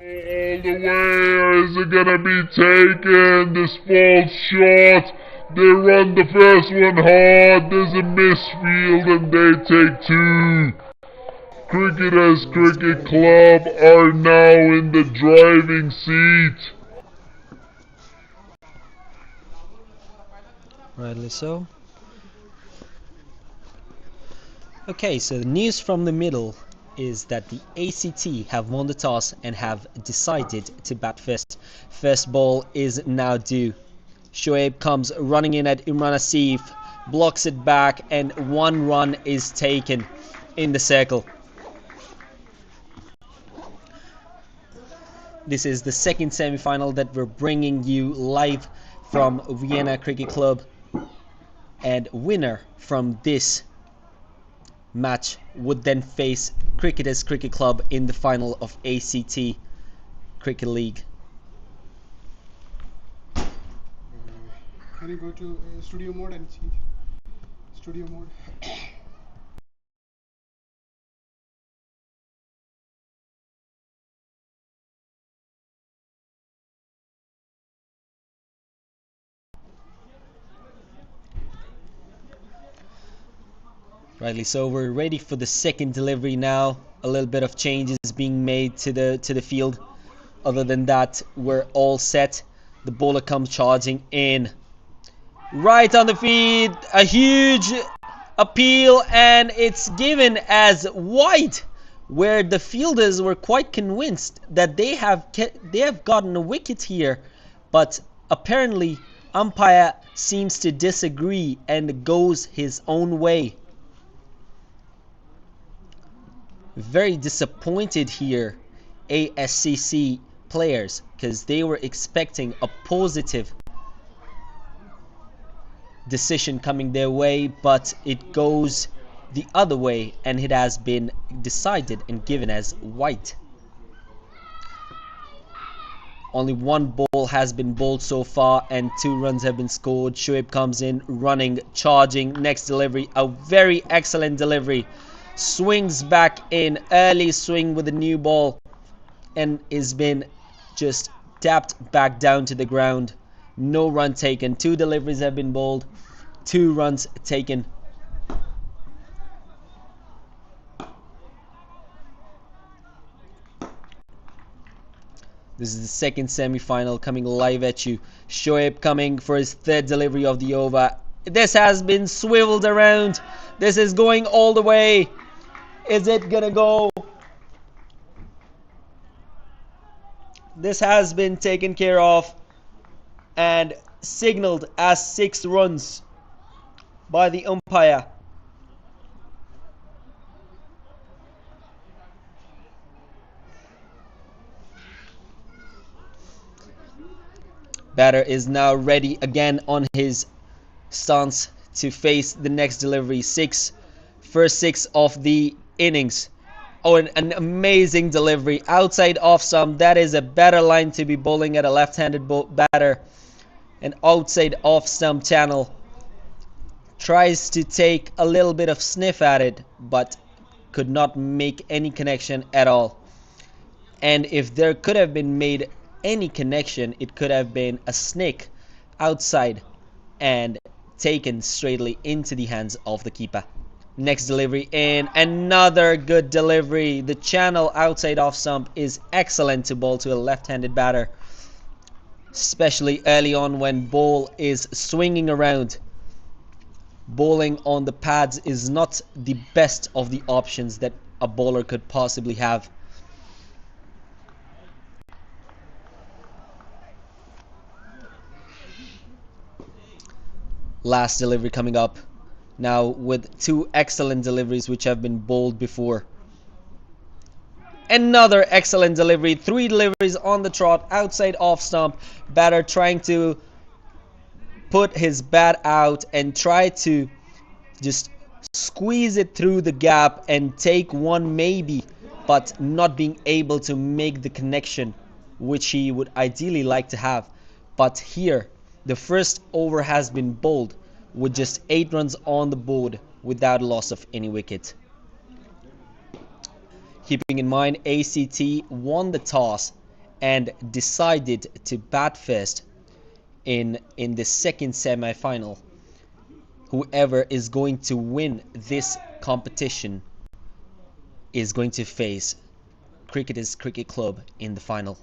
All the way, is it gonna be taken? This falls short. They run the first one hard. There's a misfield and they take two. Cricketers Cricket Club are now in the driving seat. Rightly so. Okay, so the news from the middle is that the ACT have won the toss and have decided to bat first. First ball is now due. Shoaib comes running in at Imran Asif, blocks it back, and 1 run is taken in the circle. This is the second semi-final that we're bringing you live from Vienna Cricket Club, and winner from this match would then face Cricketers Cricket Club in the final of ACT Cricket League. Can you go to studio mode and change studio mode? Rightly so, we're ready for the second delivery now. A little bit of changes being made to the field. Other than that, we're all set. The bowler comes charging in. Right on the feet, a huge appeal, and it's given as wide, where the fielders were quite convinced that they have gotten a wicket here, but apparently umpire seems to disagree and goes his own way. Very disappointed here, ASCC players, because they were expecting a positive decision coming their way, but it goes the other way and it has been decided and given as white. Only 1 ball has been bowled so far and 2 runs have been scored. Shoaib comes in running, charging. Next delivery, a very excellent delivery. Swings back in, early swing with the new ball, and is been just tapped back down to the ground. No run taken. 2 deliveries have been bowled, 2 runs taken. This is the second semi-final coming live at you. Shoaib coming for his 3rd delivery of the over. This has been swiveled around. This is going all the way. Is it gonna go? This has been taken care of and signaled as 6 runs by the umpire. Batter is now ready again on his stance to face the next delivery. First 6 of the innings. Oh, an amazing delivery outside off stump. That is a better line to be bowling at a left-handed batter. An outside off stump channel. Tries to take a little bit of sniff at it, but could not make any connection at all. And if there could have been made any connection, it could have been a snake outside and taken straightly into the hands of the keeper. Next delivery in, another good delivery. The channel outside off stump is excellent to bowl to a left-handed batter, especially early on when ball is swinging around. Bowling on the pads is not the best of the options that a bowler could possibly have. Last delivery coming up now with 2 excellent deliveries which have been bowled before. Another excellent delivery, 3 deliveries on the trot, outside off stump. Batter trying to put his bat out and try to just squeeze it through the gap and take one maybe, but not being able to make the connection which he would ideally like to have. But here the first over has been bowled with just 8 runs on the board without loss of any wicket. Keeping in mind ACT won the toss and decided to bat first in the second semi-final. Whoever is going to win this competition is going to face Cricketers Cricket Club in the final.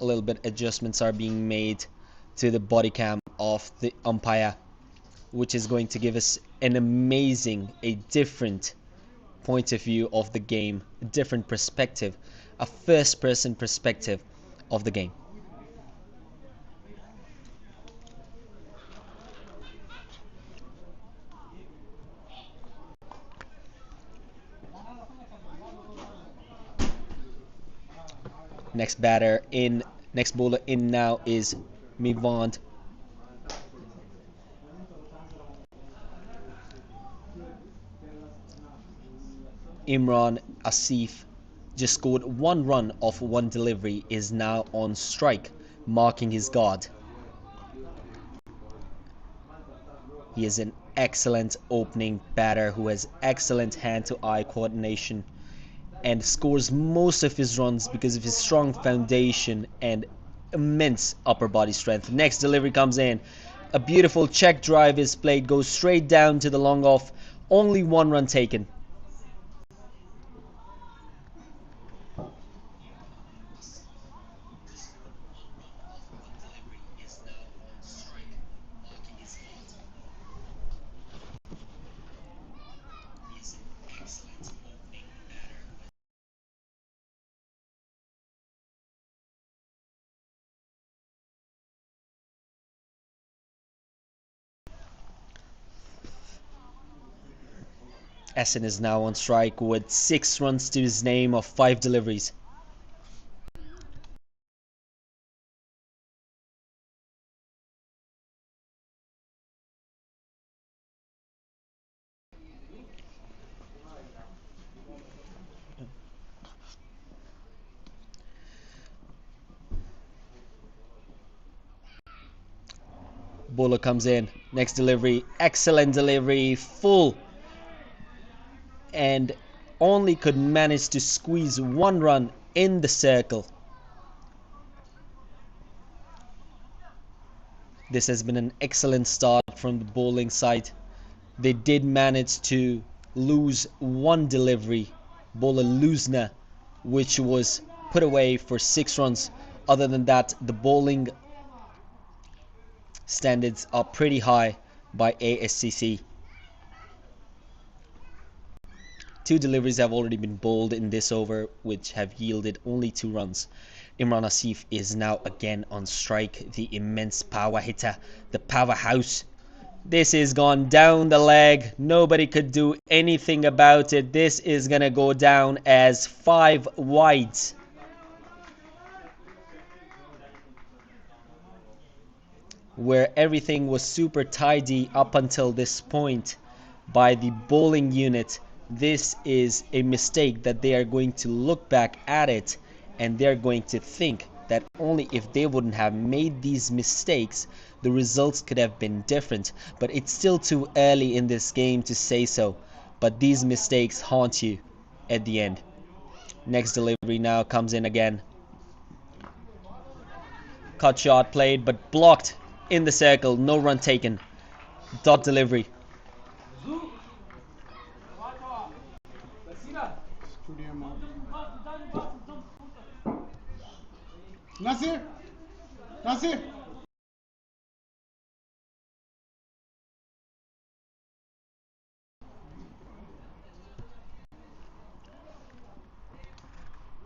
A little bit adjustments are being made to the body cam of the umpire, which is going to give us an amazing, a different point of view of the game, a different perspective, a first-person perspective of the game. Next bowler in now is Mivand. Imran Asif just scored 1 run off 1 delivery, is now on strike, marking his guard. He is an excellent opening batter who has excellent hand-to-eye coordination and scores most of his runs because of his strong foundation and immense upper body strength. Next delivery comes in. A beautiful check drive is played, goes straight down to the long off. Only 1 run taken. Essen is now on strike with 6 runs to his name of 5 deliveries. Bowler comes in. Next delivery, excellent delivery, full, and only could manage to squeeze 1 run in the circle. This has been an excellent start from the bowling side. They did manage to lose 1 delivery, bowler Lusner, which was put away for 6 runs. Other than that, the bowling standards are pretty high by ASCC. 2 deliveries have already been bowled in this over, which have yielded only 2 runs. Imran Asif is now again on strike, the immense power hitter, the powerhouse. This is gone down the leg. Nobody could do anything about it. This is gonna go down as 5 wides. Where everything was super tidy up until this point by the bowling unit, this is a mistake that they are going to look back at it and they're going to think that only if they wouldn't have made these mistakes, the results could have been different. But it's still too early in this game to say so. But these mistakes haunt you at the end. Next delivery now comes in again. Cut shot played but blocked in the circle. No run taken. Dot delivery. Studio mode. Nasir! Nasir!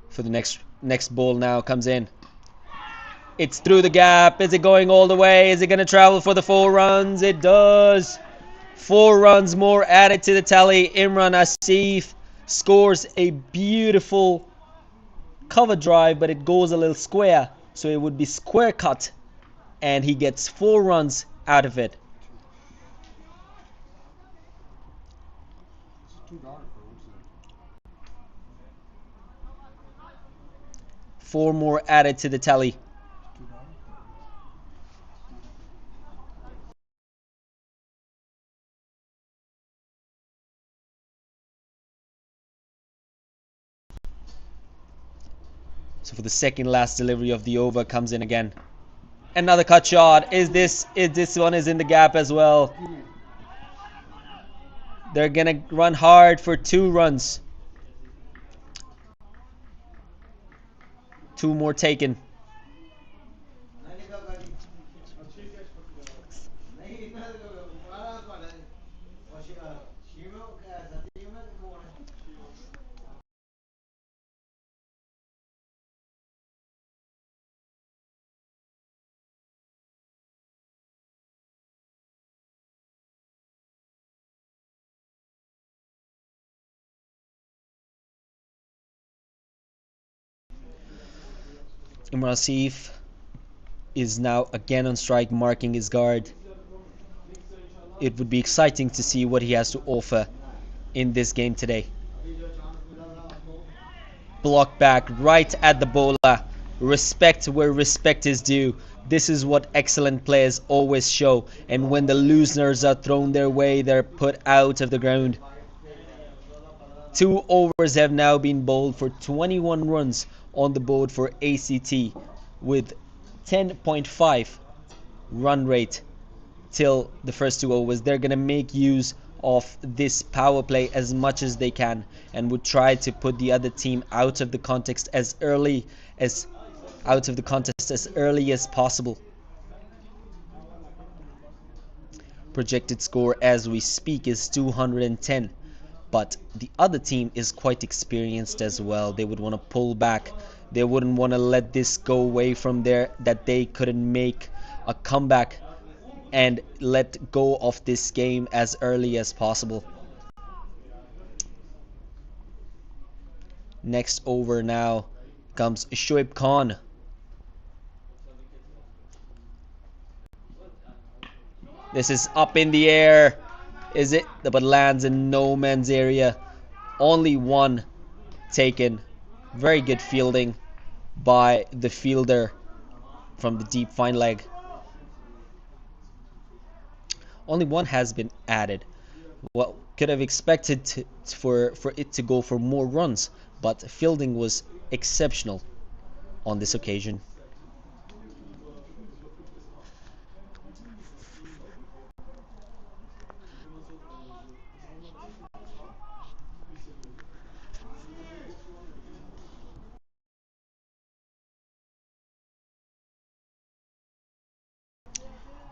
For the next ball now comes in. It's through the gap. Is it going all the way? Is it going to travel for the 4 runs? It does. 4 runs more added to the tally. Imran Asif scores a beautiful cover drive, but it goes a little square, so it would be square cut, and he gets 4 runs out of it. It's too dark, bro. What's that? 4 more added to the tally. Too dark? So for the second last delivery of the over comes in again. Another cut shot. This one is in the gap as well. They're gonna run hard for 2 runs. 2 more taken. Imran Asif is now again on strike, marking his guard. It would be exciting to see what he has to offer in this game today. Block back right at the bowler. Respect where respect is due. This is what excellent players always show, and when the losers are thrown their way, they're put out of the ground. 2 overs have now been bowled for 21 runs on the board for ACT with 10.5 run rate till the first 2 overs. They're gonna make use of this power play as much as they can and would try to put the other team out of the contest as early as possible. Projected score as we speak is 210, but the other team is quite experienced as well. They would want to pull back. They wouldn't want to let this go away from there, that they couldn't make a comeback and let go of this game as early as possible. Next over now comes Shoaib Khan. This is up in the air. Is it? But lands in no man's area. Only 1 taken. Very good fielding by the fielder from the deep fine leg. Only 1 has been added. What could have expected for it to go for more runs, but fielding was exceptional on this occasion.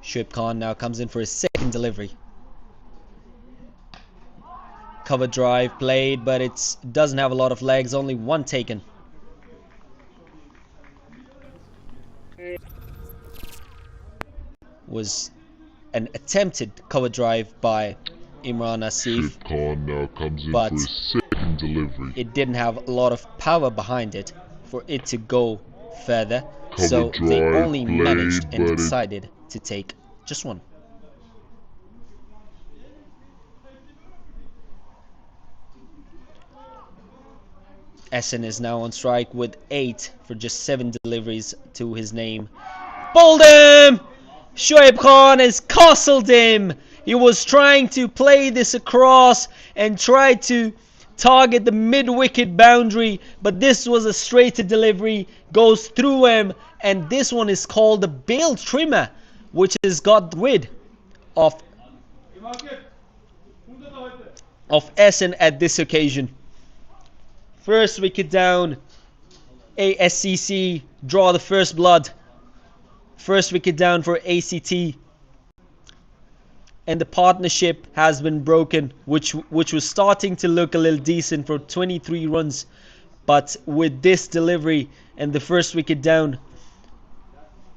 Shoaib Khan now comes in for his second delivery. Cover drive played, but it doesn't have a lot of legs, only 1 taken. Was an attempted cover drive by Imran Asif, Shoaib Khan now comes in but for his second delivery. it didn't have a lot of power behind it for it to go further, Cover so they drive only managed played, and but decided to take just 1. Essen is now on strike with 8 for just 7 deliveries to his name. Bowled him! Shoaib Khan has castled him. He was trying to play this across and try to target the mid-wicket boundary, but this was a straighter delivery, goes through him, and this one is called the bail trimmer, which has got rid of Essen at this occasion. First wicket down. ASCC draw the first blood. First wicket down for ACT. And the partnership has been broken, which was starting to look a little decent for 23 runs. But with this delivery and the first wicket down,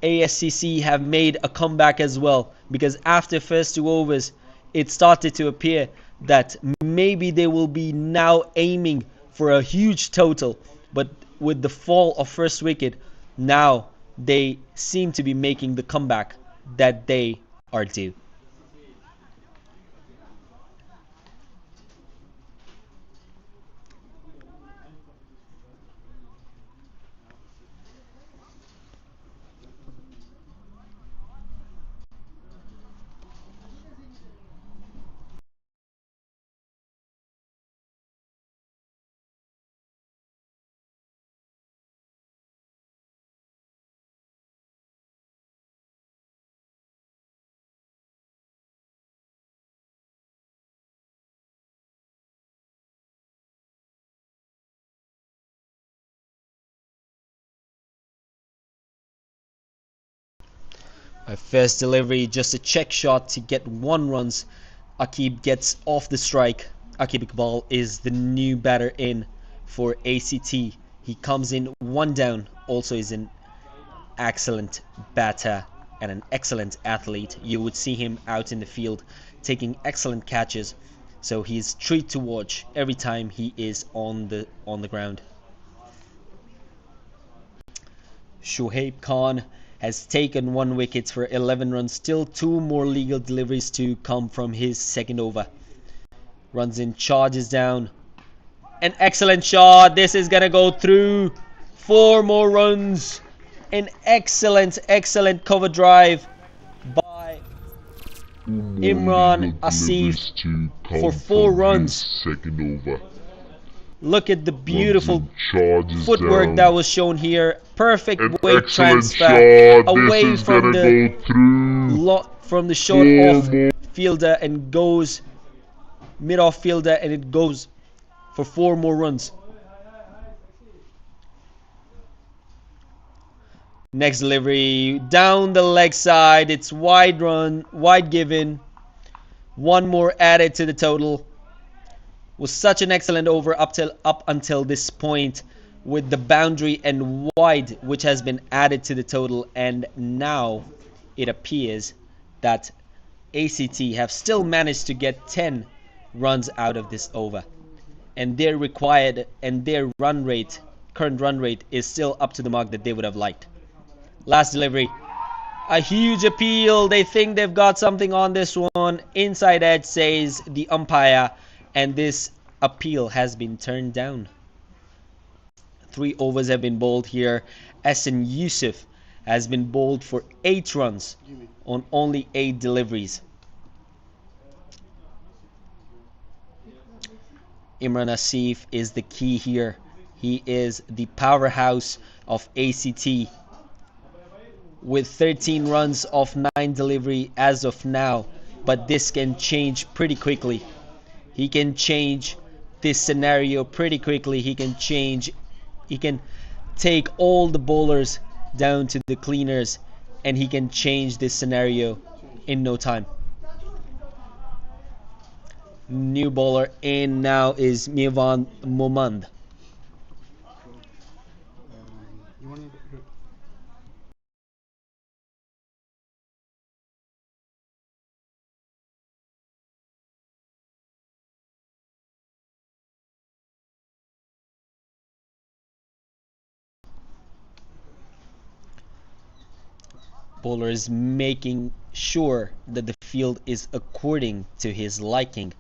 ASCC have made a comeback as well. Because after first 2 overs, it started to appear that maybe they will be now aiming for a huge total, but with the fall of first wicket, now they seem to be making the comeback that they are due. A first delivery, just a check shot to get 1 runs. Aqib gets off the strike. Aqib Iqbal is the new batter in for ACT. He comes in 1 down. Also is an excellent batter and an excellent athlete. You would see him out in the field taking excellent catches. So he's a treat to watch every time he is on the ground. Shoaib Khan has taken 1 wicket for 11 runs. Still 2 more legal deliveries to come from his second over. Runs in, charges down. An excellent shot. This is gonna go through. 4 more runs. An excellent cover drive by Imran Asif for 4 runs. Second over. Look at the beautiful footwork down. That was shown here. Perfect weight transfer shot. away from the short off fielder and goes mid off fielder, and it goes for 4 more runs. Next delivery down the leg side. It's wide run, wide given. 1 more added to the total. Was such an excellent over up until this point, with the boundary and wide which has been added to the total, and now it appears that ACT have still managed to get 10 runs out of this over, and their current run rate is still up to the mark that they would have liked. Last delivery, a huge appeal. They think they've got something on this one. Inside edge, says the umpire, and this appeal has been turned down. 3 overs have been bowled here. Hassan Yusuf has been bowled for 8 runs on only 8 deliveries. Imran Asif is the key here. He is the powerhouse of ACT, with 13 runs of 9 delivery as of now, but this can change pretty quickly. He can change this scenario pretty quickly. He can take all the bowlers down to the cleaners, and he can change this scenario in no time. New bowler in now is Mivan Momand. Bowler is making sure that the field is according to his liking,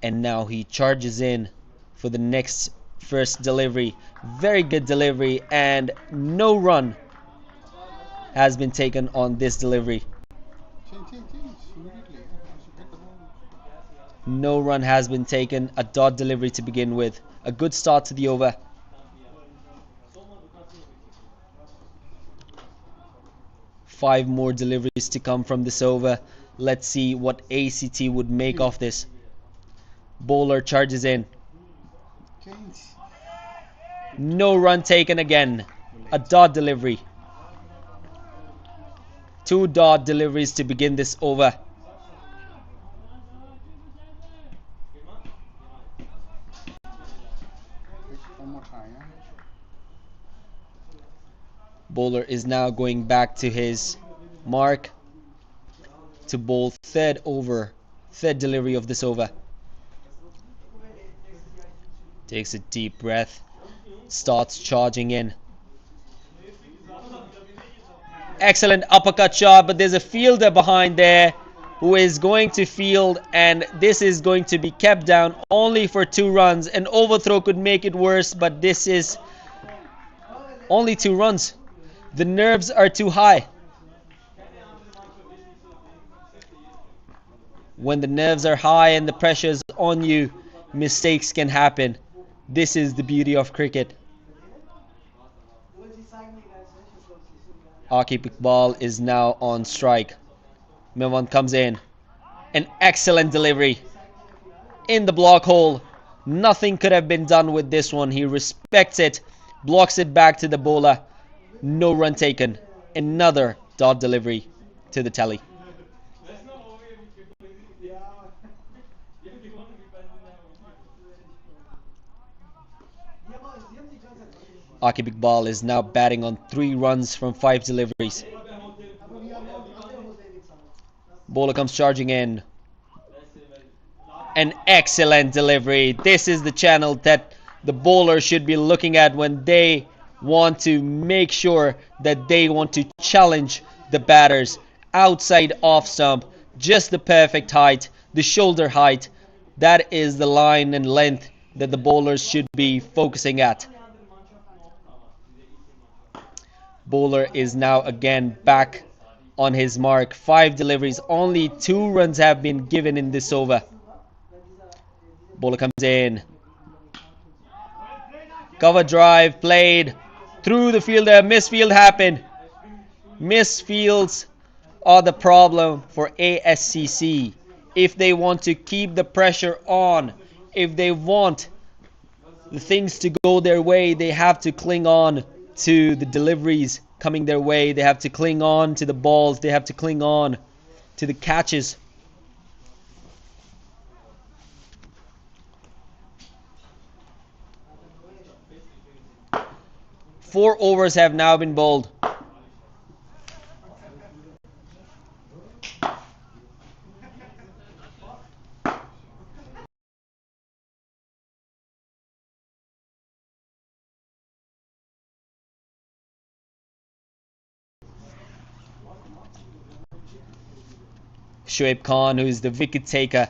and now he charges in for the next first delivery. Very good delivery, and no run has been taken on this delivery. No run has been taken. A dot delivery to begin with. A good start to the over. Five more deliveries to come from this over. Let's see what ACT would make of this. Bowler charges in. No run taken again. A dot delivery. 2 dot deliveries to begin this over. Bowler is now going back to his mark to bowl third delivery of this over. Takes a deep breath, starts charging in. Excellent uppercut shot, but there's a fielder behind there who is going to field, and this is going to be kept down only for 2 runs. An overthrow could make it worse, but this is only 2 runs. The nerves are too high. When the nerves are high and the pressure's on you, mistakes can happen. This is the beauty of cricket. Aqib Iqbal is now on strike. Milwan comes in. An excellent delivery in the block hole. Nothing could have been done with this one. He respects it, blocks it back to the bowler. No run taken. Another dot delivery to the tally. Akib Iqbal is now batting on 3 runs from 5 deliveries. Bowler comes charging in. An excellent delivery. This is the channel that the bowler should be looking at when they want to make sure that they want to challenge the batters. Outside off stump, just the perfect height, the shoulder height. That is the line and length that the bowlers should be focusing at. Bowler is now again back on his mark. 5 deliveries, only 2 runs have been given in this over. Bowler comes in. Cover drive played through the fielder. Misfield happened. Misfields are the problem for ASCC. If they want to keep the pressure on, if they want the things to go their way, they have to cling on to the deliveries coming their way. They have to cling on to the balls. They have to cling on to the catches. Four overs have now been bowled. Shoaib Khan, who is the wicket taker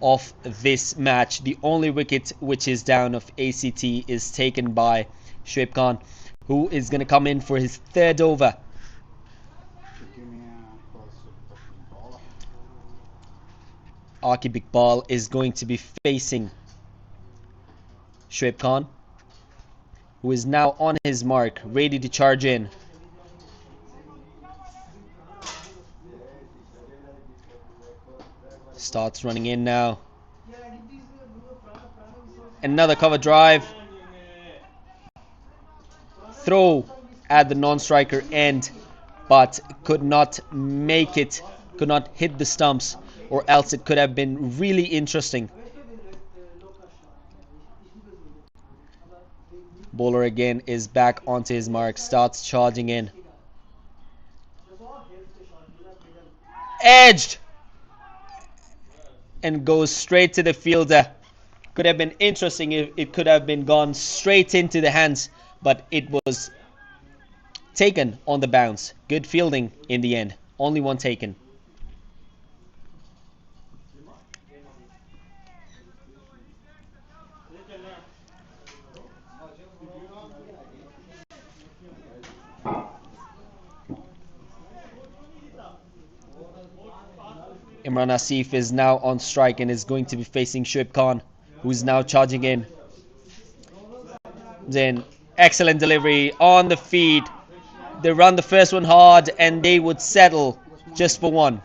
of this match, the only wicket which is down of ACT is taken by Shoaib Khan, who is going to come in for his 3rd over. Akib Iqbal is going to be facing Shoaib Khan, who is now on his mark, ready to charge in. Starts running in now. Another cover drive. Throw at the non-striker end, but could not make it, could not hit the stumps, or else it could have been really interesting. Bowler again is back onto his mark, starts charging in. Edged! And goes straight to the fielder. Could have been interesting if it could have been gone straight into the hands, but it was taken on the bounce. Good fielding in the end. Only one taken. Imran Asif is now on strike and is going to be facing Shoaib Khan, who is now charging in. Then excellent delivery on the feet. They run the first one hard and they would settle just for one.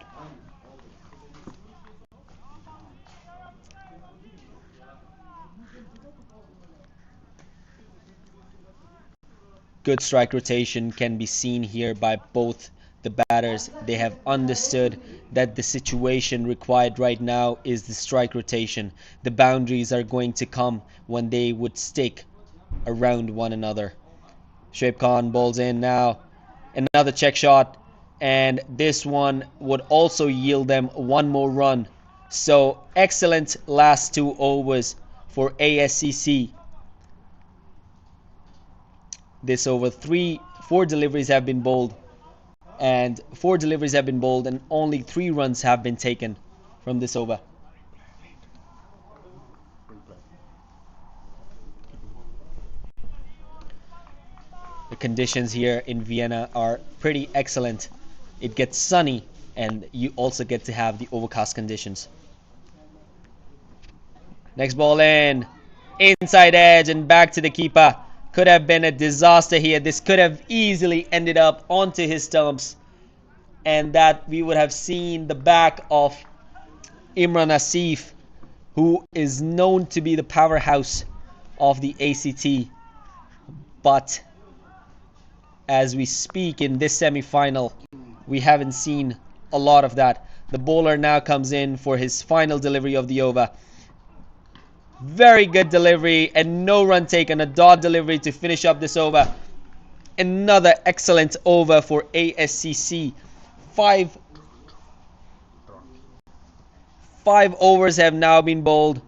Good strike rotation can be seen here by both the batters. They have understood that the situation required right now is the strike rotation. The boundaries are going to come when they would stick around one another. Shoaib Khan bowls in now. Another check shot, and this one would also yield them one more run. So excellent last 2 overs for ASCC. This over 4 deliveries have been bowled, and only 3 runs have been taken from this over. The conditions here in Vienna are pretty excellent. It gets sunny and you also get to have the overcast conditions. Next ball in. Inside edge and back to the keeper. Could have been a disaster here. This could have easily ended up onto his stumps, and that we would have seen the back of Imran Asif, who is known to be the powerhouse of the ACT. But as we speak in this semi-final, We haven't seen a lot of that. The bowler now comes in for his final delivery of the over. Very good delivery and no run taken. A dot delivery to finish up this over. Another excellent over for ASCC. Five overs have now been bowled.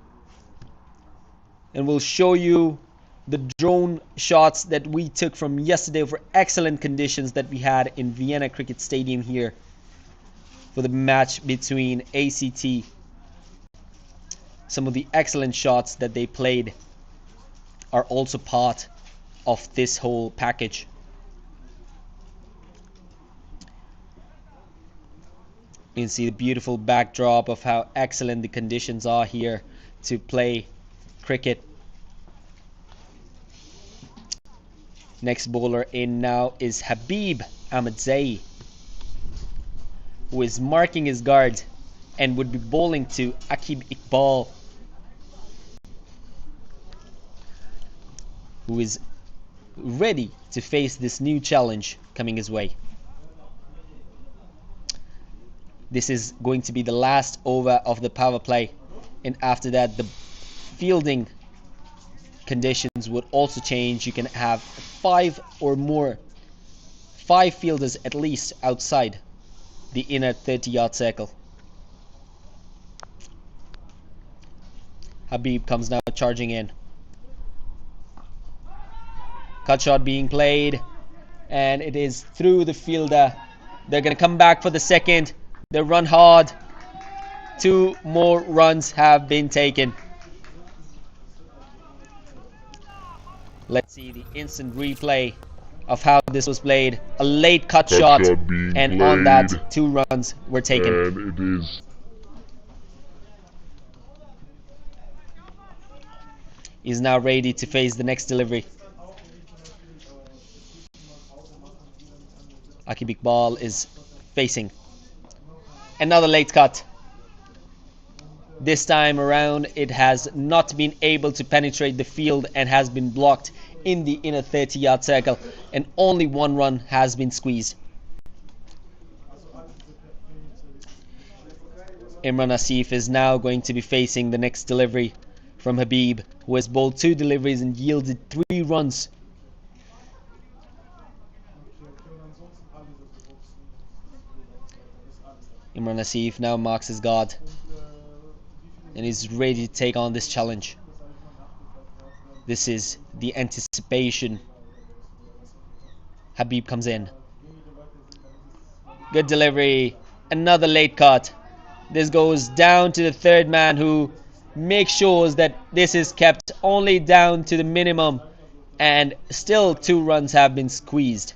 And we'll show you the drone shots that we took from yesterday for excellent conditions that we had in Vienna Cricket Stadium here for the match between ACT. Some of the excellent shots that they played are also part of this whole package. You can see the beautiful backdrop of how excellent the conditions are here to play cricket. Next bowler in now is Habib Ahmedzai, who is marking his guard and would be bowling to Akib Iqbal, who is ready to face this new challenge coming his way. This is going to be the last over of the power play, and after that the fielding conditions would also change. You can have 5 fielders at least outside the inner 30-yard circle. Habib comes now charging in. Cut shot being played, and it is through the fielder. They're going to come back for the second. They run hard. 2 more runs have been taken. Let's see the instant replay of how this was played. A late cut shot and on that 2 runs were taken. And it is He's now ready to face the next delivery. Akib Iqbal is facing. Another late cut. This time around it has not been able to penetrate the field and has been blocked in the inner 30-yard circle, and only 1 run has been squeezed. Imran Asif is now going to be facing the next delivery from Habib, who has bowled 2 deliveries and yielded 3 runs. Imran Asif now marks his guard and is ready to take on this challenge. This is the anticipation. Habib comes in. Good delivery. Another late cut. This goes down to the 3rd man, who makes sure that this is kept only down to the minimum, and still 2 runs have been squeezed.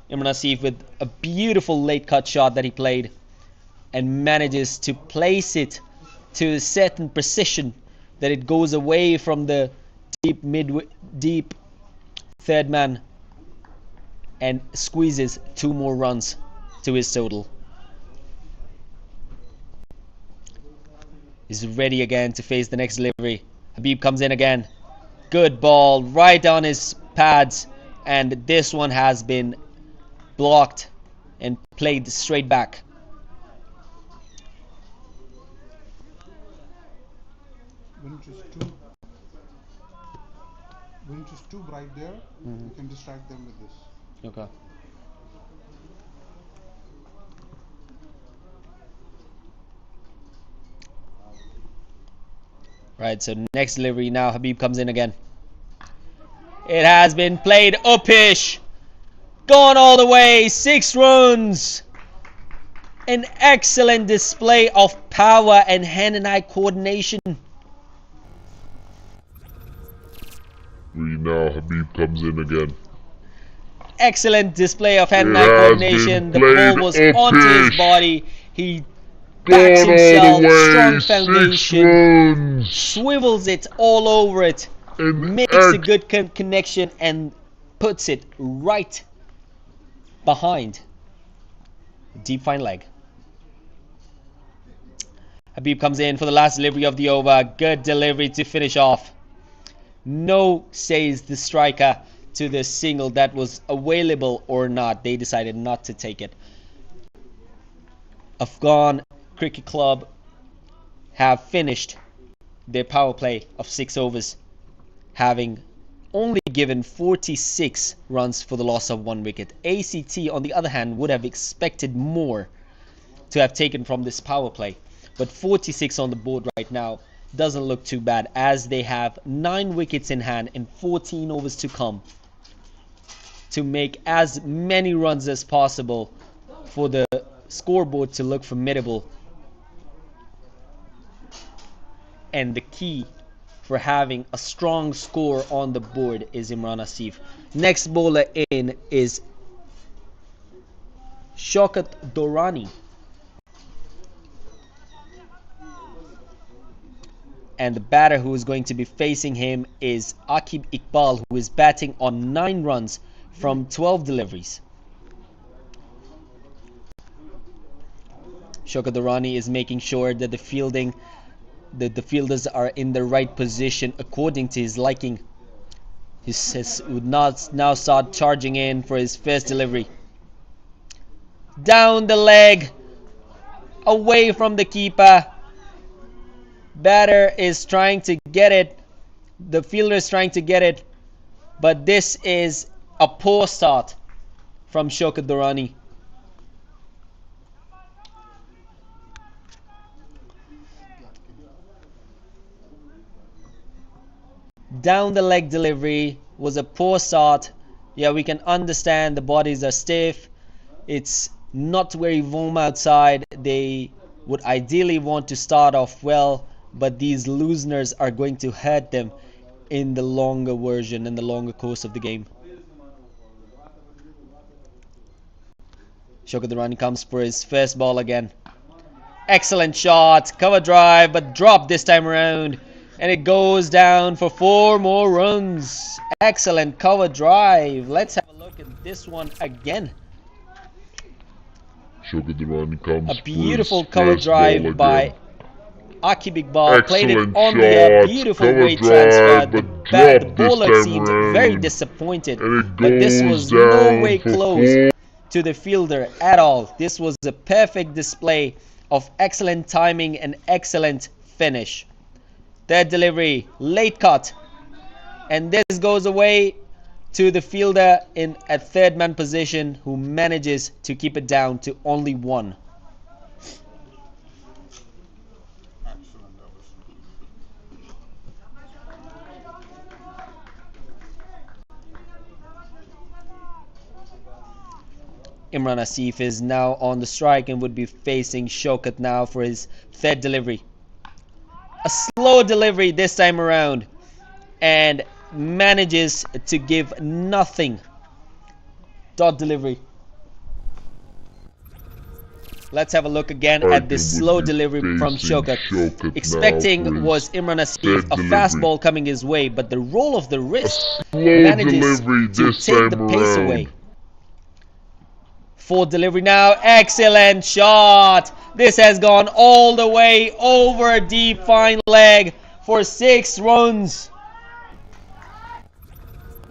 Imran Asif with a beautiful late cut shot that he played and manages to place it to a certain precision that it goes away from the deep 3rd man and squeezes 2 more runs to his total. He's ready again to face the next delivery. Habib comes in again. Good ball right on his pads, and this one has been blocked and played straight back. When it is too bright there, you can distract them with this. Okay. Right, so next delivery now, Habib comes in again. It has been played upish. Gone all the way, 6 runs. An excellent display of power and hand and eye coordination. now Habib comes in again. Excellent display of hand and eye coordination. The ball was onto his body. He backs himself, strong foundation, swivels it all over it, makes a good connection and puts it right behind deep fine leg. Habib comes in for the last delivery of the over. Good delivery to finish off. No, says the striker. to the single that was available or not. They decided not to take it. Afghan Cricket Club have finished their power play of 6 overs, having only given 46 runs for the loss of 1 wicket. ACT, on the other hand, would have expected more to have taken from this power play, but 46 on the board right now doesn't look too bad, as they have 9 wickets in hand and 14 overs to come to make as many runs as possible for the scoreboard to look formidable. And the key for having a strong score on the board is Imran Asif. Next bowler in is Shaukat Durrani. And the batter who is going to be facing him is Aqib Iqbal, who is batting on 9 runs from 12 deliveries. Shaukat Durrani is making sure that the fielders are in the right position according to his liking. He would not now start charging in for his first delivery. Down the leg, away from the keeper. Batter is trying to get it. The fielder is trying to get it, but this is a poor start from Shaukat Durrani. Down the leg delivery was a poor start. Yeah, we can understand the bodies are stiff. It's not very warm outside. They would ideally want to start off well, but these looseners are going to hurt them in the longer version, in the longer course of the game. Shaukat Durrani comes for his first ball again. Excellent shot, cover drive, but dropped this time around. And it goes down for 4 more runs. Excellent cover drive. Let's have a look at this one again. Shaukat Durrani comes A beautiful for cover his drive first ball by again. Aqib Iqbal. Played it Excellent on the shot, beautiful cover weight drive, transfer. but The dropped bowler this time seemed around. very disappointed, And it but this goes was no down way for close 4. to the fielder at all. This was a perfect display of excellent timing and excellent finish. Third delivery, late cut, and this goes away to the fielder in a third man position, who manages to keep it down to only 1. Imran Asif is now on the strike and would be facing Shaukat now for his third delivery. A slow delivery this time around, and manages to give nothing. Dot delivery. Let's have a look again at this slow delivery from Shaukat. Expecting was Imran Asif a fastball coming his way, but the roll of the wrist manages to take the pace away. Fourth delivery now, excellent shot. This has gone all the way over deep fine leg for 6 runs.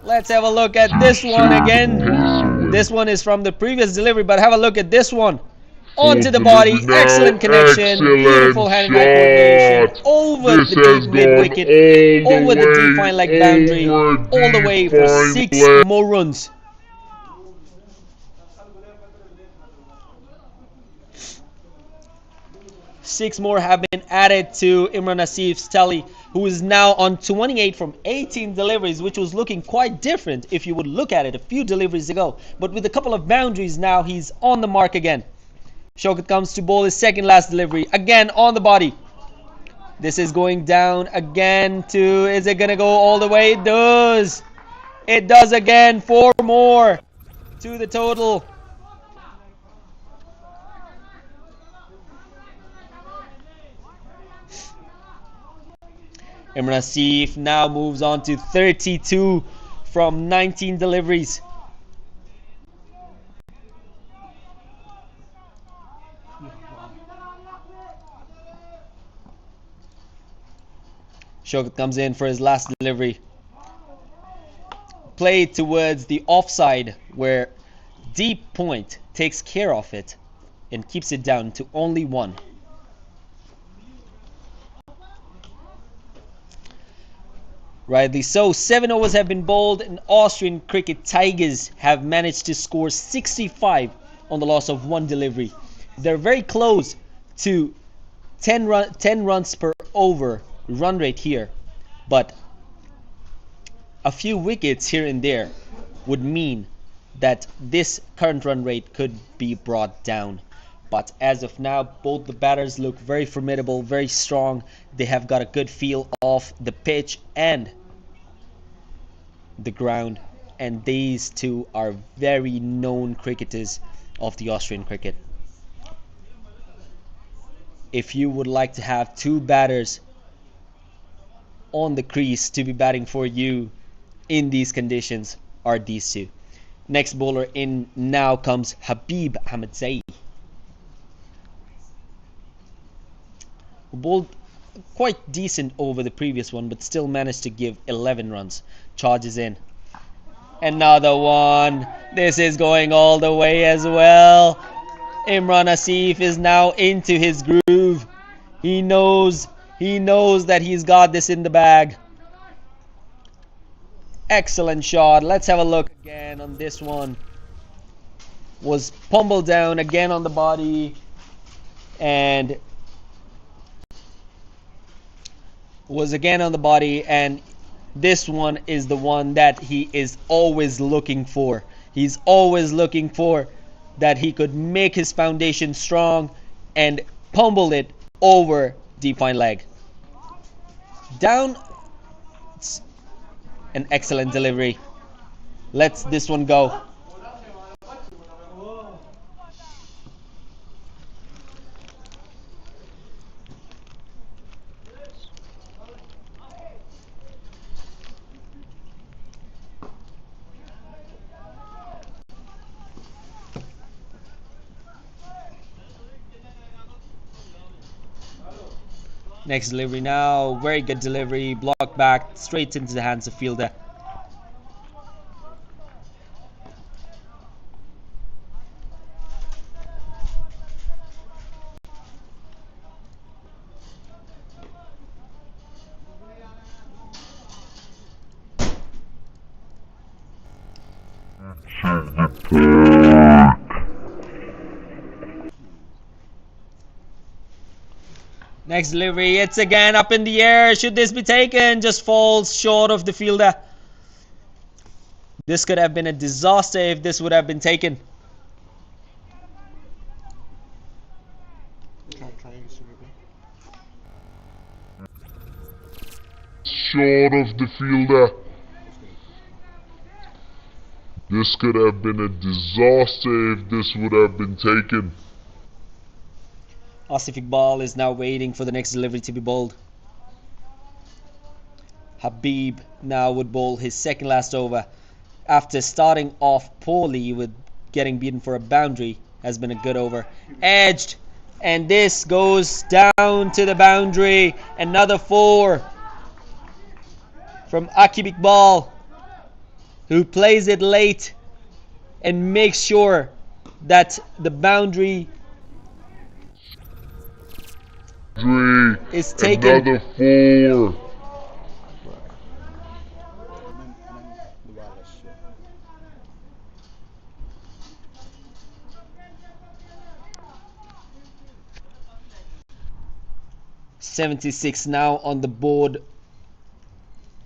Let's have a look at this one again. This one is from the previous delivery, but have a look at this one. Onto the body, excellent connection, beautiful hand-eye coordination, over the deep mid-wicket, over the deep fine leg boundary, all the way for 6 more runs. Six more have been added to Imran Asif's tally, who is now on 28 from 18 deliveries, which was looking quite different if you would look at it a few deliveries ago. But with a couple of boundaries now, he's on the mark again. Shaukat comes to bowl his second last delivery, again on the body. This is going down again to, is it going to go all the way? It does. It does again, 4 more to the total. Imran Asif now moves on to 32 from 19 deliveries. Shaukat comes in for his last delivery. played towards the offside, where Deep Point takes care of it and keeps it down to only 1. Rightly so, 7 overs have been bowled and Austrian cricket Tigers have managed to score 65 on the loss of 1 delivery. They're very close to 10 runs per over run rate here, but a few wickets here and there would mean that this current run rate could be brought down. But as of now, both the batters look very formidable, very strong. They have got a good feel of the pitch and the ground, and these two are very known cricketers of the Austrian cricket. If you would like to have 2 batters on the crease to be batting for you in these conditions, are these 2. Next bowler in now comes Habib Ahmedzai, who bowled quite decent over the previous one, but still managed to give 11 runs. Charges in. Another one. This is going all the way as well. Imran Asif is now into his groove. He knows that he's got this in the bag. Excellent shot. Let's have a look again on this one. Was pummeled down again on the body, and was again on the body, and this one is the one that he is always looking for. He's always looking for that he could make his foundation strong and pummel it over deep fine leg. Down. An excellent delivery. Let's this one go. Next delivery now. Very good delivery. Blocked back straight into the hands of fielder. Next delivery, it's again up in the air. Should this be taken? Just falls short of the fielder. This could have been a disaster if this would have been taken. Short of the fielder. This could have been a disaster if this would have been taken. Asif Iqbal is now waiting for the next delivery to be bowled. Habib now would bowl his second last over after starting off poorly with getting beaten for a boundary. Has been a good over. Edged, and this goes down to the boundary. Another 4 from Asif Iqbal, who plays it late and makes sure that the boundary is taken. Another 4. .76 now on the board,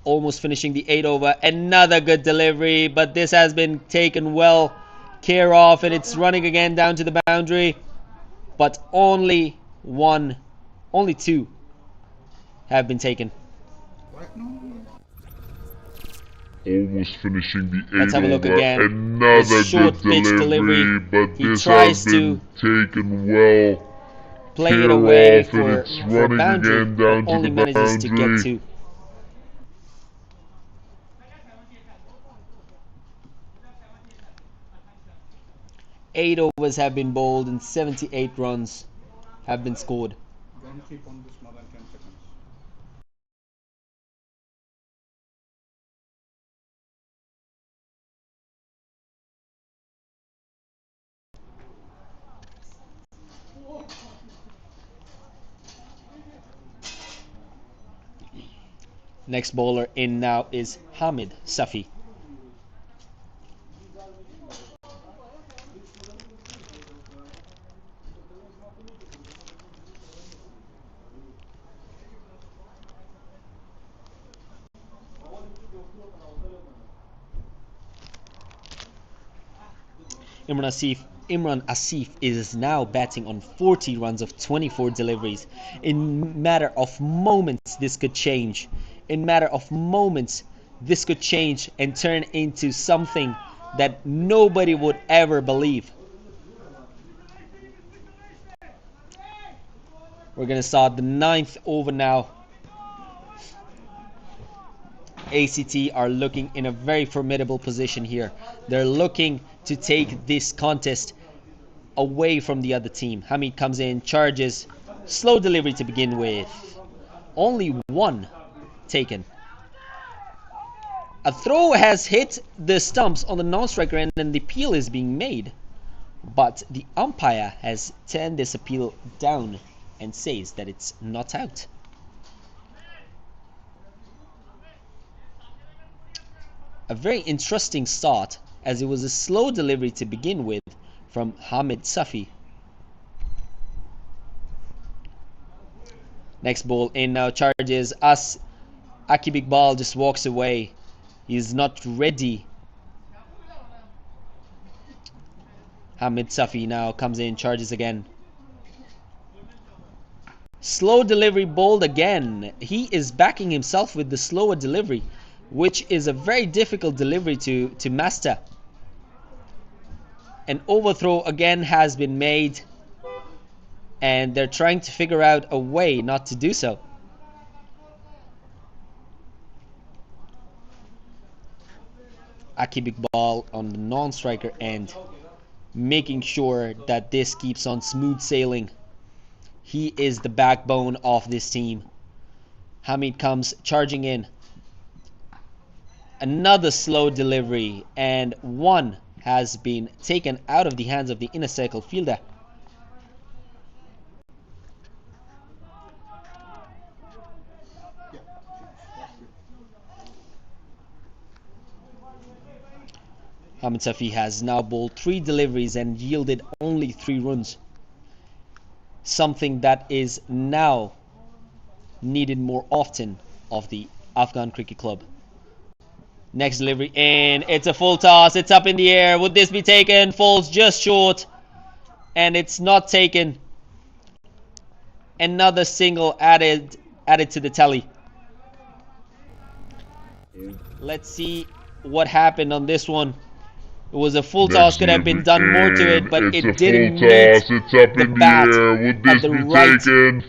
almost finishing the 8 over. Another good delivery, but this has been taken well care of, and it's running again down to the boundary, but only 2 have been taken. Almost finishing the 8 Let's have a look over. again. Another Short good pitch delivery, but He this tries has been taken well. play it Care away off, and for it's a running boundary, again down but to only the manages to get boundary. 2. Eight overs have been bowled and 78 runs have been scored. Don't keep on this more than 10 seconds. Next bowler in now is Hamid Safi. Imran Asif is now batting on 40 runs of 24 deliveries. In matter of moments this could change. In matter of moments this could change and turn into something that nobody would ever believe. We're gonna start the 9th over now. ACT are looking in a very formidable position here. They're looking to take this contest away from the other team. Hamid comes in, charges, slow delivery to begin with. Only one taken. A throw has hit the stumps on the non-striker end and the appeal is being made. But the umpire has turned this appeal down and says that it's not out. A very interesting start, as it was a slow delivery to begin with from Hamid Safi. Next ball in now, charges us. Akib Iqbal just walks away. He's not ready. Hamid Safi now comes in, charges again. Slow delivery bowled again. He is backing himself with the slower delivery, which is a very difficult delivery to master. An overthrow again has been made, and they're trying to figure out a way not to do so. Akib Iqbal on the non-striker end, making sure that this keeps on smooth sailing. He is the backbone of this team. Hamid comes charging in. Another slow delivery, and one has been taken out of the hands of the inner circle fielder. Hamid Safi has now bowled 3 deliveries and yielded only 3 runs. Something that is now needed more often of the Afghan Cricket Club. Next delivery in, it's a full toss, it's up in the air. Would this be taken? Falls just short, and it's not taken. Another single added to the tally. Let's see what happened on this one. It was a full toss, could have been done more to it, but it didn't meet the bat at the right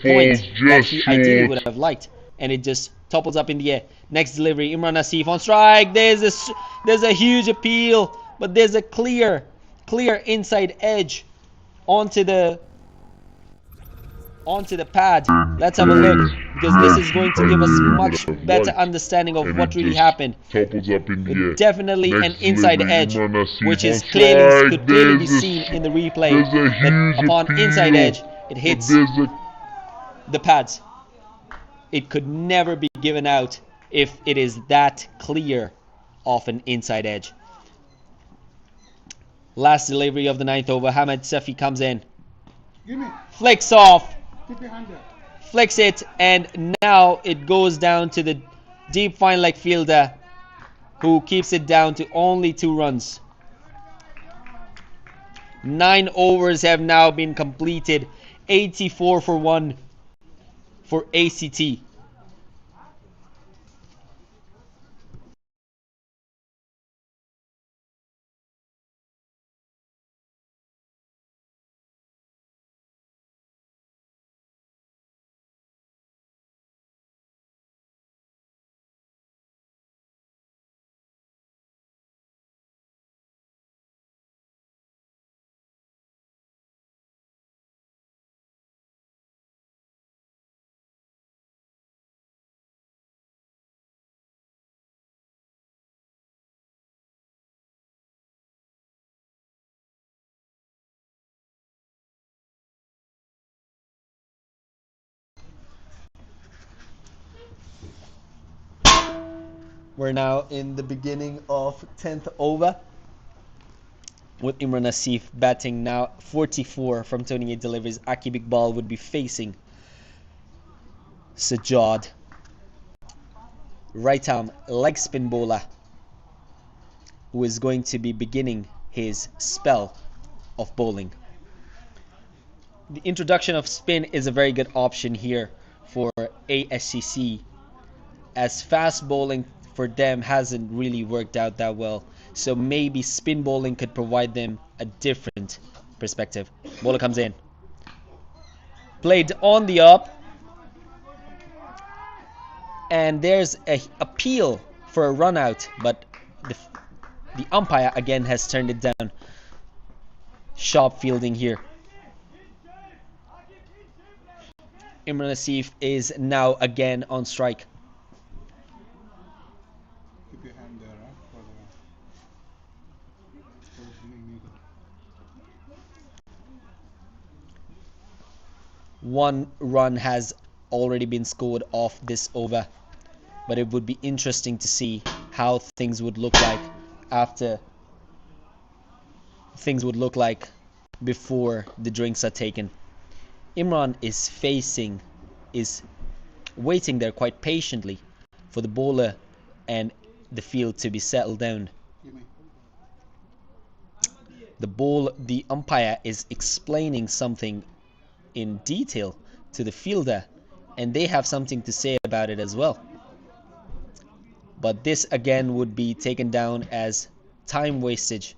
point that he ideally would have liked, and it just topples up in the air. Next delivery, Imran Asif on strike. There's a huge appeal, but there's a clear inside edge onto the pad. Let's have a look, because this is going to give us much better understanding of what really happened. Definitely an inside edge, which is could clearly be seen in the replay. That upon inside edge, it hits the pads. It could never be given out if it is that clear of an inside edge. Last delivery of the 9th over. Hamid Safi comes in, flicks off, flicks it, and now it goes down to the deep fine leg fielder, who keeps it down to only 2 runs. 9 overs have now been completed. 84 for 1 for ACT. We're now in the beginning of 10th over with Imran Asif batting now. 44 from 28 deliveries. Aki Big Ball would be facing Sajjad, right arm leg spin bowler, who is going to be beginning his spell of bowling. The introduction of spin is a very good option here for ASCC, as fast bowling for them hasn't really worked out that well, so maybe spin bowling could provide them a different perspective. Bowler comes in, played on the up, and there's a appeal for a run out, but the umpire again has turned it down. Sharp fielding here. Imran Asif is now again on strike. Keep your hand there, for the 1 run has already been scored off this over, but it would be interesting to see how things would look like before the drinks are taken. Imran is waiting there quite patiently for the bowler and the field to be settled down. The umpire is explaining something in detail to the fielder, and they have something to say about it as well. But this again would be taken down as time wastage.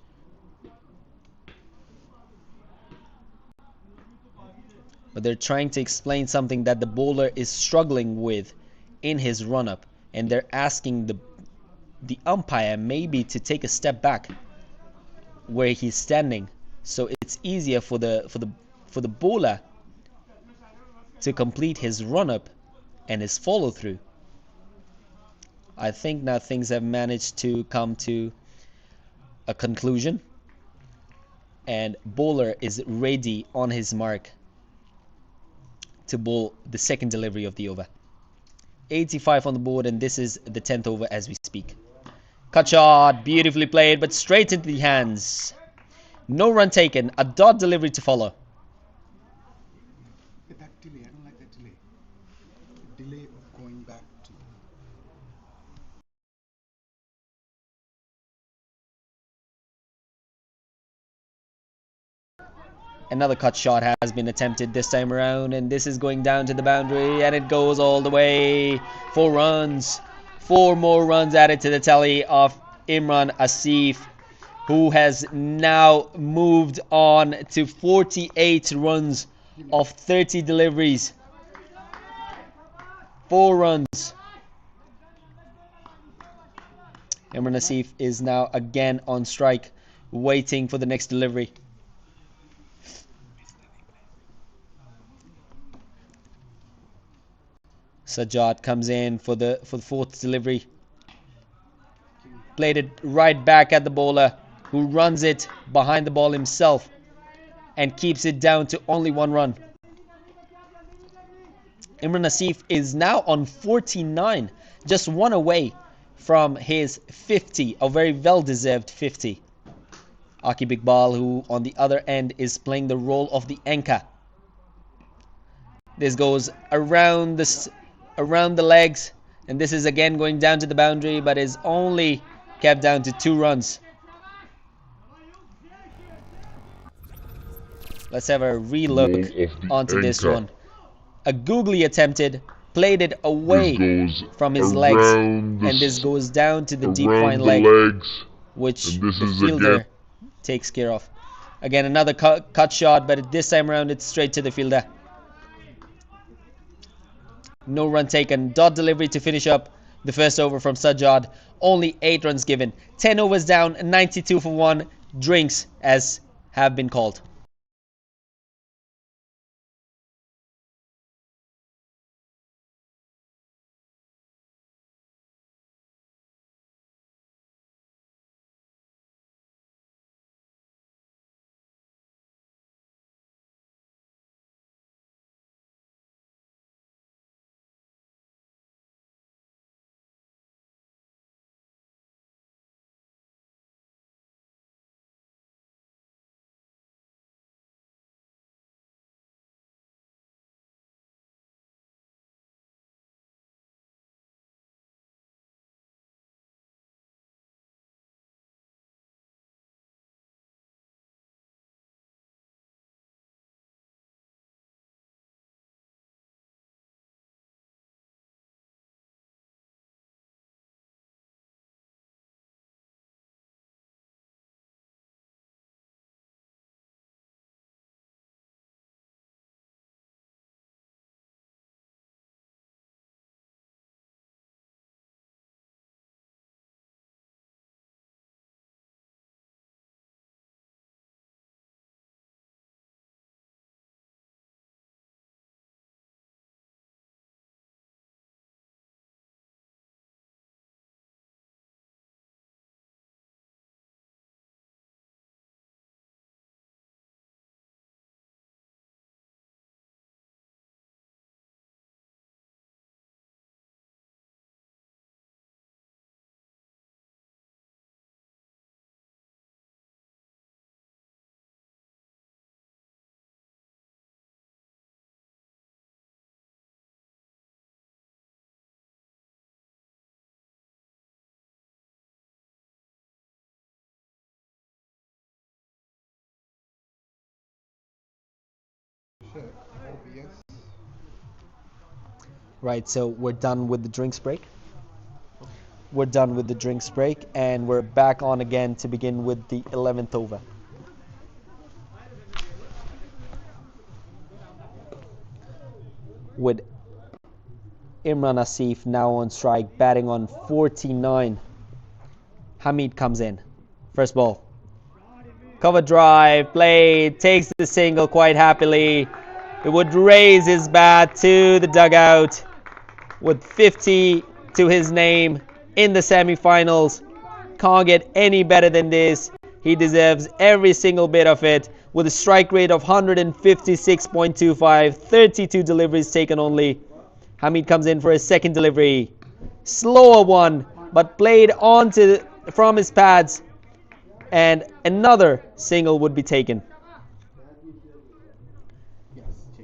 But they're trying to explain something that the bowler is struggling with in his run-up, and they're asking the umpire maybe to take a step back where he's standing, so it's easier for the bowler to complete his run-up and his follow-through. I think now things have managed to come to a conclusion, and bowler is ready on his mark to bowl the second delivery of the over. 85 on the board, and this is the 10th over as we speak. Cut shot, beautifully played, but straight into the hands. No run taken, a dot delivery to follow. that delay, I don't like that delay. The delay of going back to. Another cut shot has been attempted this time around, and this is going down to the boundary, and it goes all the way. 4 runs. 4 more runs added to the tally of Imran Asif, who has now moved on to 48 runs of 30 deliveries. 4 runs. Imran Asif is now again on strike, waiting for the next delivery. Sajjad comes in for the 4th delivery. Played it right back at the bowler, who runs it behind the ball himself and keeps it down to only 1 run. Imran Asif is now on 49, just 1 away from his 50, a very well-deserved 50. Aki Big Ball, who on the other end is playing the role of the anchor. This goes around the legs, and this is again going down to the boundary, but is only kept down to 2 runs. Let's have a relook onto this one. A googly attempted, played it away from his legs, and this goes down to the deep fine leg, which the fielder takes care of. Again, another cut shot, but this time around it's straight to the fielder. No run taken. Dot delivery to finish up the first over from Sajjad. Only 8 runs given. 10 overs down, 92 for 1. Drinks as have been called. Yes. Right, so we're done with the drinks break. We're done with the drinks break, and we're back on again to begin with the 11th over. With Imran Asif now on strike, batting on 49. Hamid comes in. First ball. Cover drive, played, takes the single quite happily. It would raise his bat to the dugout with 50 to his name in the semi-finals. Can't get any better than this. He deserves every single bit of it with a strike rate of 156.25, 32 deliveries taken only. Hamid comes in for his second delivery. Slower one, but played from his pads, and another single would be taken.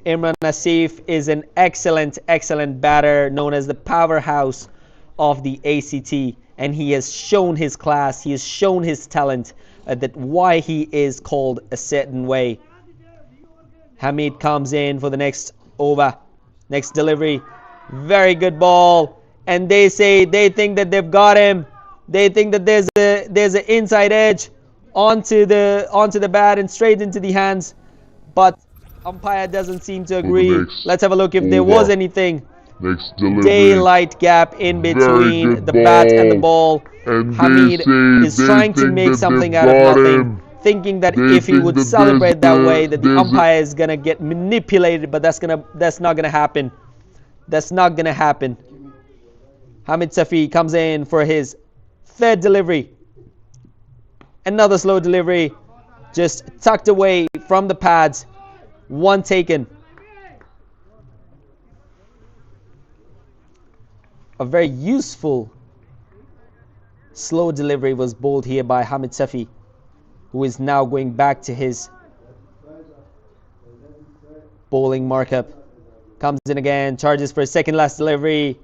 Imran Asif is an excellent batter, known as the powerhouse of the ACT, and he has shown his class, he has shown his talent, that why he is called a certain way. Hamid comes in for the next over, next delivery. Very good ball, and they think that they've got him. They think that there's an inside edge onto the bat and straight into the hands, but umpire doesn't seem to agree. Let's have a look if there was anything. Next delivery. Daylight gap in between the bat and the ball. And Hamid is trying to make something out of nothing, thinking that if he would celebrate that way, that the umpire is gonna get manipulated, but that's not gonna happen. That's not gonna happen. Hamid Safi comes in for his third delivery. Another slow delivery, just tucked away from the pads. One taken. A very useful slow delivery was bowled here by Hamid Safi, who is now going back to his bowling markup. Comes in again, charges for a second last delivery.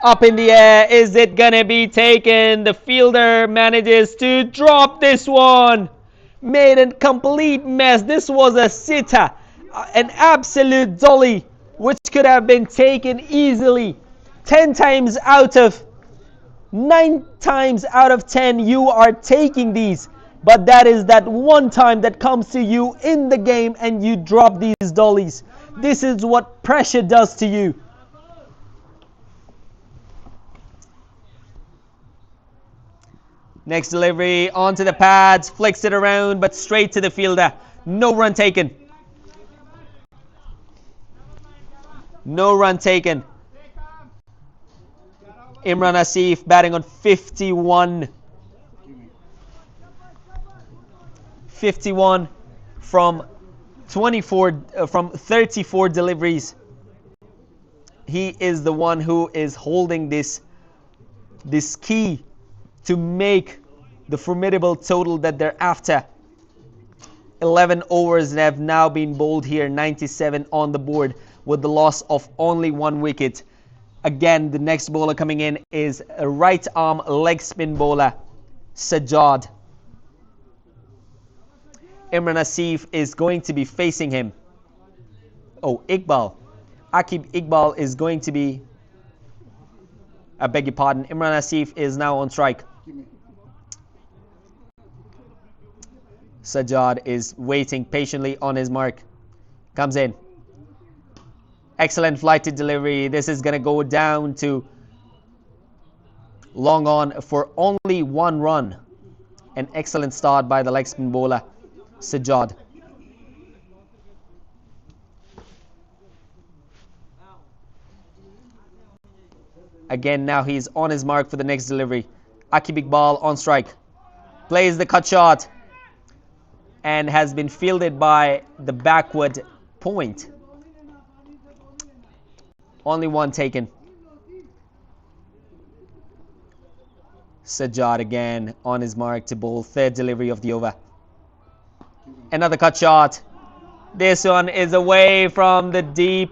Up in the air, is it gonna be taken? The fielder manages to drop this one. Made a complete mess. This was a sitter, an absolute dolly, which could have been taken easily. 9 times out of 10 you are taking these, but that is that one time that comes to you in the game and you drop these dollies. This is what pressure does to you. Next delivery onto the pads, flicks it around, but straight to the fielder. No run taken. No run taken. Imran Asif batting on 51. 51 from 34 deliveries. He is the one who is holding this key to make the formidable total that they're after. 11 overs have now been bowled here, 97 on the board with the loss of only 1 wicket. Again, the next bowler coming in is a right arm leg spin bowler, Sajjad. Imran Asif is going to be facing him. Oh, Iqbal. Akib Iqbal is going to be, I beg your pardon, Imran Asif is now on strike. Sajjad is waiting patiently on his mark. Comes in. Excellent flighted delivery. This is going to go down to long on for only 1 run. An excellent start by the leg spin bowler, Sajjad. Again, now he's on his mark for the next delivery. Akib Iqbal on strike. Plays the cut shot and has been fielded by the backward point. Only 1 taken. Sajjad again on his mark to bowl third delivery of the over. Another cut shot. This one is away from the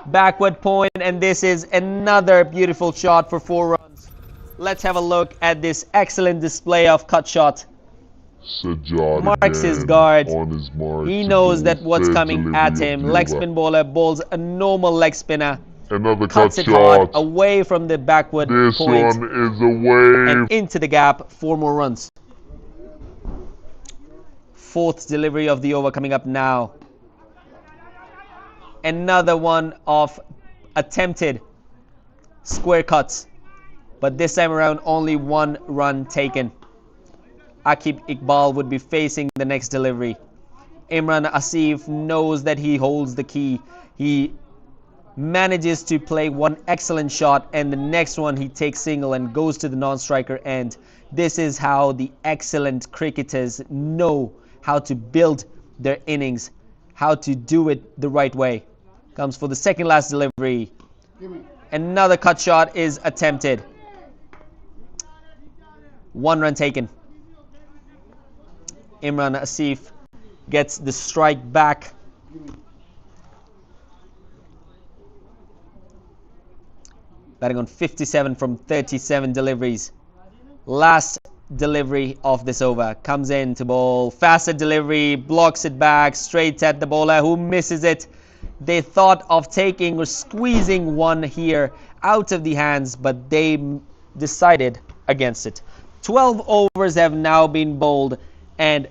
backward point, and this is another beautiful shot for 4 runs. Let's have a look at this excellent display of cut shot. Sajjad marks his again guard. on his mark. He to knows bowl that what's third coming at delivery of him. the Leg over. spin bowler bowls a normal leg spinner. Another Cuts cut it hard shot. away from the backward This point one is away. and into the gap. 4 more runs. Fourth delivery of the over coming up now. Another one of attempted square cuts, but this time around only 1 run taken. Aqib Iqbal would be facing the next delivery. Imran Asif knows that he holds the key. He manages to play one excellent shot, and the next one he takes single and goes to the non-striker end. This is how the excellent cricketers know how to build their innings, how to do it the right way. Comes for the second last delivery. Another cut shot is attempted. 1 run taken. Imran Asif gets the strike back. Batting on 57 from 37 deliveries. Last delivery of this over. Comes in to bowl. Faster delivery. Blocks it back. Straight at the bowler who misses it. They thought of taking or squeezing one here out of the hands, but they decided against it. 12 overs have now been bowled, and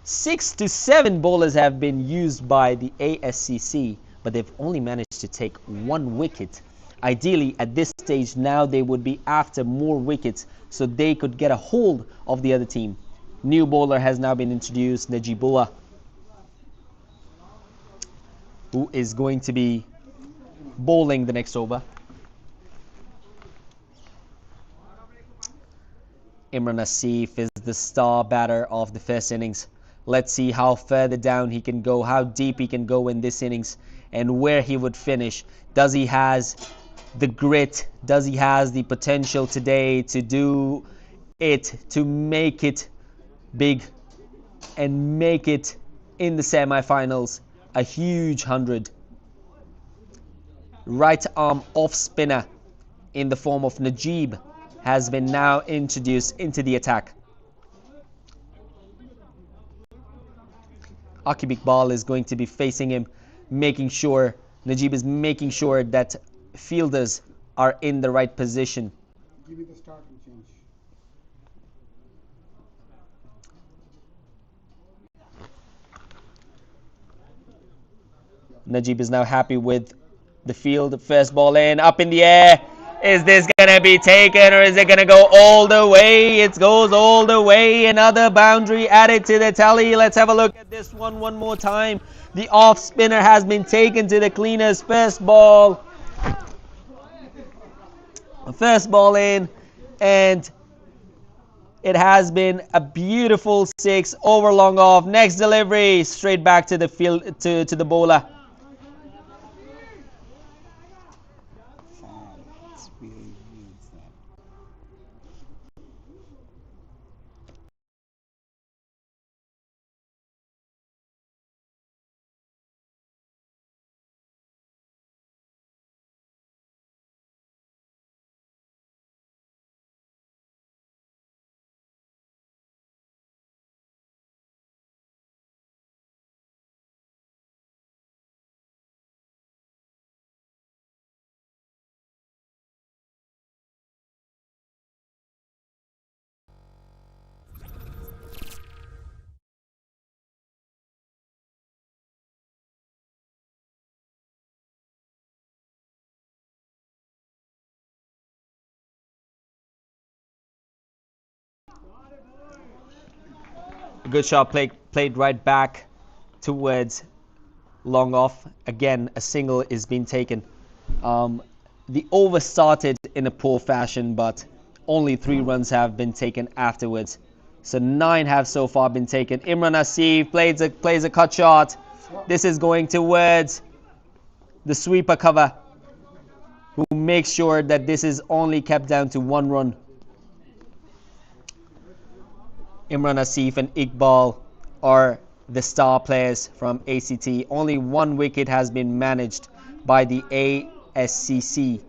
6 to 7 bowlers have been used by the ASCC, but they've only managed to take 1 wicket. Ideally, at this stage now, they would be after more wickets so they could get a hold of the other team. New bowler has now been introduced, Najibullah, who is going to be bowling the next over. Imran Asif is the star batter of the first innings. Let's see how further down he can go, how deep he can go in this innings, and where he would finish. Does he has the grit? Does he has the potential today to do it, to make it big and make it in the semi-finals? A huge 100. Right arm off spinner in the form of Najib has been now introduced into the attack. Aqib Iqbal is going to be facing him, making sure, Najib is making sure that fielders are in the right position. Give me the start and change. Najib is now happy with the field. First ball in, up in the air. Is this gonna be taken, or is it gonna go all the way? It goes all the way. Another boundary added to the tally. Let's have a look at this one more time. The off spinner has been taken to the cleaners. First ball in, and it has been a beautiful 6 over long off. Next delivery straight back to the field, to the bowler. Good shot played right back towards long off. Again, a single is being taken. The over started in a poor fashion, but only 3 runs have been taken afterwards. So 9 have so far been taken. Imran Asif plays a cut shot. This is going towards the sweeper cover, who makes sure that this is only kept down to 1 run. Imran Asif and Iqbal are the star players from ACT. Only 1 wicket has been managed by the ASCC.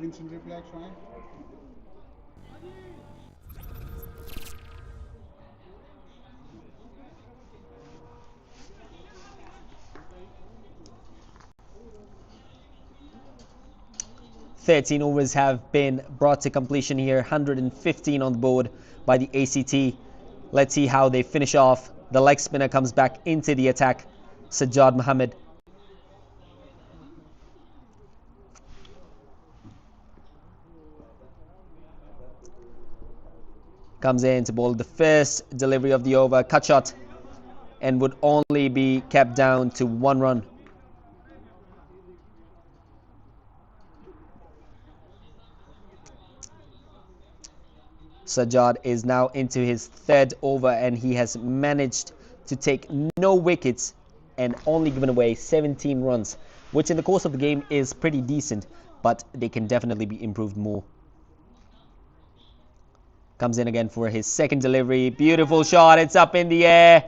Instant reply, try. "13 overs have been brought to completion here, 115 on the board by the ACT. Let's see how they finish off. The leg spinner comes back into the attack, Sajjad Mohammed. Comes in to bowl the first delivery of the over, cut shot, and would only be kept down to 1 run. Sajjad is now into his 3rd over and he has managed to take no wickets and only given away 17 runs, which in the course of the game is pretty decent, but they can definitely be improved more. Comes in again for his 2nd delivery. Beautiful shot. It's up in the air.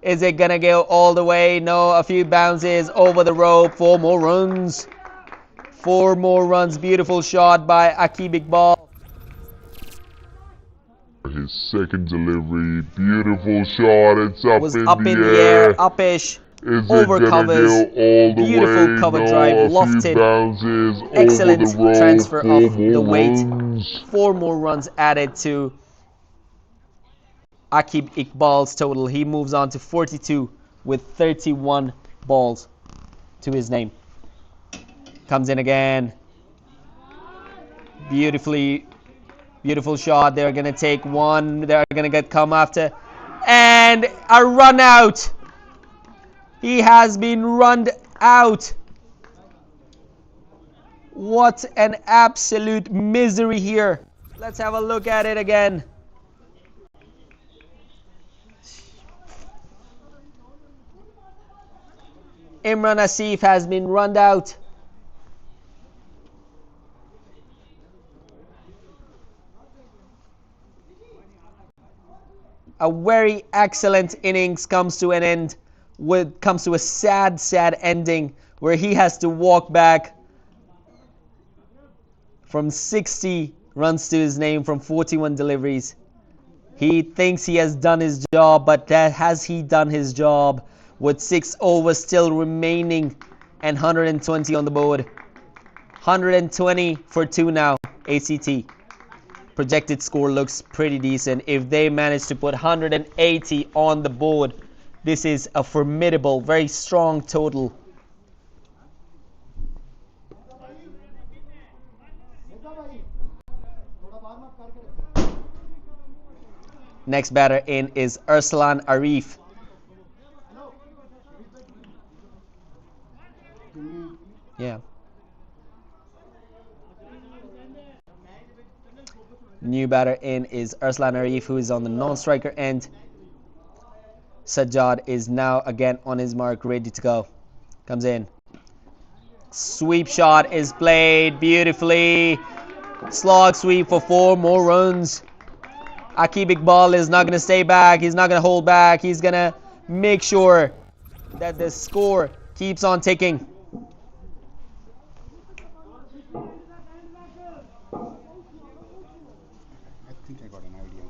Is it gonna go all the way? No, a few bounces over the rope. 4 more runs. 4 more runs. Beautiful shot by Aqib Iqbal. His 2nd delivery, beautiful shot. It's up, Was in, up the in the air. air, uppish, Is over it gonna covers, go all the beautiful way? cover No, drive, a lofted, few bounces excellent over the rope. transfer 4 of more the weight. runs. 4 more runs added to Aqib Iqbal's total. He moves on to 42 with 31 balls to his name. Comes in again. Beautiful shot. They're going to take one. They're going to come after. And a run out. He has been run out. What an absolute misery here. Let's have a look at it again. Imran Asif has been run out. A very excellent innings comes to an end, comes to a sad ending where he has to walk back from 60 runs to his name from 41 deliveries. He thinks he has done his job, but has he done his job with 6 overs still remaining and 120 on the board? 120 for 2 now, ACT. Projected score looks pretty decent. If they manage to put 180 on the board, this is a formidable, very strong total. Next batter in is Arslan Arif. Yeah. New batter in is Arslan Arif, who is on the non-striker end. Sajjad is now again on his mark, ready to go. Comes in. Sweep shot is played beautifully. Slog sweep for 4 more runs. Aqib Iqbal is not going to stay back. He's not going to hold back. He's going to make sure that the score keeps on ticking. I think I got an idea.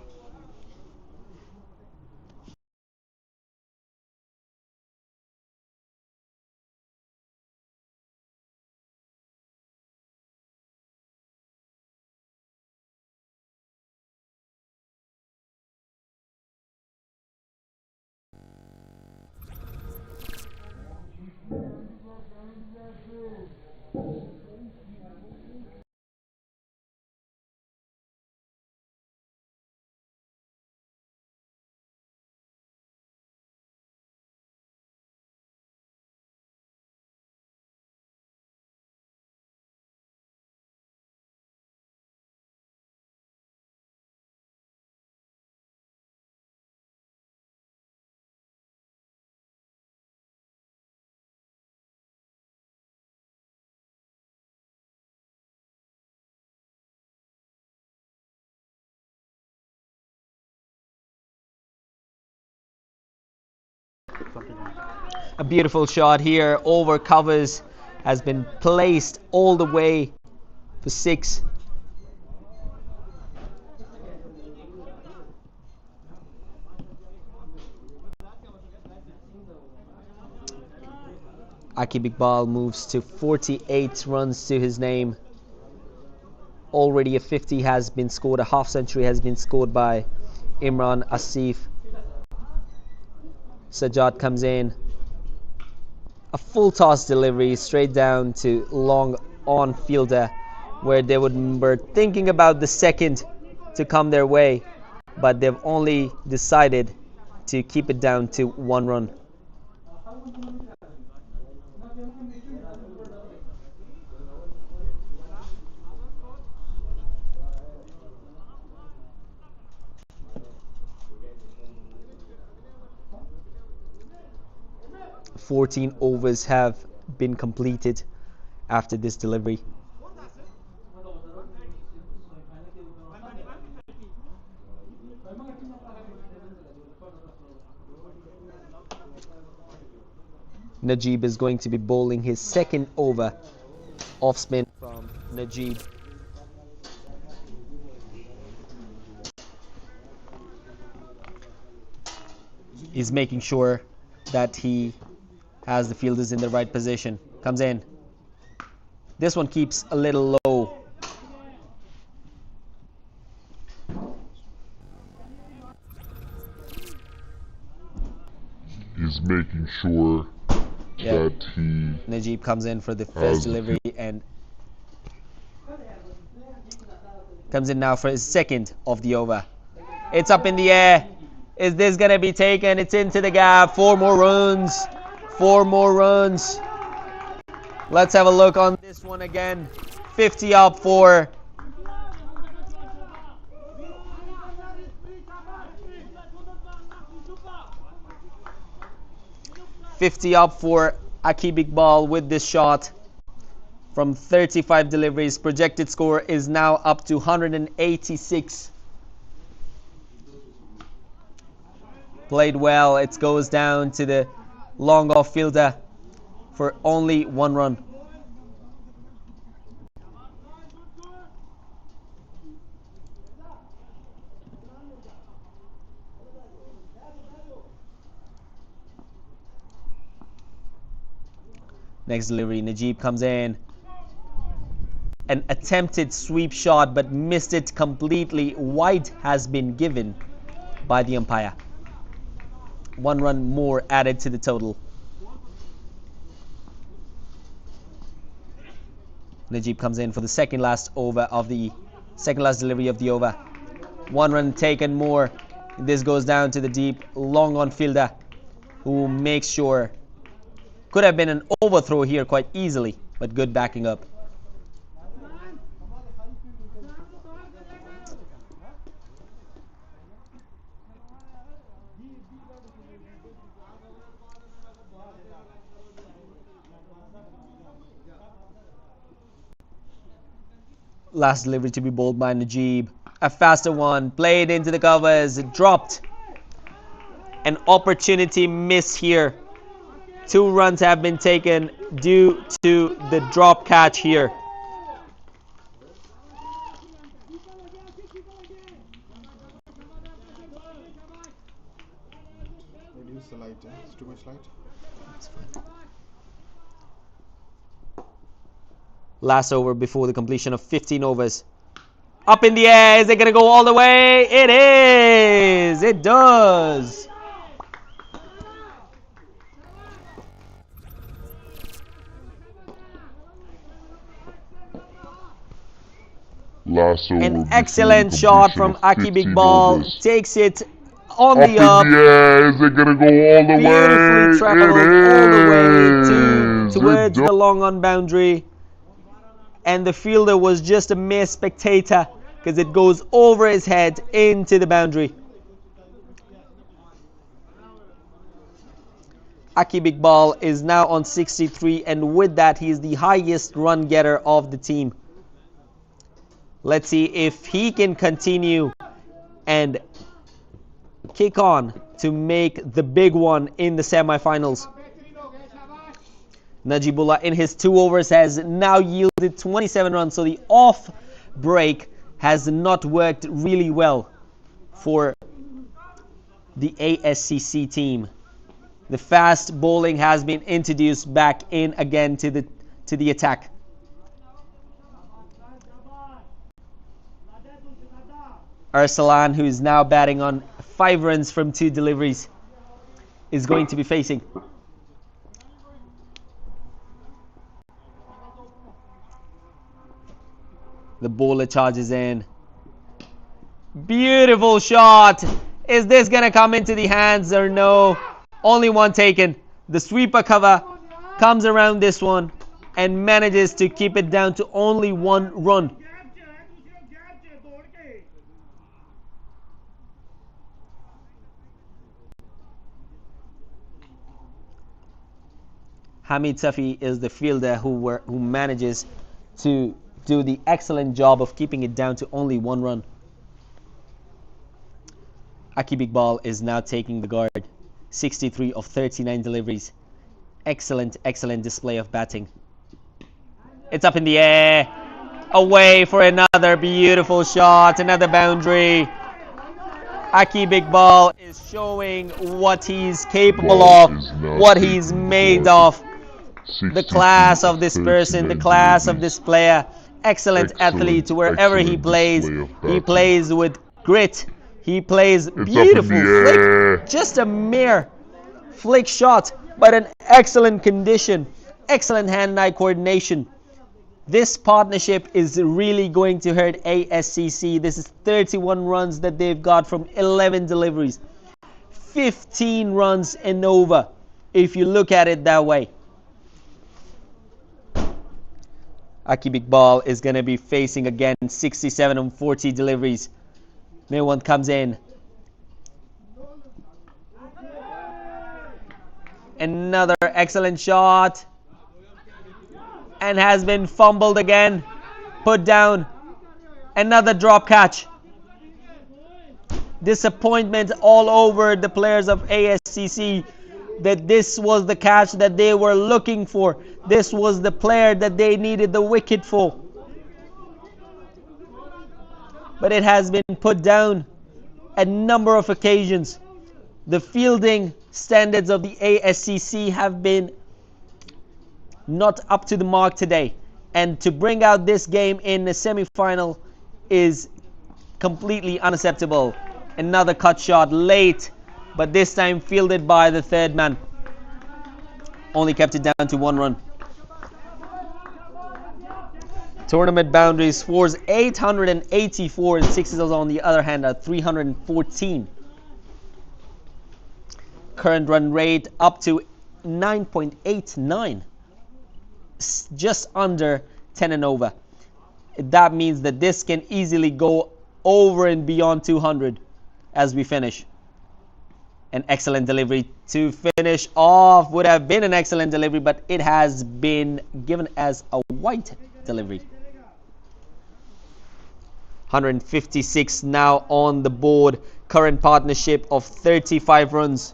A beautiful shot here over covers has been placed all the way for 6. Aqib Iqbal moves to 48 runs to his name. Already a 50 has been scored, a half century has been scored by Imran Asif. Sajjad comes in. A full toss delivery straight down to long on fielder, where they were thinking about the second to come their way, but they've only decided to keep it down to 1 run. "14 overs have been completed after this delivery." Najib is going to be bowling his second over. Off spin from Najib. He's making sure that he has the fielders in the right position. Comes in. This one keeps a little low. He's making sure that he... Najib comes in for the first delivery and comes in now for his second of the over. It's up in the air. Is this going to be taken? It's into the gap. 4 more runs. 4 more runs. Let's have a look on this one again. 50 up for Aqib Iqbal with this shot from 35 deliveries. Projected score is now up to 186. Played well. It goes down to the long off fielder for only 1 run. Next delivery, Najib comes in. An attempted sweep shot but missed it completely. Wide has been given by the umpire. 1 run more added to the total. Najib comes in for the second last delivery of the over. 1 run taken more. This goes down to the deep long on fielder, who makes sure. Could have been an overthrow here quite easily, but good backing up. Last delivery to be bowled by Najib. A faster one, played into the covers, dropped. An opportunity miss here. 2 runs have been taken due to the drop catch here. Reduce the light, it's too much light. That's fine. Last over before the completion of 15 overs. Up in the air. Is it going to go all the way? It is. It does. An excellent shot from Aqib Iqbal. Takes it on the up. In the air. Is it gonna go all the way? Beautifully traveled all the way towards the long on boundary. And the fielder was just a mere spectator because it goes over his head into the boundary. Aqib Iqbal is now on 63, and with that he is the highest run getter of the team. Let's see if he can continue and kick on to make the big one in the semi-finals. Najibullah in his 2 overs has now yielded 27 runs, so the off break has not worked really well for the ASCC team. The fast bowling has been introduced back in again to the attack. Arsalan, who is now batting on 5 runs from 2 deliveries, is going to be facing. The bowler charges in. Beautiful shot. Is this going to come into the hands or no? Only one taken. The sweeper cover comes around this one and manages to keep it down to only 1 run. Hamid Safi is the fielder who manages to do the excellent job of keeping it down to only 1 run. Akib Iqbal is now taking the guard. 63 of 39 deliveries. Excellent display of batting. It's up in the air. Away for another beautiful shot. Another boundary. Akib Iqbal is showing what he's capable of, what he's made of. The class of this person, the class of this player. Excellent athlete wherever he plays. He plays with grit. He plays beautiful flick. Just a mere flick shot, but an excellent condition. Excellent hand-eye coordination. This partnership is really going to hurt ASCC. This is 31 runs that they've got from 11 deliveries. 15 runs and over, if you look at it that way. Akib Iqbal is going to be facing again 67 on 40 deliveries. No one comes in. Another excellent shot. And has been fumbled again. Put down. Another drop catch. Disappointment all over the players of ASCC that this was the catch that they were looking for. This was the player that they needed the wicket for. But it has been put down a number of occasions. The fielding standards of the ASCC have been not up to the mark today. And to bring out this game in the semi-final is completely unacceptable. Another cut shot late, but this time fielded by the 3rd man. Only kept it down to 1 run. Tournament boundaries, 4s 884 and 6s on the other hand are 314. Current run rate up to 9.89. Just under 10 and over. That means that this can easily go over and beyond 200 as we finish. An excellent delivery to finish off. Would have been an excellent delivery, but it has been given as a white delivery. 156 now on the board. Current partnership of 35 runs.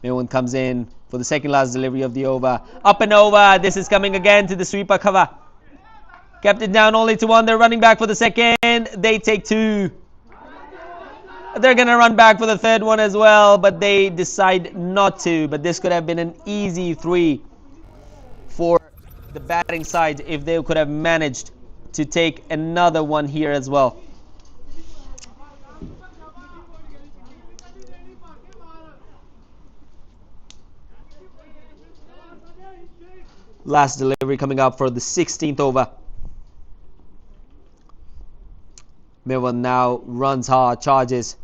No one comes in for the second last delivery of the over. Up and over. This is coming again to the sweeper cover. Kept it down only to 1. They're running back for the second. They take 2. They're going to run back for the 3rd one as well, but they decide not to. But this could have been an easy 3 for the batting side if they could have managed to take another one here as well. Last delivery coming up for the 16th over. Mirwan now runs hard, charges.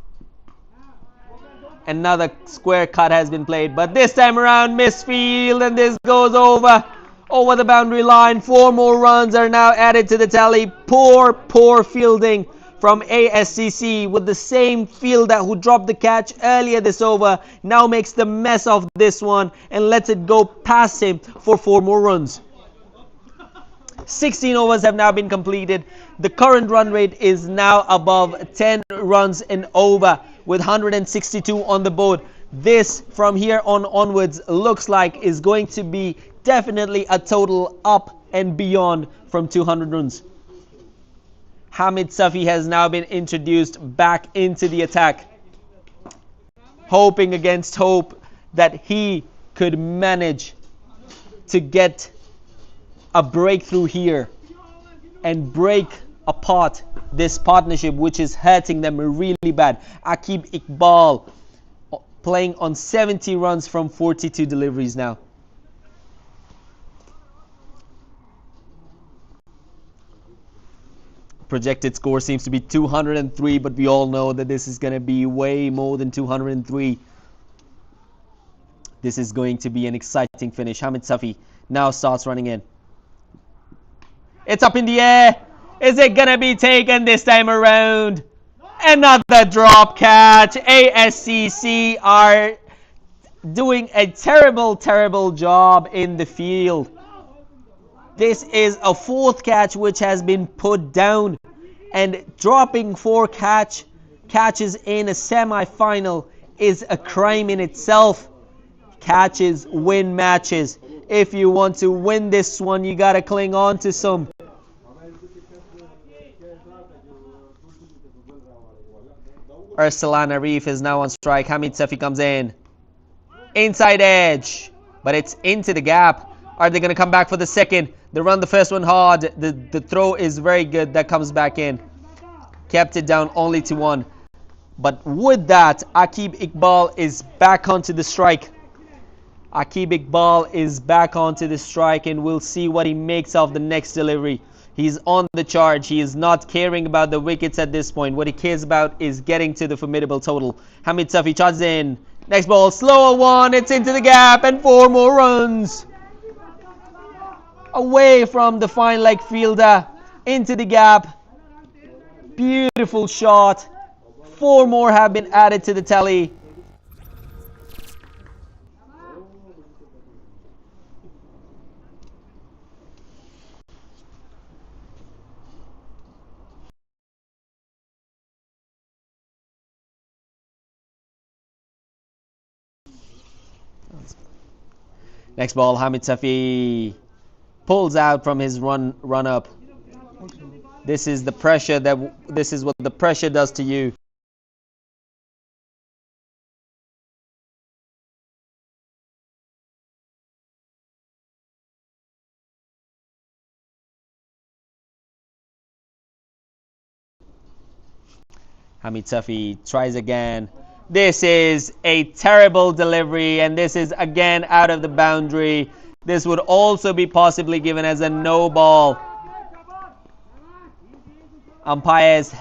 Another square cut has been played, but this time around misfield, and this goes over the boundary line. 4 more runs are now added to the tally. Poor fielding from ASCC, with the same fielder who dropped the catch earlier this over now makes the mess of this one and lets it go past him for 4 more runs. 16 overs have now been completed. The current run rate is now above 10 runs and over with 162 on the board. This from here on onwards looks like is going to be definitely a total up and beyond from 200 runs. Hamid Safi has now been introduced back into the attack, hoping against hope that he could manage to get a breakthrough here and break apart this partnership which is hurting them really bad. Aqib Iqbal playing on 70 runs from 42 deliveries now. Projected score seems to be 203, but we all know that this is going to be way more than 203. This is going to be an exciting finish. Hamid Safi now starts running in. It's up in the air. Is it going to be taken this time around? Another drop catch. ASCC are doing a terrible job in the field. This is a fourth catch which has been put down, and dropping 4 catches in a semi-final is a crime in itself. Catches win matches. If you want to win this one, you gotta cling on to some. Arsalan Arif is now on strike. Hamid Safi comes in. Inside edge, but it's into the gap. Are they going to come back for the second? They run the first one hard. The throw is very good. That comes back in. Kept it down only to 1. But with that, Aqib Iqbal is back onto the strike. Aqib Iqbal is back onto the strike, and we'll see what he makes of the next delivery. He's on the charge. He is not caring about the wickets at this point. What he cares about is getting to the formidable total. Hamid Safi charges in. Next ball, slower one. It's into the gap, and 4 more runs. Away from the fine leg fielder, into the gap. Beautiful shot. 4 more have been added to the tally. Next ball, Hamid Safi pulls out from his run up. This is the pressure this is what the pressure does to you. Hamid Safi tries again. This is a terrible delivery, and this is again out of the boundary. This would also be possibly given as a no ball. Umpires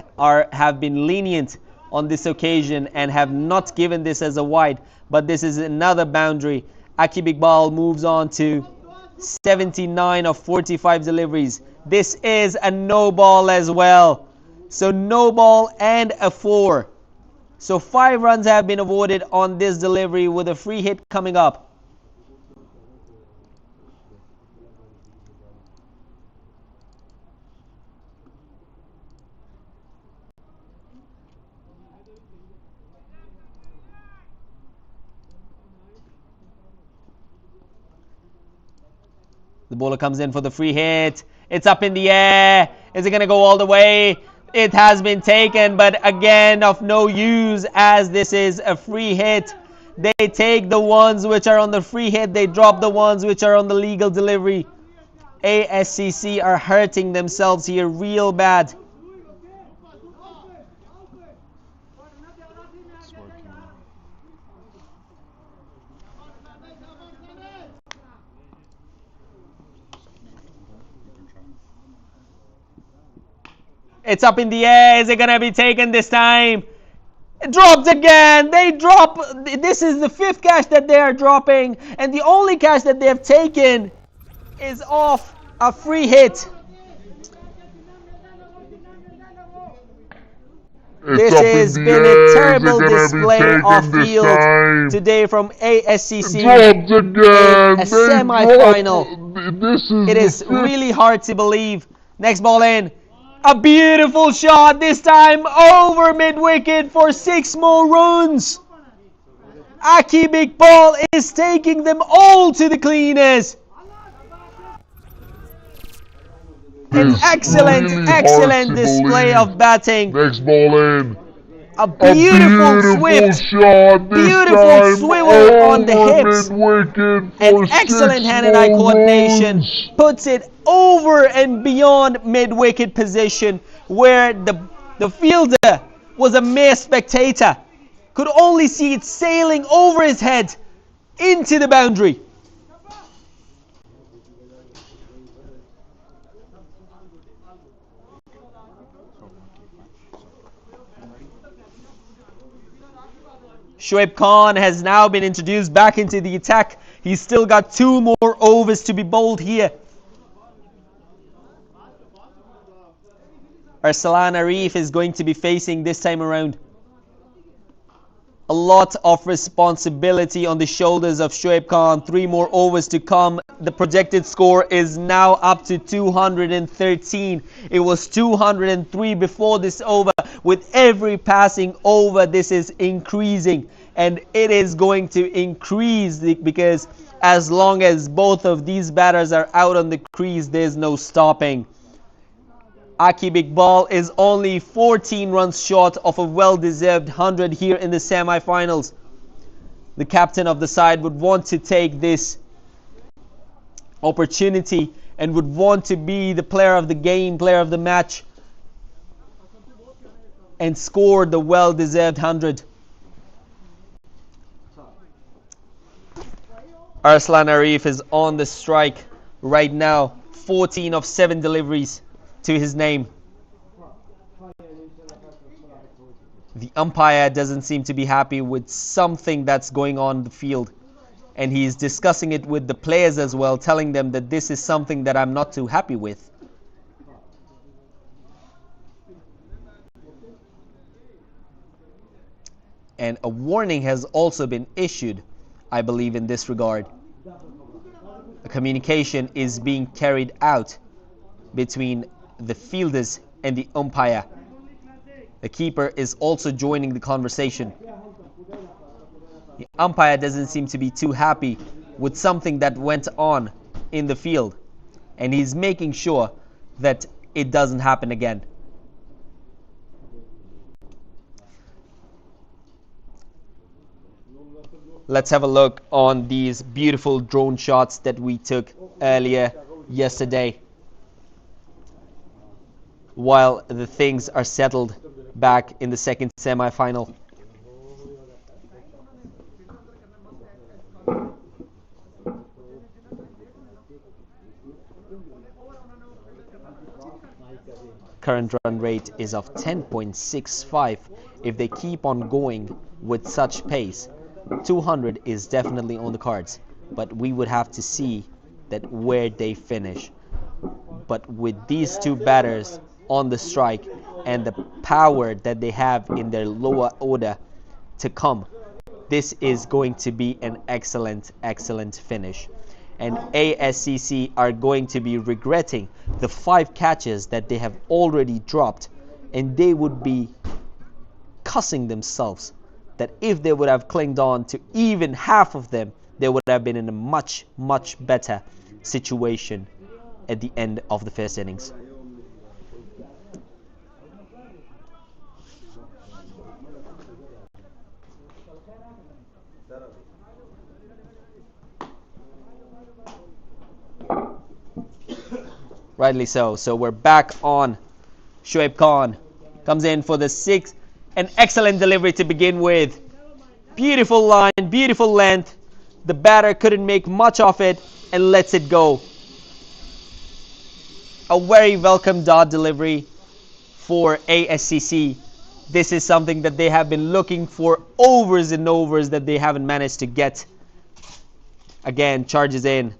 have been lenient on this occasion and have not given this as a wide, but this is another boundary. Aqib Iqbal moves on to 79 of 45 deliveries. This is a no ball as well. So no ball and a 4. So 5 runs have been awarded on this delivery with a free hit coming up. The bowler comes in for the free hit. It's up in the air. Is it going to go all the way? It has been taken, but again of no use, as this is a free hit. They take the ones which are on the free hit. They drop the ones which are on the legal delivery. ASCC are hurting themselves here real bad. It's up in the air. Is it going to be taken this time? It dropped again. They drop. This is the 5th catch that they are dropping. And the only catch that they have taken is off a free hit. This has been a terrible display of field today from ASCC in a semi-final. It is really hard to believe. Next ball in. A beautiful shot, this time over mid-wicket for 6 more runs. Aki Big Ball is taking them all to the cleaners. An This excellent, really hard excellent to display believe. of batting. Next ball in. A A beautiful beautiful swift, shot, this beautiful time swivel on the over hips. mid-wicket And for excellent 6 hand-eye more coordination runs. puts it over and beyond mid-wicket position, where the fielder was a mere spectator, could only see it sailing over his head into the boundary. Shoaib Khan has now been introduced back into the attack. He's still got 2 more overs to be bowled here. Arsalan Arif is going to be facing this time around. A lot of responsibility on the shoulders of Shoaib Khan. 3 more overs to come. The projected score is now up to 213. It was 203 before this over. With every passing over, this is increasing. And it is going to increase because as long as both of these batters are out on the crease, there's no stopping. Aki Big Ball is only 14 runs short of a well-deserved 100 here in the semi-finals. The captain of the side would want to take this opportunity and would want to be the player of the game, player of the match, and score the well-deserved 100. Arslan Arif is on the strike right now. 14 of 7 deliveries to his name. The umpire doesn't seem to be happy with something that's going on in the field, and he's discussing it with the players as well, telling them that this is something that I'm not too happy with. And a warning has also been issued, I believe, in this regard. A communication is being carried out between the fielders and the umpire. The keeper is also joining the conversation. The umpire doesn't seem to be too happy with something that went on in the field, and he's making sure that it doesn't happen again. Let's have a look on these beautiful drone shots that we took earlier yesterday, while the things are settled back in the second semi-final. Current run rate is of 10.65. If they keep on going with such pace, 200 is definitely on the cards, but we would have to see that where they finish. But with these 2 batters on the strike and the power that they have in their lower order to come, this is going to be an excellent, excellent finish. And ASCC are going to be regretting the 5 catches that they have already dropped, and they would be cussing themselves that if they would have clinged on to even half of them, they would have been in a much, much better situation at the end of the first innings. Rightly so. So we're back on. Shoaib Khan comes in for the 6th. An excellent delivery to begin with. Beautiful line, beautiful length. The batter couldn't make much of it and lets it go. A very welcome dot delivery for ASCC. This is something that they have been looking for overs and overs that they haven't managed to get. Again, charges in.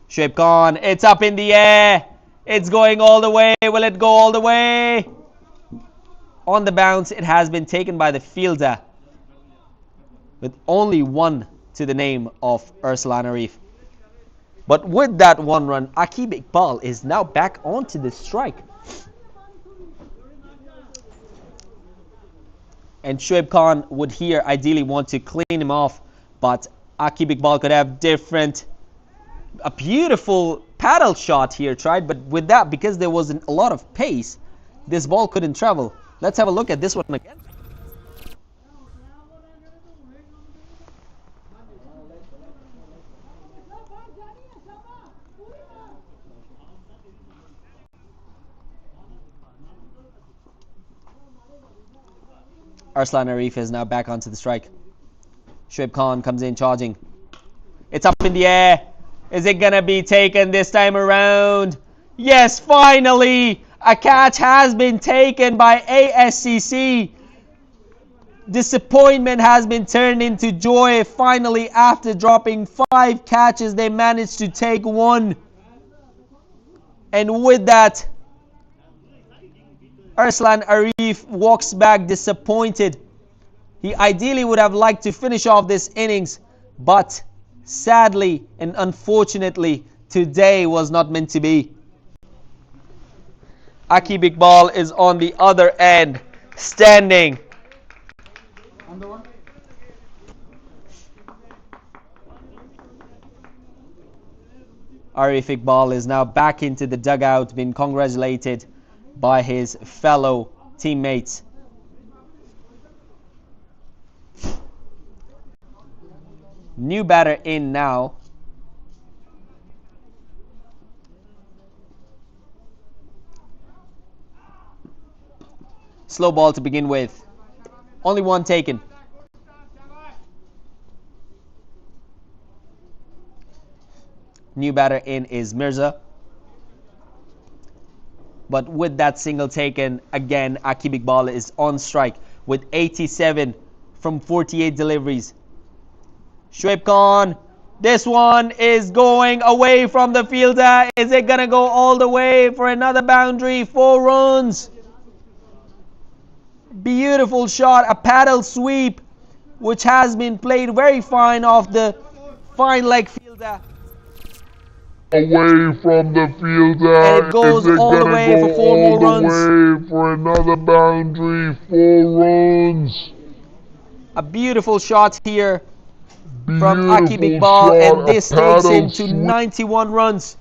Shoaib Khan, it's up in the air. It's going all the way. Will it go all the way? On the bounce, it has been taken by the fielder, with only 1 to the name of Arslan Arif. But with that 1 run, Aqib Iqbal is now back onto the strike. And Shoaib Khan would here ideally want to clean him off, but ACA Iqbal could have a beautiful paddle shot here tried, but with that, because there wasn't a lot of pace, this ball couldn't travel. Let's have a look at this one again. Arslan Arif is now back onto the strike. Shoaib Khan comes in charging. It's up in the air. Is it gonna be taken this time around? Yes, finally! A catch has been taken by ASCC. Disappointment has been turned into joy. Finally, after dropping 5 catches, they managed to take 1. And with that, Arslan Arif walks back disappointed. He ideally would have liked to finish off this innings, but sadly and unfortunately, today was not meant to be. ACA Iqbal is on the other end, standing. Arif Iqbal is now back into the dugout, being congratulated by his fellow teammates. New batter in now. Slow ball to begin with. Only 1 taken. New batter in is Mirza. But with that single taken, again, ACA Iqbal is on strike with 87 from 48 deliveries. Shoaib Khan, this one is going away from the fielder. Is it going to go all the way for another boundary? 4 runs. Beautiful shot, a paddle sweep, which has been played very fine off the fine leg fielder. Away from the fielder. And it goes all the way for 4 more runs. Away for another boundary, 4 runs. A beautiful shot here from ACA Iqbal, and this takes him to 91 runs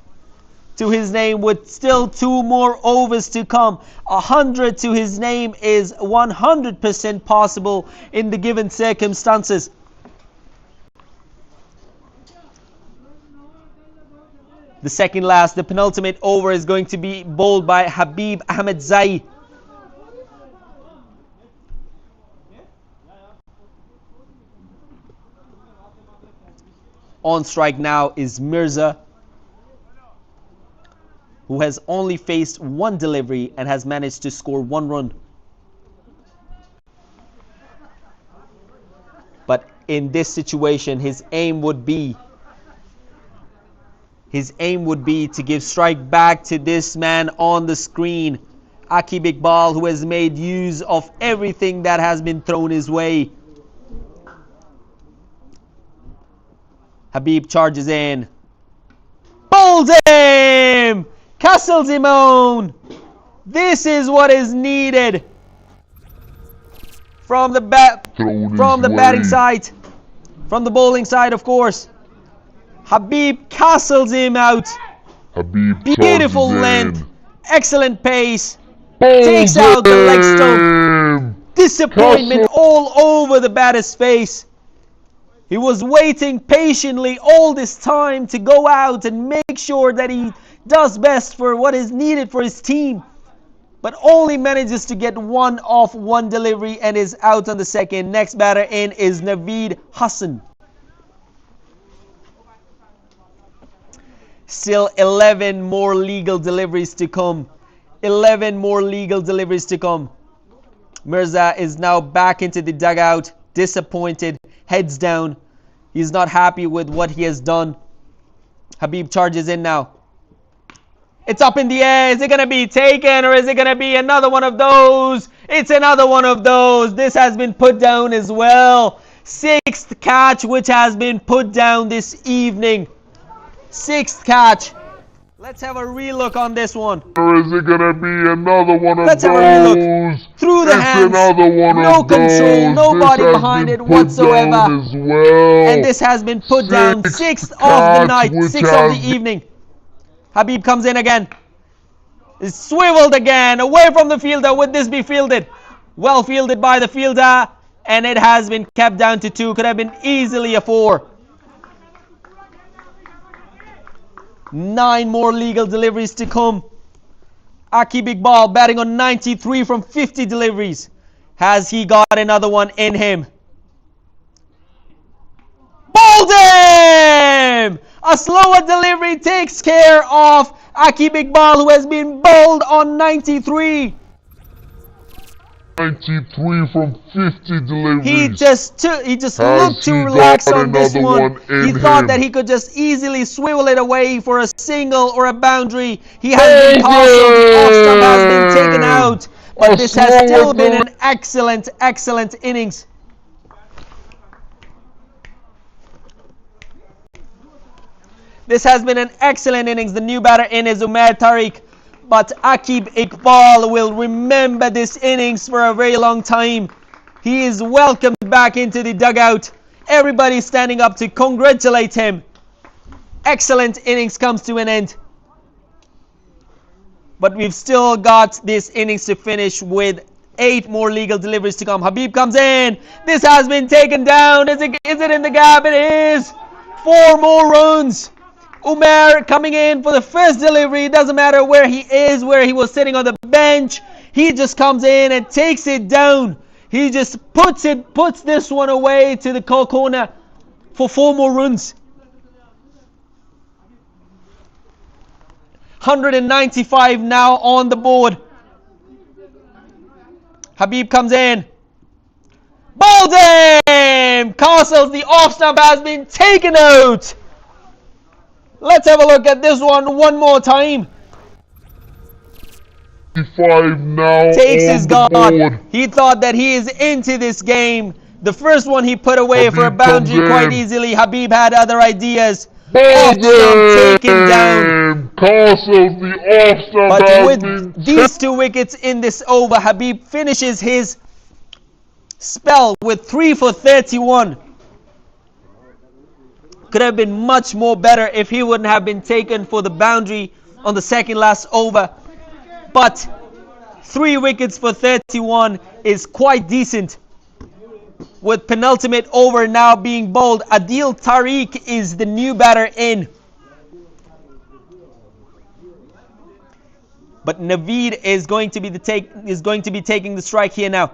to his name, with still 2 more overs to come. 100 to his name is 100% possible in the given circumstances. The second last, the penultimate over is going to be bowled by Habib Ahmed Zai. On strike now is Mirza, who has only faced 1 delivery and has managed to score 1 run. But in this situation, his aim would be to give strike back to this man on the screen, ACA Iqbal, who has made use of everything that has been thrown his way. Habib charges in, bowls him, castles him on. This is what is needed from the batting side, from the bowling side, of course. Habib castles him out. Habib beautiful length, excellent pace, takes out the leg stump. Disappointment all over the batter's face. He was waiting patiently all this time to go out and make sure that he does best for what is needed for his team, but only manages to get 1 off 1 delivery and is out on the second. Next batter in is Naveed Hassan. Still 11 more legal deliveries to come. 11 more legal deliveries to come. Mirza is now back into the dugout, disappointed, heads down. He's not happy with what he has done. Habib charges in now. It's up in the air. Is it going to be taken, or is it going to be another one of those? It's another one of those. This has been put down as well. 6th catch which has been put down this evening. 6th catch. Let's have a relook on this one. Or is it gonna be another one of Let's those? have a relook. Through the It's hands, another one no of control, those. nobody This has behind been it put whatsoever. down as well. And this has been put down, sixth of the catch, night, which sixth of the has evening. Habib comes in again. Is swiveled again, away from the fielder. Would this be fielded? Well fielded by the fielder, and it has been kept down to 2. Could have been easily a 4. 9 more legal deliveries to come. Aki Big Ball batting on 93 from 50 deliveries. Has he got another one in him? Bowled him! A slower delivery takes care of Aki Big Ball, who has been bowled on 93. 93 from 50 deliveries. He just looked he too relaxed got on this another one. in He thought him? that he could just easily swivel it away for a single or a boundary. He has been castled. The off stump has been taken out. But this has still been an excellent, excellent innings. This has been an excellent innings. The new batter in is Umair Tariq. But Akib Iqbal will remember this innings for a very long time. He is welcomed back into the dugout. Everybody standing up to congratulate him. Excellent innings comes to an end. But we've still got this innings to finish with 8 more legal deliveries to come. Habib comes in. This has been taken down. Is it in the gap? It is. 4 more runs. Umair coming in for the first delivery. It doesn't matter where he is, where he was sitting on the bench. He just comes in and takes it down. He just puts this one away to the corner for 4 more runs. 195 now on the board. Habib comes in. Bowled him! Castles, the off stump has been taken out. Let's have a look at this one more time. 5 now Takes on his the guard. board. He thought that he is into this game. The first one he put away Habib for a boundary comes quite in. easily. Habib had other ideas. Bowled Off stump taken down. him. Castles, the off stump But has with been these 2 wickets in this over, Habib finishes his spell with 3 for 31. Could have been much more better if he wouldn't have been taken for the boundary on the second last over. But 3 wickets for 31 is quite decent. With penultimate over now being bowled, Adil Tariq is the new batter in. But Naveed is going to be taking the strike here now.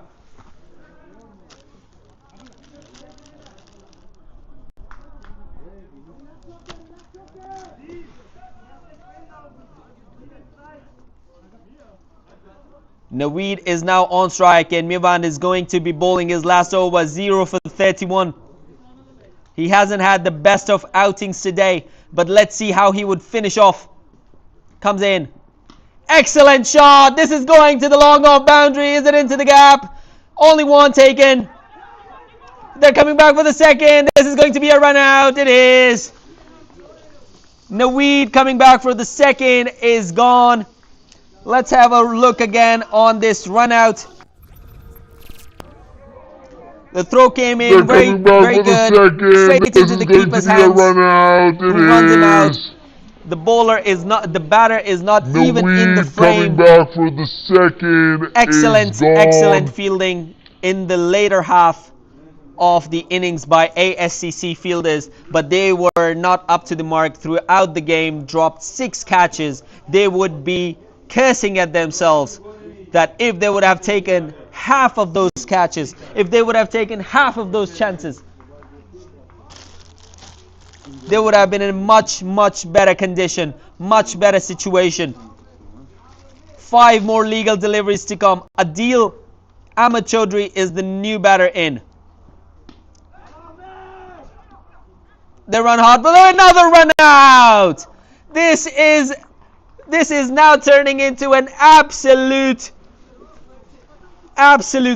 Naveed is now on strike, and Mivan is going to be bowling his last over, 0 for 31. He hasn't had the best of outings today, but let's see how he would finish off. Comes in. Excellent shot. This is going to the long off boundary. Is it into the gap? Only 1 taken. They're coming back for the second. This is going to be a run out. It is. Naveed coming back for the second is gone. Let's have a look again on this run out. The throw came in very good. Straight into the keeper's hands. Who runs him out. The batter is not even in the frame. Coming back for the second. Excellent fielding in the later half of the innings by ASCC fielders, but they were not up to the mark throughout the game. Dropped 6 catches. They would be cursing at themselves that if they would have taken half of those catches, if they would have taken half of those chances, they would have been in much better condition, much better situation. 5 more legal deliveries to come. Adil Ahmed Chaudhry is the new batter in. They run hard, but another run out. This is now turning into an absolute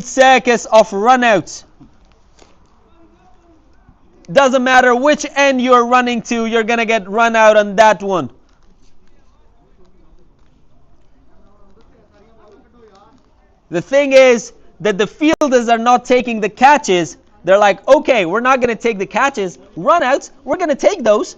circus of runouts. Doesn't matter which end you're running to, you're gonna get run out on that one. The thing is that the fielders are not taking the catches. They're like, okay, we're not going to take the catches. Run outs, we're going to take those.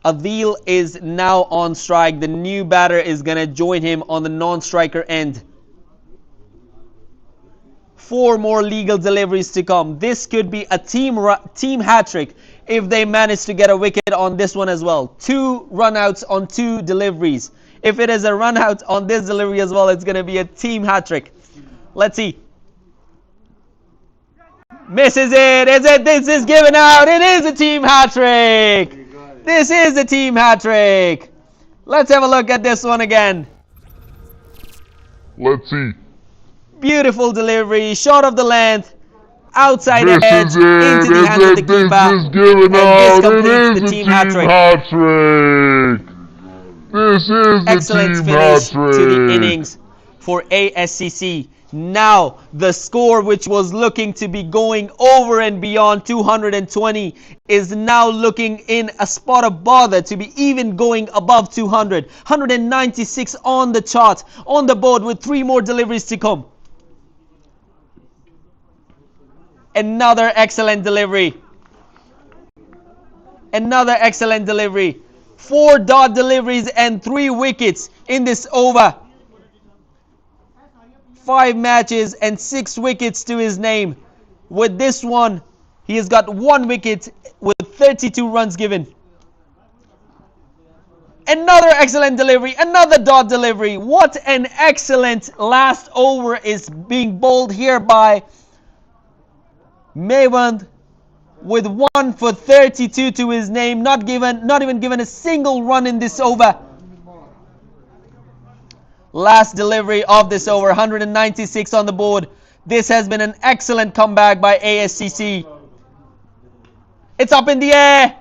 Abdul is now on strike. The new batter is going to join him on the non-striker end. 4 more legal deliveries to come. This could be a team hat-trick if they manage to get a wicket on this one as well. 2 run-outs on 2 deliveries. If it is a run-out on this delivery as well, it's going to be a team hat-trick. Let's see. Misses it. Is it? This is given out. It is a team hat-trick. This is a team hat-trick. Let's have a look at this one again. Let's see. Beautiful delivery, short of the length, outside This edge, is it. into the hands of the This keeper, is given and out. this It completes is the a team team hat-trick. hat-trick. This is the Excellent team finish to the hat-trick. innings for ASCC. Now the score, which was looking to be going over and beyond 220, is now looking in a spot of bother to be even going above 200. 196 on the chart, on the board, with 3 more deliveries to come. Another excellent delivery. Another excellent delivery. 4 dot deliveries and 3 wickets in this over. 5 matches and 6 wickets to his name. With this one, he has got 1 wicket with 32 runs given. Another excellent delivery, another dot delivery. What an excellent last over is being bowled here by Moid, with 1 for 32 to his name, not even given a single run in this over. Last delivery of this over, 196 on the board. This has been an excellent comeback by ASCC. It's up in the air.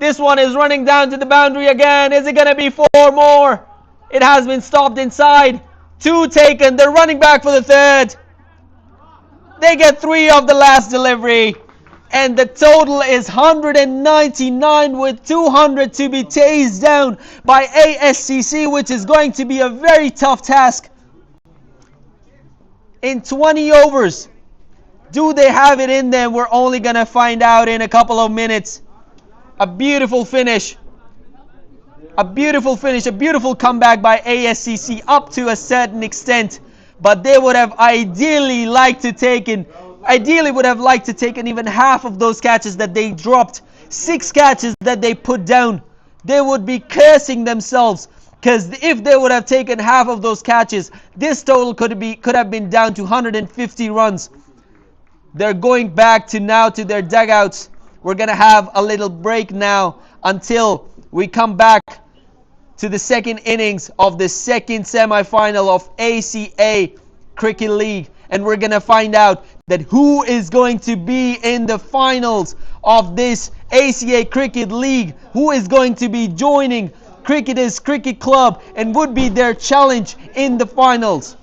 This one is running down to the boundary again. Is it going to be 4 more? It has been stopped inside. 2 taken. They're running back for the 3rd. They get 3 of the last delivery. And the total is 199 with 200 to be chased down by ASCC, which is going to be a very tough task. In 20 overs, do they have it in them? We're only going to find out in a couple of minutes. A beautiful finish. A beautiful finish, a beautiful comeback by ASCC up to a certain extent. But they would have ideally would have liked to take even half of those catches that they dropped. 6 catches that they put down. They would be cursing themselves, because if they would have taken half of those catches, this total could have been down to 150 runs. They're going back to their dugouts. We're going to have a little break now until we come back to the second innings of the second semi-final of ACA Cricket League, and we're going to find out that who is going to be in the finals of this ACA Cricket League, who is going to be joining Cricketers Cricket Club and would be their challenge in the finals.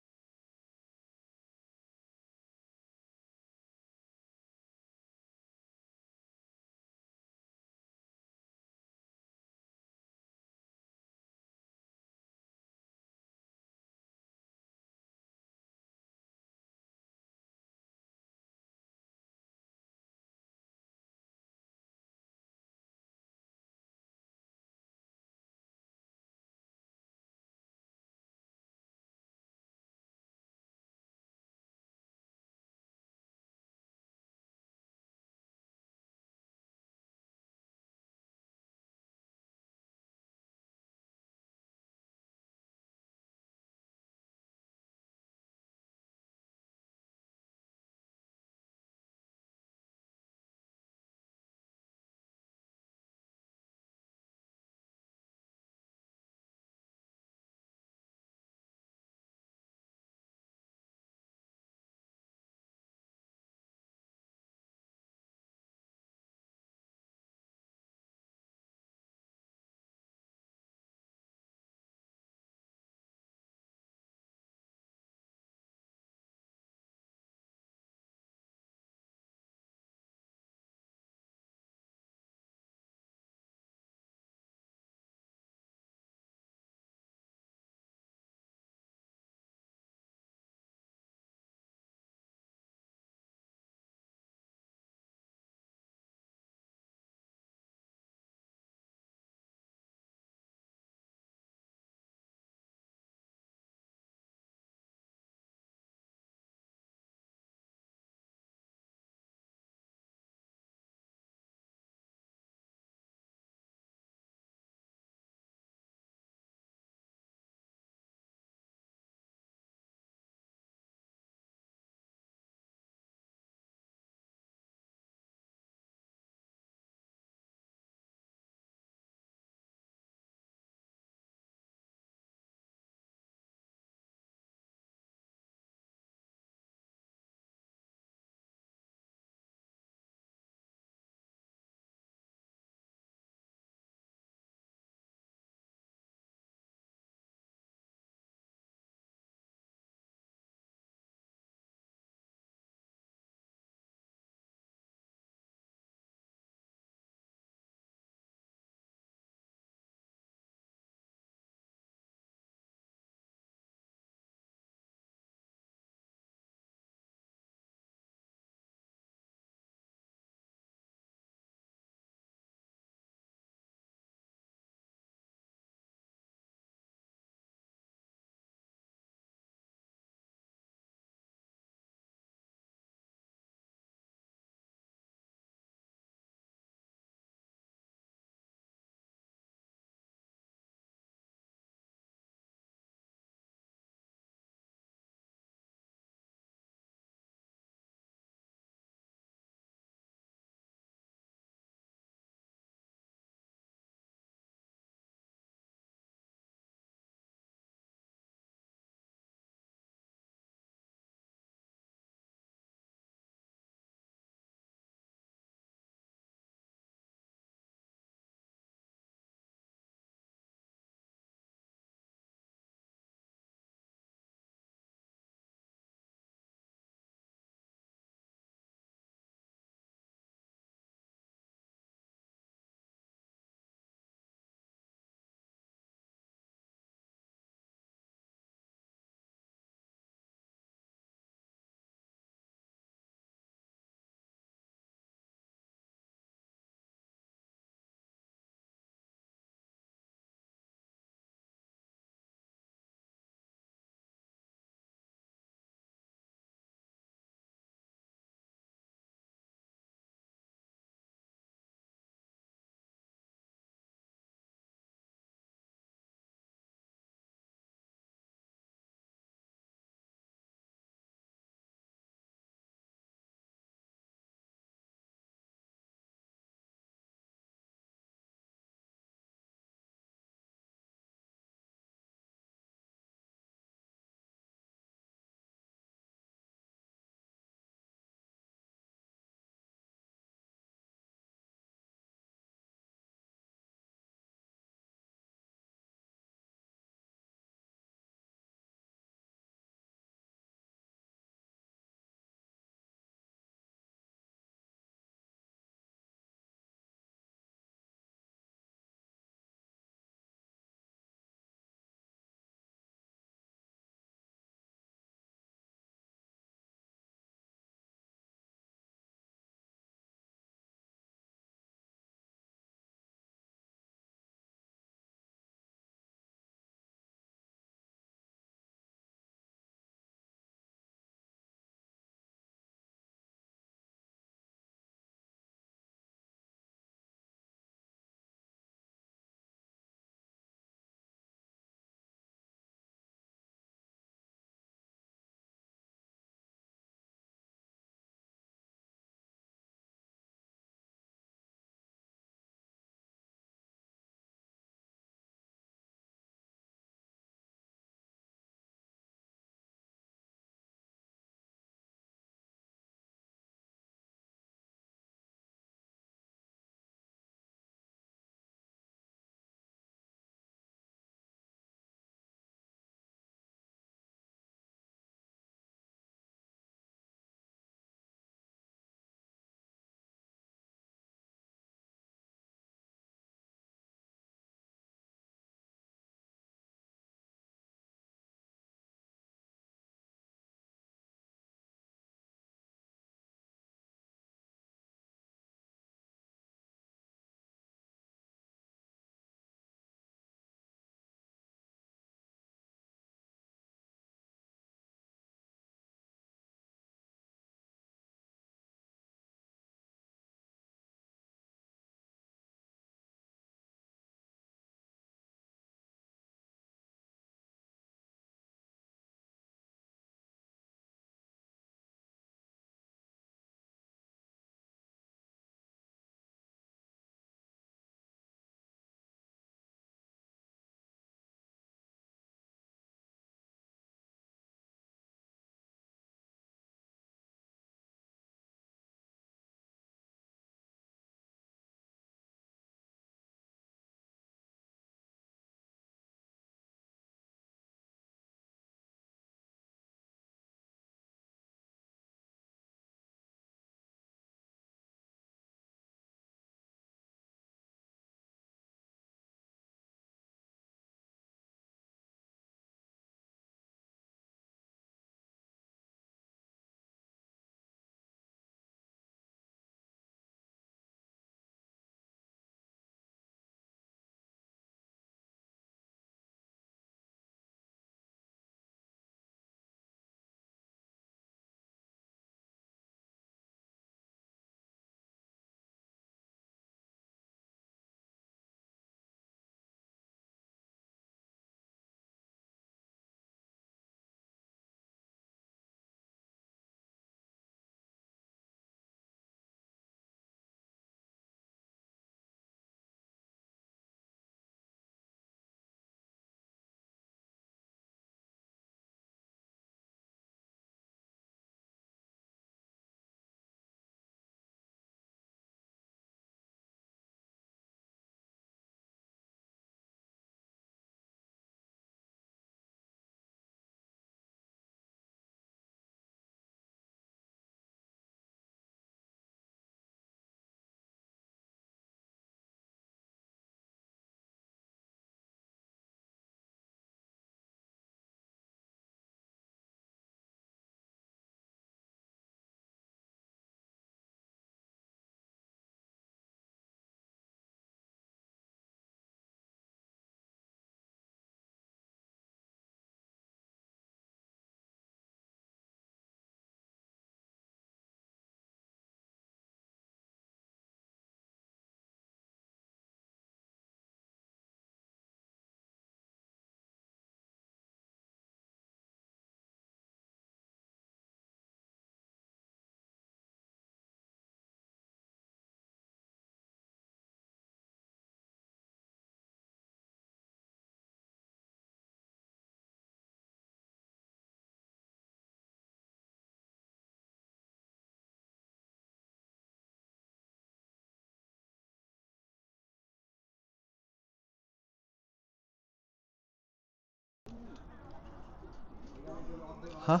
Huh?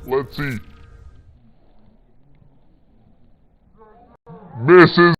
Let's see. Misses.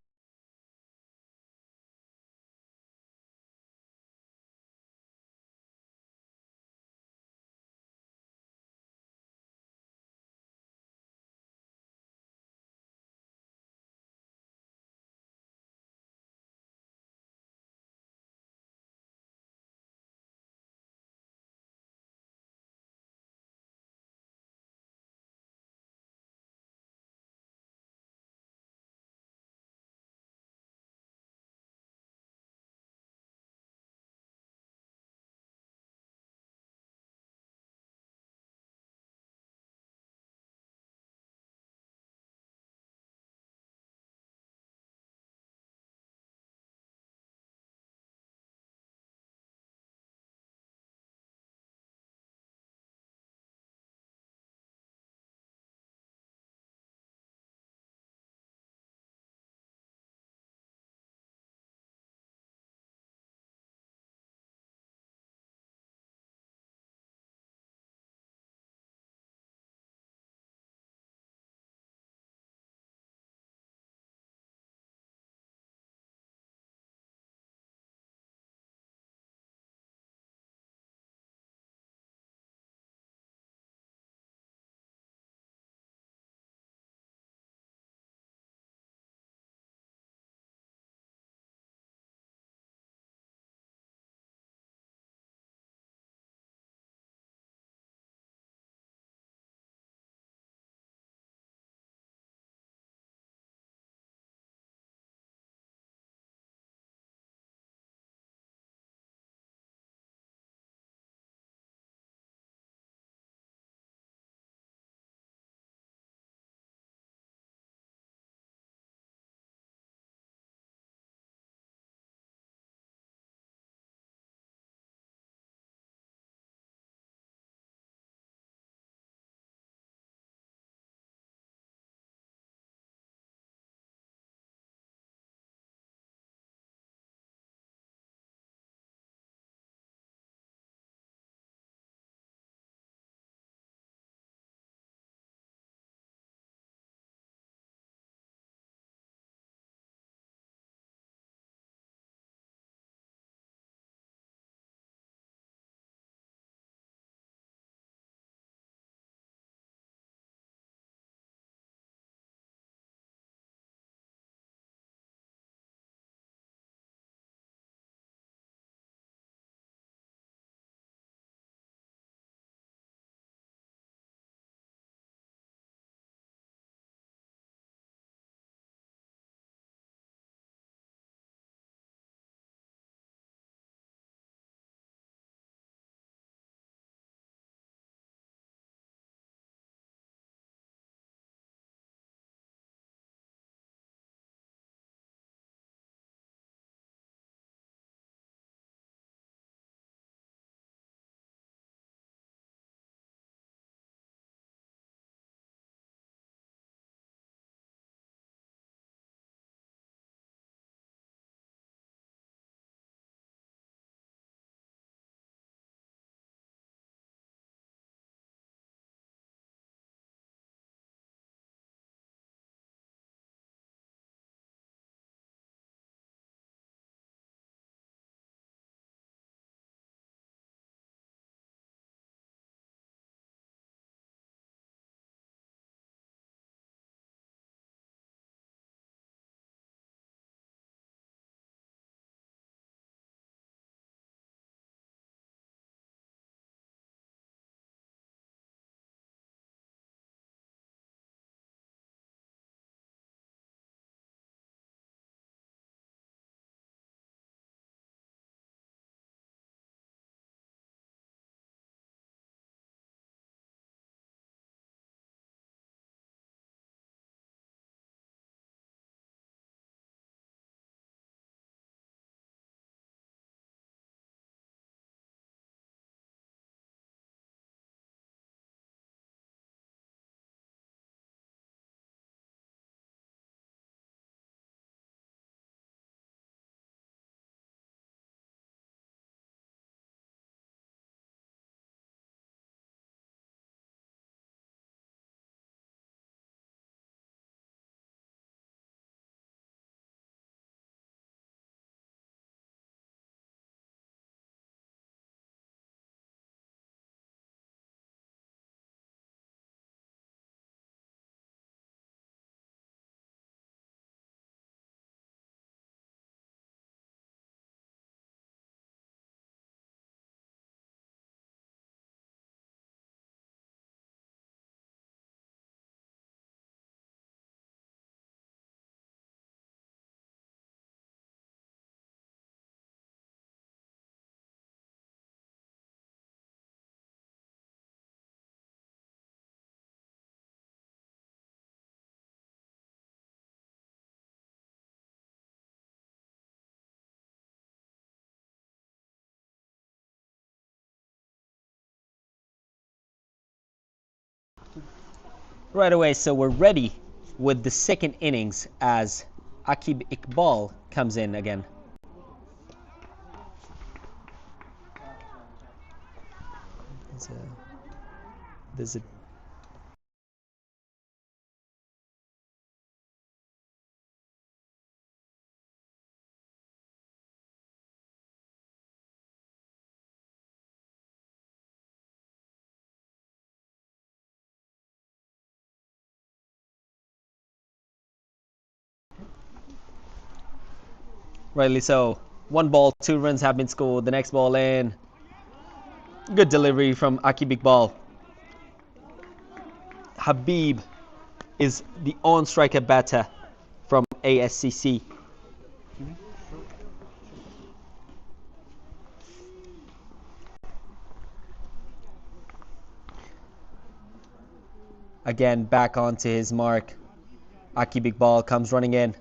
Right away, so we're ready with the second innings as Aqib Iqbal comes in again. There's a rightly so. 1 ball, 2 runs have been scored. The next ball in. Good delivery from Aqib Iqbal. Habib is the on-striker batter from ASCC. Again, back onto his mark. Aqib Iqbal comes running in.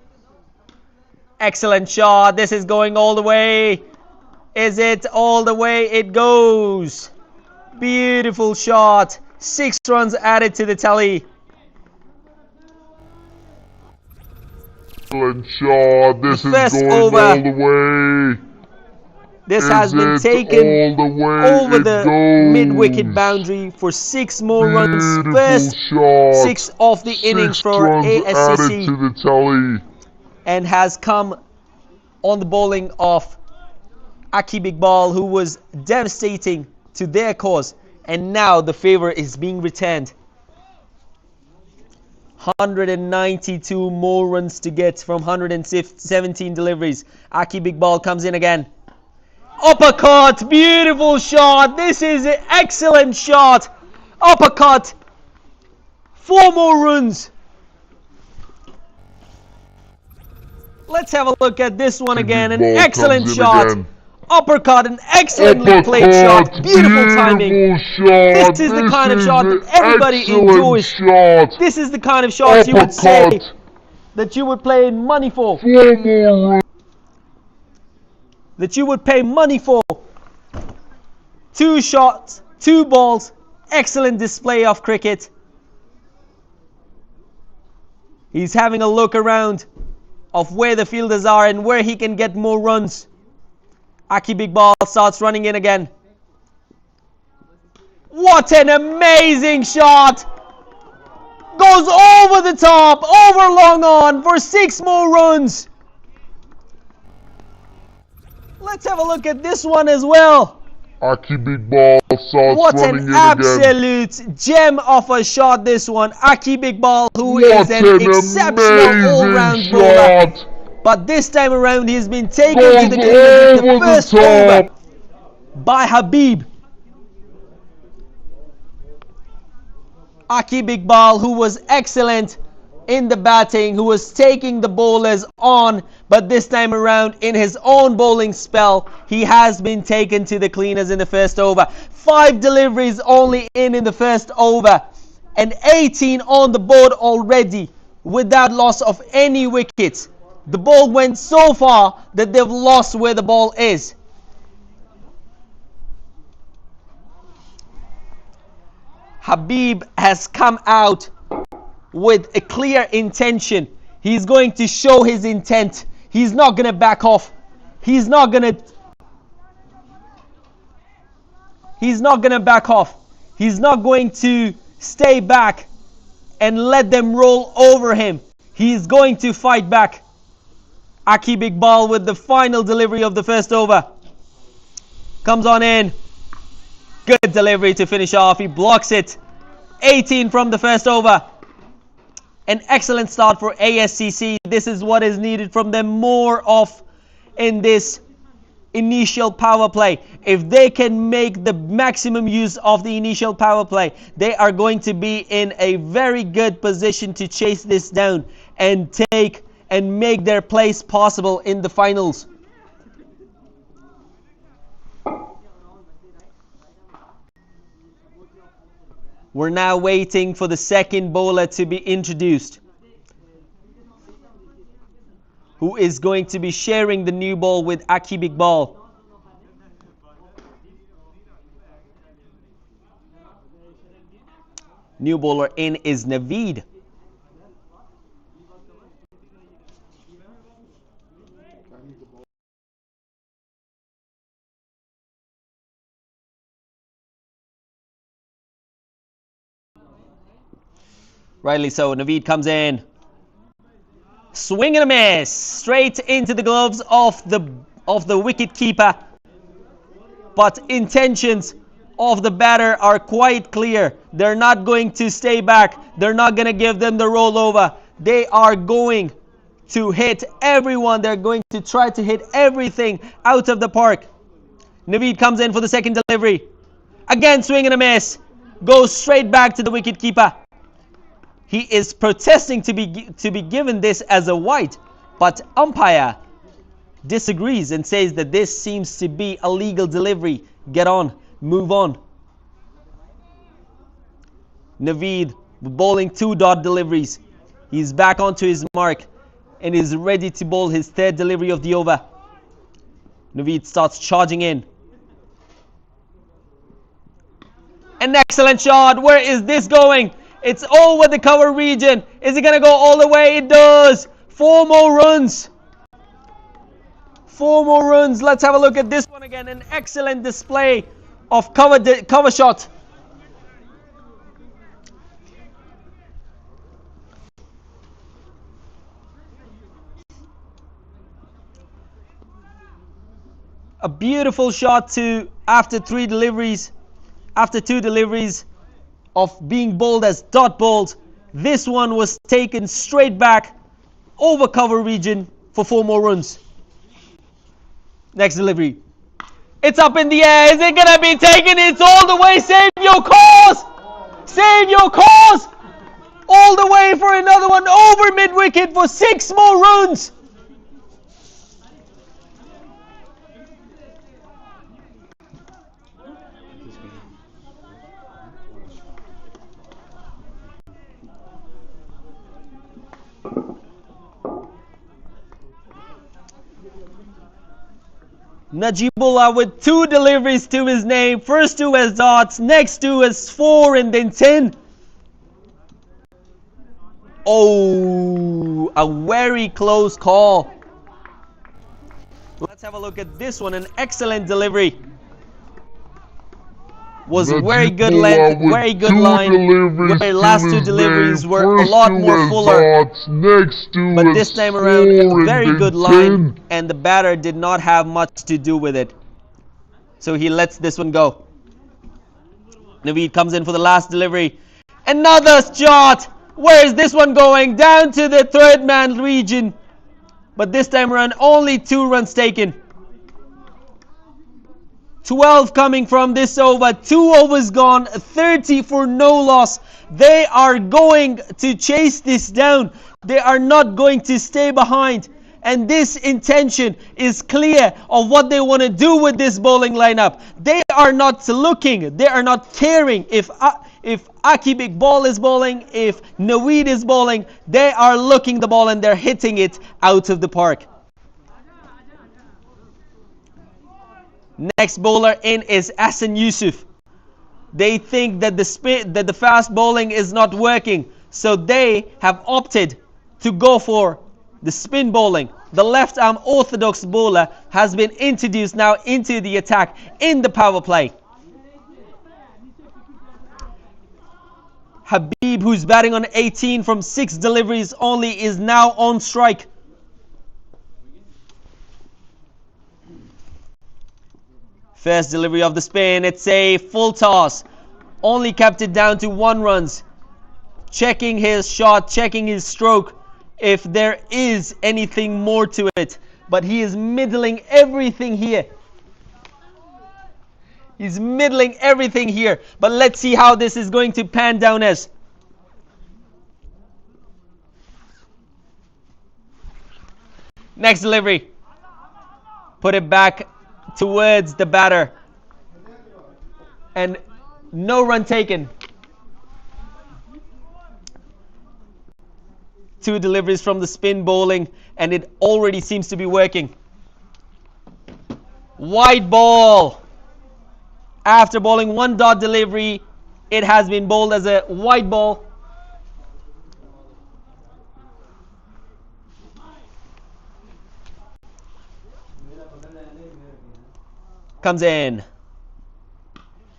Excellent shot. This is going all the way. Is it all the way? It goes. Beautiful shot. 6 runs added to the tally. Excellent shot. This is First going over. all the way. This Is has been it taken all the way? over It the goes. mid-wicket boundary for 6 more runs. Beautiful First shot. 6 of the 6 innings for runs added to ASCC, the tally. and has come on the bowling of Aqib Iqbal, who was devastating to their cause, and now the favour is being returned. 192 more runs to get from 117 deliveries. Aqib Iqbal comes in again. Uppercut, beautiful shot. This is an excellent shot. Uppercut. 4 more runs. Let's have a look at this one again. An excellent shot. Again. Uppercut, an excellently played shot. Beautiful timing. Shot. This is the kind of shot that everybody excellent enjoys. Shot. This is the kind of shots you would say that you would pay money for. 4 more runs. That you would pay money for. 2 shots, 2 balls, excellent display of cricket. He's having a look around of where the fielders are and where he can get more runs. Aqib Iqbal starts running in again. What an amazing shot! Goes over the top, over long on for 6 more runs. Let's have a look at this one as well. Aqib Iqbal starts What running an in absolute gem of a shot this one. Aqib Iqbal, who is again. an exceptional all-round bowler. But this time around he's been taken to the cleaners with the first over by Habib. Aqib Iqbal, who was excellent in the batting, who was taking the bowlers on, but this time around in his own bowling spell, he has been taken to the cleaners in the first over. 5 deliveries only in the first over, and 18 on the board already without loss of any wickets. The ball went so far that they've lost where the ball is. Habib has come out with a clear intention. He's going to show his intent. He's not going to back off. He's not going to back off. He's not going to stay back and let them roll over him. He's going to fight back. Aqib Iqbal with the final delivery of the first over. Comes on in. Good delivery to finish off. He blocks it. 18 from the first over. An excellent start for ASCC. This is what is needed from them more of in this initial power play. If they can make the maximum use of the initial power play, they are going to be in a very good position to chase this down and take and make their place possible in the finals. We're now waiting for the second bowler to be introduced, who is going to be sharing the new ball with Aqib Iqbal. New bowler in is Naveed. Rightly so, Naveed comes in. Swing and a miss, straight into the gloves of the wicket keeper. But intentions of the batter are quite clear. They're not going to stay back. They're not going to give them the rollover. They are going to hit everyone. They're going to try to hit everything out of the park. Naveed comes in for the second delivery. Again, swing and a miss. Goes straight back to the wicket keeper. He is protesting to be given this as a wide, but umpire disagrees and says that this seems to be a legal delivery. Get on, move on. Naveed bowling 2 dot deliveries. He's back onto his mark and is ready to bowl his third delivery of the over. Naveed starts charging in. An excellent shot. Where is this going? It's over the cover region. Is it going to go all the way? It does. 4 more runs. 4 more runs. Let's have a look at this one again. An excellent display of cover shot. A beautiful shot after 2 deliveries of being bowled as dot bowled. This one was taken straight back over cover region for 4 more runs. Next delivery. It's up in the air. Is it going to be taken? It's all the way. Save your cause. Save your cause. All the way for another one over mid-wicket for 6 more runs. Najibullah with 2 deliveries to his name. First 2 as dots, next 2 as 4 and then 10. Oh, a very close call. Let's have a look at this one. An excellent delivery. Was very good length, very good line. Where last 2 deliveries were a lot more fuller. But this time around, a very good line, and the batter did not have much to do with it. So he lets this one go. Naveed comes in for the last delivery. Another shot. Where is this one going? Down to the 3rd man region. But this time around, only 2 runs taken. 12 coming from this over, 2 overs gone, 30 for no loss. They are going to chase this down. They are not going to stay behind. And this intention is clear of what they want to do with this bowling lineup. They are not looking, they are not caring if Aqib Iqbal is bowling, if Naveed is bowling. They are looking the ball and they're hitting it out of the park. Next bowler in is Hassan Yusuf. They think that the fast bowling is not working, so they have opted to go for the spin bowling. The left arm orthodox bowler has been introduced now into the attack in the power play. Habib, who's batting on 18 from 6 deliveries only, is now on strike. First delivery of the spin, it's a full toss. Only kept it down to 1 runs. Checking his shot, checking his stroke, if there is anything more to it. But he is middling everything here. He's middling everything here. But let's see how this is going to pan down as. Next delivery. Put it back towards the batter. And no run taken. 2 deliveries from the spin bowling, and it already seems to be working. Wide ball. After bowling 1 dot delivery, It has been bowled as a white ball. Comes in.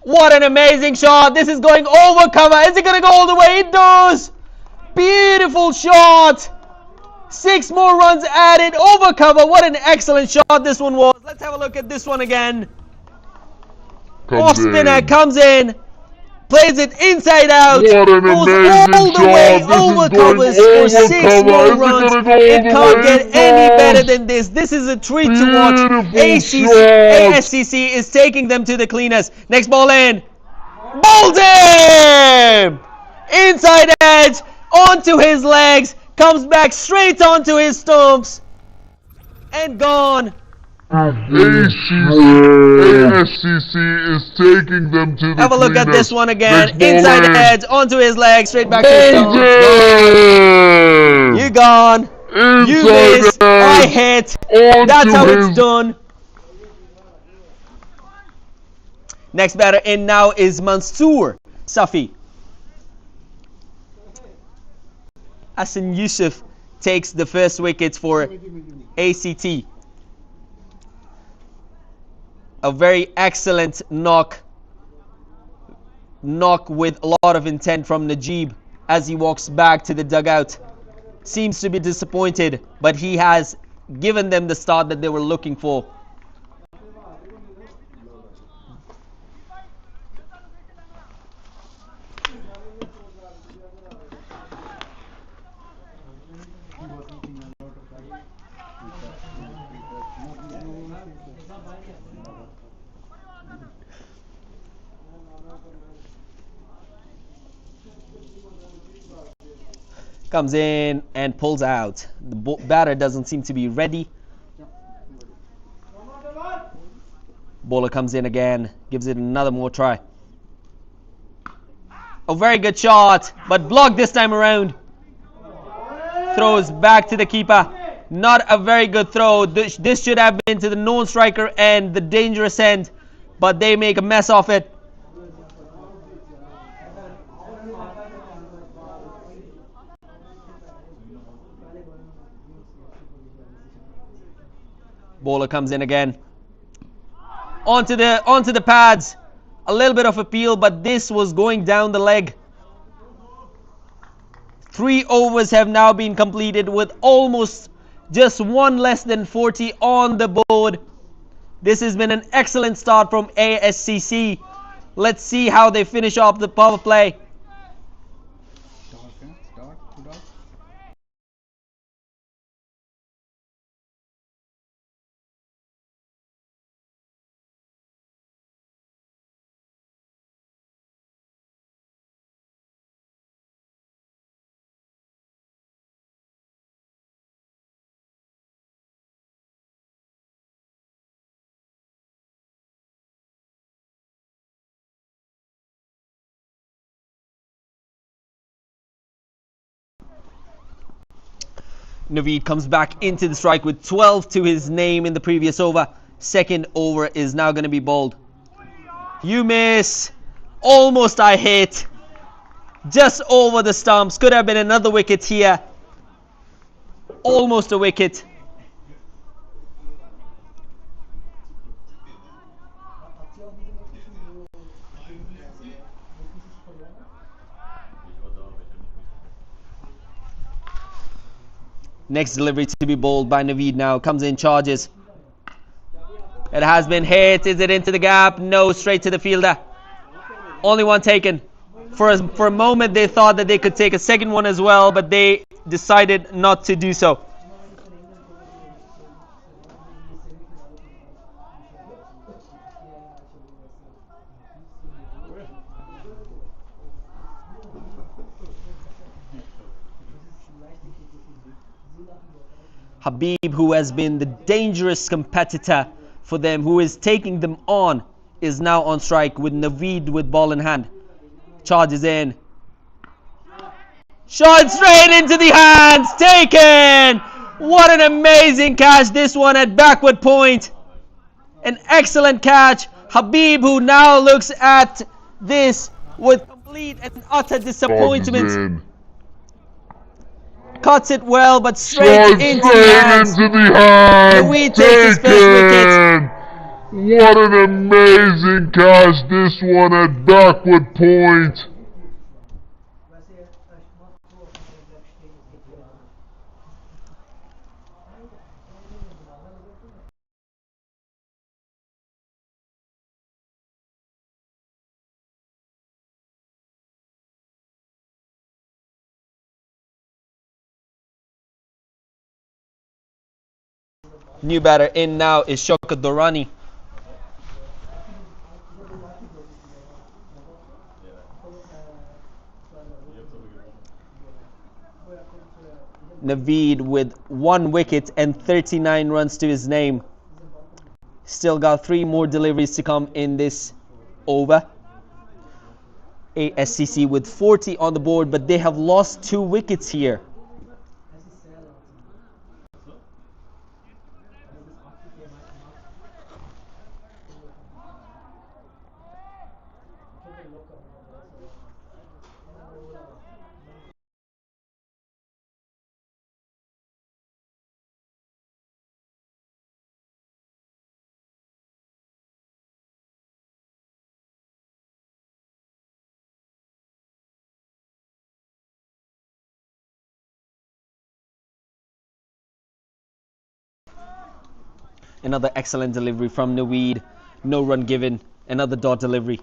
What an amazing shot. This is going over cover. Is it going to go all the way? It does. Beautiful shot. 6 more runs added over cover. What an excellent shot this one was. Let's have a look at this one again. Off spinner comes in. Plays it inside out. What an Goes amazing all the way shot. This over is going covers for over 6 cover. more Is it runs. gonna go It all the can't way? get any No. better than this. This is a treat to watch. Beautiful ASCC is taking them to the cleaners. Next ball in. Bowled him! Inside edge. Onto his legs. Comes back straight onto his stumps. And gone. ASCC is taking them to the Have a look at this one again. Next ball Inside in. edge, onto his leg, straight back to his stumps. You gone. You miss. I hit. That's how it's done. Next batter in now is Mansoor Safi. Hassan Yusuf takes the first wicket for ACT. A very excellent knock with a lot of intent from Najib as he walks back to the dugout. Seems to be disappointed, but he has given them the start that they were looking for. Comes in and pulls out. The batter doesn't seem to be ready. Bowler comes in again, gives it another more try. A very good shot, but blocked this time around. Throws back to the keeper. Not a very good throw. This should have been to the known striker and the dangerous end, but they make a mess of it. Bowler comes in again. Onto the pads. A little bit of appeal, but this was going down the leg. 3 overs have now been completed with almost just 1 less than 40 on the board. This has been an excellent start from ASCC. Let's see how they finish off the power play. Naveed comes back into the strike with 12 to his name in the previous over. Second over is now going to be bowled. You miss. Almost I hit. Just over the stumps. Could have been another wicket here. Almost a wicket. Next delivery to be bowled by Naveed now. Comes in, charges. It has been hit. Is it into the gap? No, straight to the fielder. Only one taken. For a moment they thought that they could take a second one as well, but they decided not to do so. Habib, who has been the dangerous competitor for them, who is taking them on, is now on strike with Naveed with ball in hand. Charges in. Shot straight into the hands. Taken. What an amazing catch this one at backward point. An excellent catch. Habib, who now looks at this with complete and utter Comes disappointment. in. Cuts it well, but straight Straight into the hands. into the hand. Moid takes his first wicket. Taken. What an amazing catch this one at backward point. New batter in now is Shaukat Durrani. Naveed with 1 wicket and 39 runs to his name. Still got 3 more deliveries to come in this over. ASCC with 40 on the board, but they have lost 2 wickets here. Another excellent delivery from Naveed. No run given. Another dot delivery.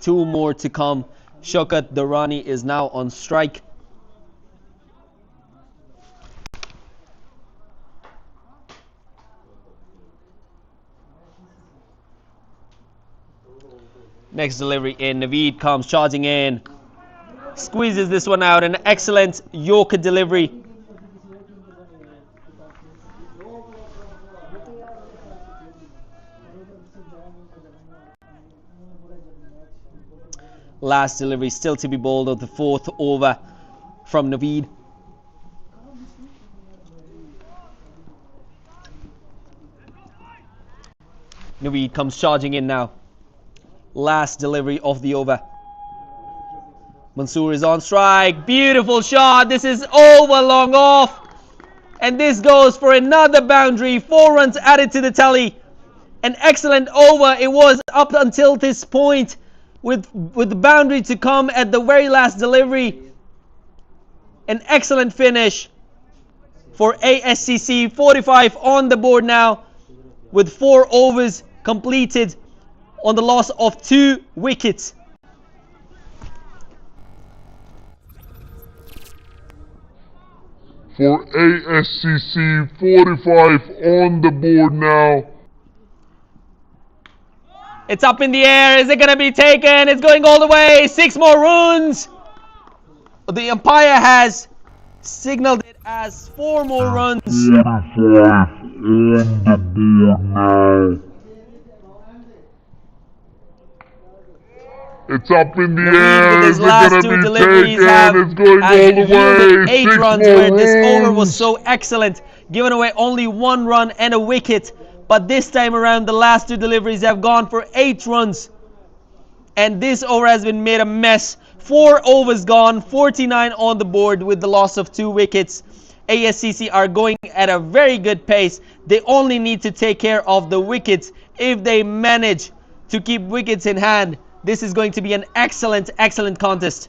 2 more to come. Shaukat Durrani is now on strike. Next delivery in. Naveed comes charging in. Squeezes this one out. An excellent Yorker delivery. Last delivery still to be bowled of the 4th over from Naveed. Naveed comes charging in now. Last delivery of the over. Mansoor is on strike. Beautiful shot. This is over, long off. And this goes for another boundary. 4 runs added to the tally. An excellent over it was up until this point, with the boundary to come at the very last delivery. An excellent finish for ASCC. 45 on the board now, with 4 overs completed on the loss of 2 wickets. For ASCC, 45 on the board now. It's up in the air. Is it going to be taken? It's going all the way. 6 more runs. The umpire has signaled it as 4 more runs. 45 on the board now. It's up in the air. With his Is it last going 2 to be deliveries taken? It's going all the way. 8 6 runs, more where this over runs. was so excellent, giving away only 1 run and a wicket. But this time around, the last 2 deliveries have gone for 8 runs. And this over has been made a mess. 4 overs gone, 49 on the board with the loss of 2 wickets. ASCC are going at a very good pace. They only need to take care of the wickets. If they manage to keep wickets in hand, this is going to be an excellent, excellent contest.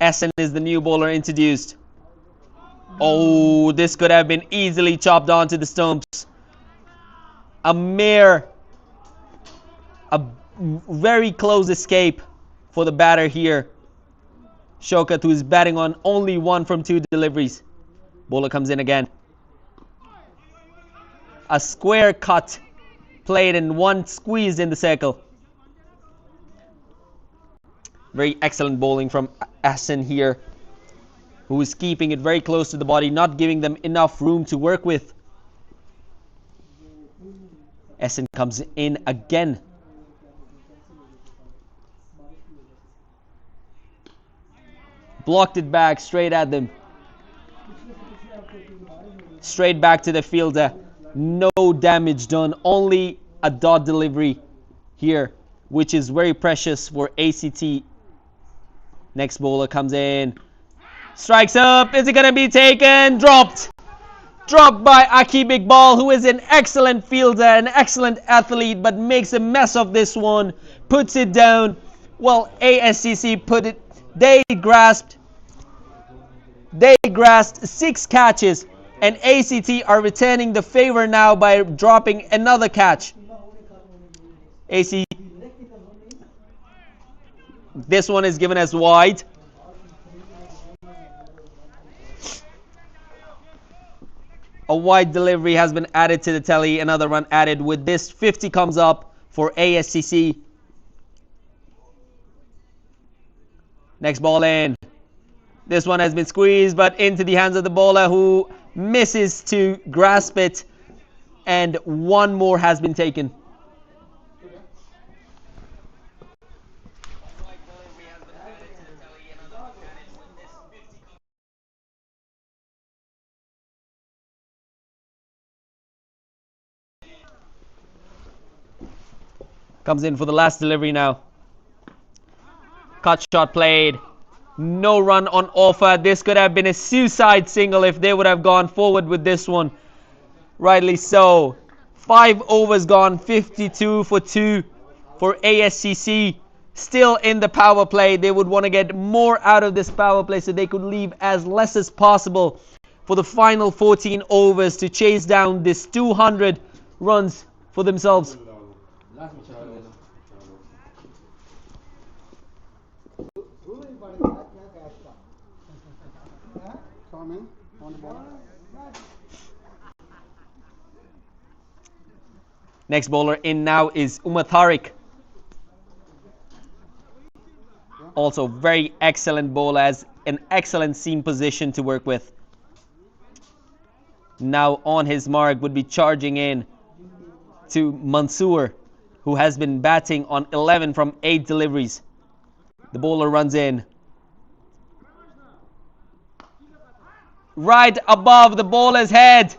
Essen is the new bowler introduced. Oh, this could have been easily chopped onto the stumps. A very close escape for the batter here. Shaukat, who is batting on only 1 from 2 deliveries. Bowler comes in again. A square cut played and 1 squeezed in the circle. Very excellent bowling from Essen here, who is keeping it very close to the body, not giving them enough room to work with. Essen comes in again. Blocked it back straight at them. straight back to the fielder. No damage done, only a dot delivery here, which is very precious for ACT. Next bowler comes in, strikes up. Is it gonna be taken? Dropped by Aki Big Ball, who is an excellent fielder, an excellent athlete, but makes a mess of this one, puts it down. Well, ASCC put it, they grasped 6 catches, and ACT are returning the favor now by dropping another catch. AC, this one is given as wide. A wide delivery has been added to the tally. Another run added. With this, 50 comes up for ASCC. Next ball in. This one has been squeezed, but into the hands of the bowler, who misses to grasp it. And one more has been taken. Comes in for the last delivery now. Cut shot played. No run on offer. This could have been a suicide single if they would have gone forward with this one. Rightly so. 5 overs gone. 52 for 2 for ASCC. Still in the power play. They would want to get more out of this power play so they could leave as less as possible for the final 14 overs to chase down this 200 runs for themselves. Next bowler in now is Umar Tariq. Also very excellent bowler, has an excellent seam position to work with. Now on his mark would be charging in to Mansoor, who has been batting on 11 from 8 deliveries. The bowler runs in. Right above the bowler's head.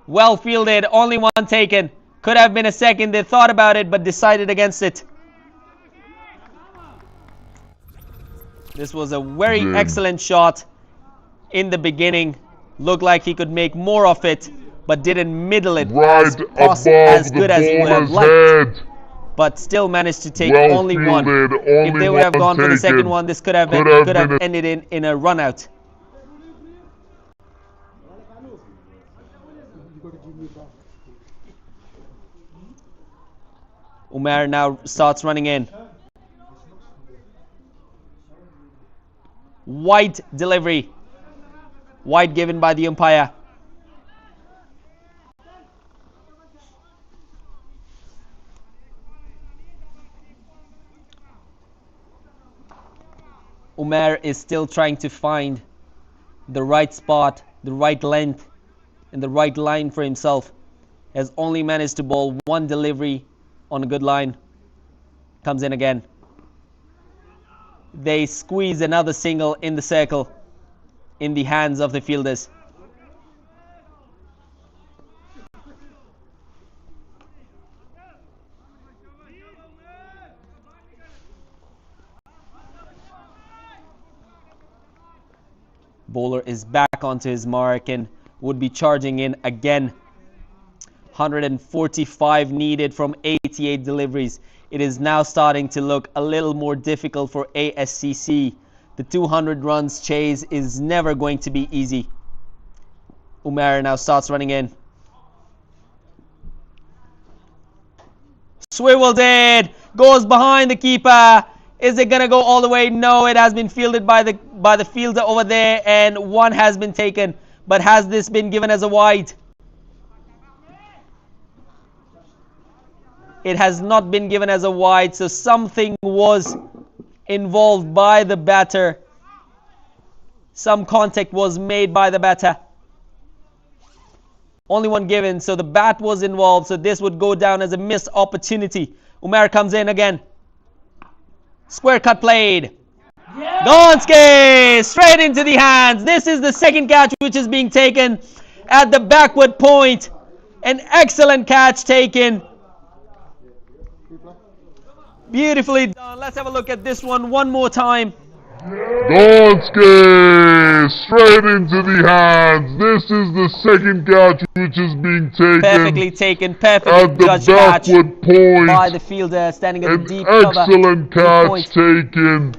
Well fielded, only one taken. Could have been a second. They thought about it but decided against it. This was a very excellent shot in the beginning. Looked like he could make more of it, but didn't middle it as good as he would have liked. But still managed to take only one. If they would have gone for the second one, this could have ended in a run out. Umar now starts running in. Wide delivery. Wide given by the umpire. Umar is still trying to find the right spot, the right length, and the right line for himself. Has only managed to bowl one delivery on a good line. Comes in again. They squeeze another single in the circle in the hands of the fielders. Bowler is back onto his mark and would be charging in again. 145 needed from 88 deliveries. It is now starting to look a little more difficult for ASCC. The 200 runs chase is never going to be easy. Umar now starts running in. Swiveled it, goes behind the keeper. Is it gonna go all the way? No, it has been fielded by the fielder over there, and one has been taken. But has this been given as a wide? It has not been given as a wide, so something was involved by the batter. Some contact was made by the batter. Only one given, so the bat was involved, so this would go down as a missed opportunity. Umar comes in again. Square cut played. Gonske straight into the hands. This is the second catch which is being taken, at the backward point. An excellent catch taken. Beautifully done. Let's have a look at this one more time. Gonski straight into the hands. This is the second catch which is being taken. Perfectly taken, perfectly at the judged catch backward point. by the fielder standing at the An deep cover. excellent Deep catch point. taken.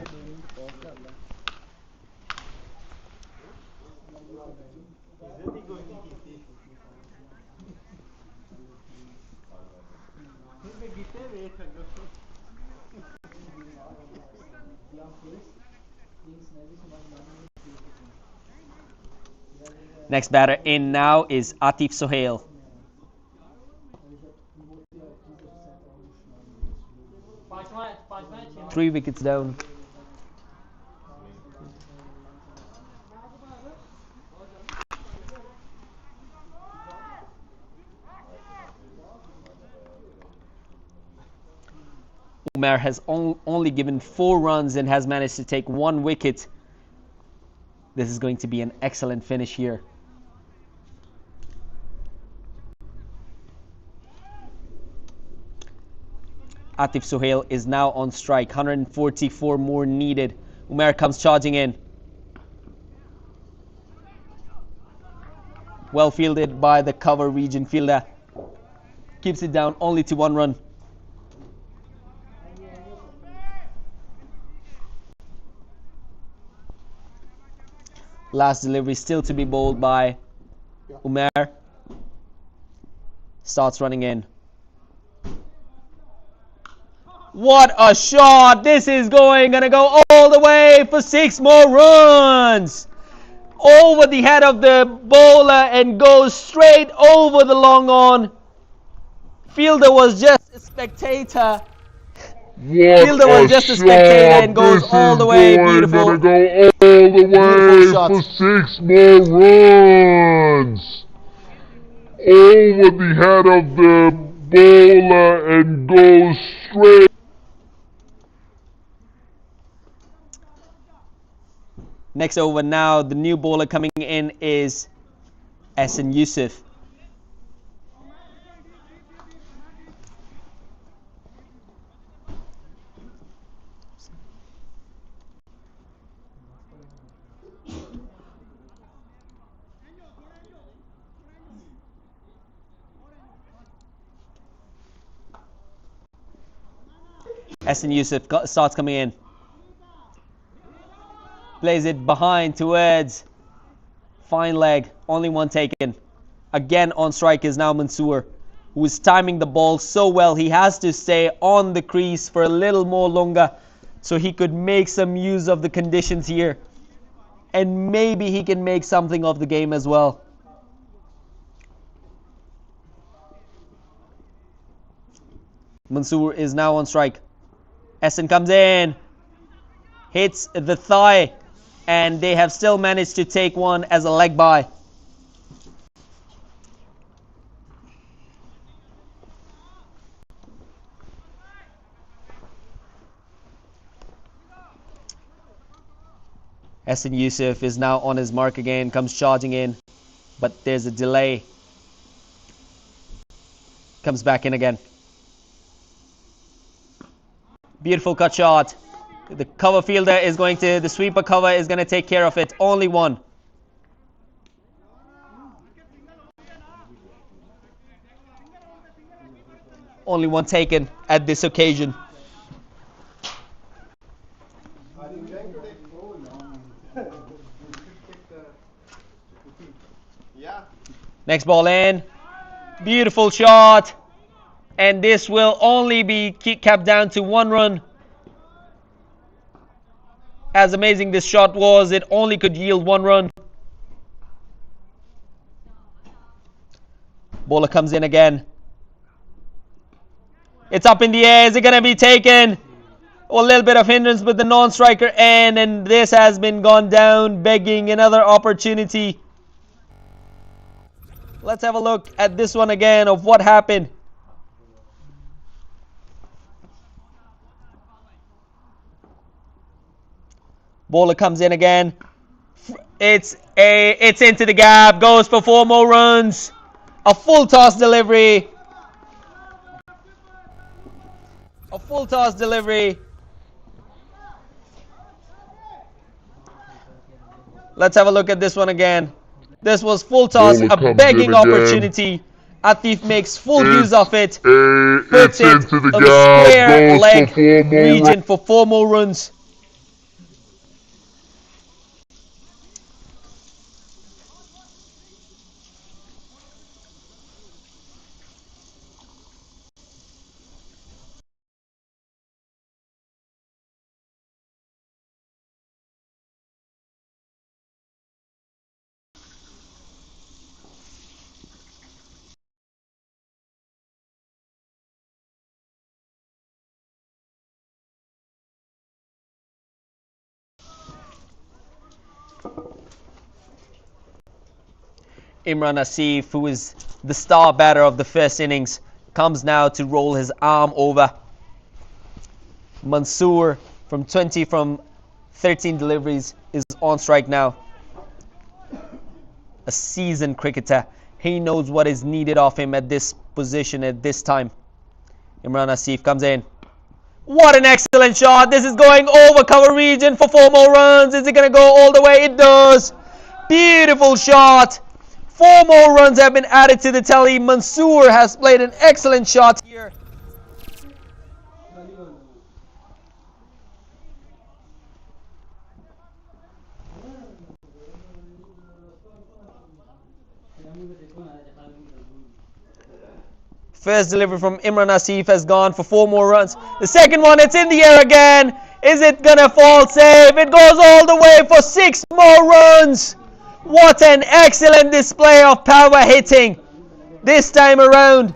Next batter in now is Atif Sohail. Three wickets down. Umar has only given 4 runs and has managed to take 1 wicket. This is going to be an excellent finish here. Atif Sohail is now on strike. 144 more needed. Umar comes charging in. Well fielded by the cover region fielder. Keeps it down only to 1 run. Last delivery still to be bowled by Umar. Starts running in. What a shot! This is gonna go all the way for 6 more runs! Over the head of the bowler and goes straight over the long on. Fielder was just a spectator. Fielder was just a spectator and goes all the way. Beautiful. Gonna go all the way for 6 more runs. Over the head of the bowler and goes straight. Next over now, the new bowler coming in is Ascc Yusuf. Ascc Yusuf starts coming in. Plays it behind towards fine leg. Only 1 taken. Again on strike is now Mansoor, who is timing the ball so well. He has to stay on the crease for a little more longer so he could make some use of the conditions here. And maybe he can make something of the game as well. Mansoor is now on strike. Ascc comes in. Hits the thigh. And they have still managed to take 1 as a leg bye. Ascc Yusuf is now on his mark again, comes charging in, but there's a delay. Comes back in again. Beautiful cut shot. The cover fielder is going to, the sweeper cover is going to take care of it. Only 1. Only 1 taken at this occasion. Next ball in. Beautiful shot. And this will only be capped down to 1 run. As amazing this shot was, it only could yield 1 run. Bowler comes in again. It's up in the air. Is it going to be taken? A little bit of hindrance with the non-striker end, and this has been gone down, begging another opportunity. Let's have a look at this one again of what happened. Bowler comes in again. It's into the gap. Goes for 4 more runs. A full toss delivery. A full toss delivery. Let's have a look at this one again. This was full toss, Bowler a comes begging in again. opportunity. Atif makes full use of it. It's Puts it into the on the gap. square Goes leg for 4 more region for 4 more runs. Imran Asif, who is the star batter of the first innings, comes now to roll his arm over. Mansoor from 13 deliveries is on strike now. A seasoned cricketer. He knows what is needed of him at this position at this time. Imran Asif comes in. What an excellent shot. This is going over cover region for 4 more runs. Is it going to go all the way? It does. Beautiful shot. 4 more runs have been added to the tally. Mansoor has played an excellent shot here. First delivery from Imran Asif has gone for 4 more runs. The second one, it's in the air again. Is it gonna fall safe? It goes all the way for 6 more runs. What an excellent display of power hitting this time around.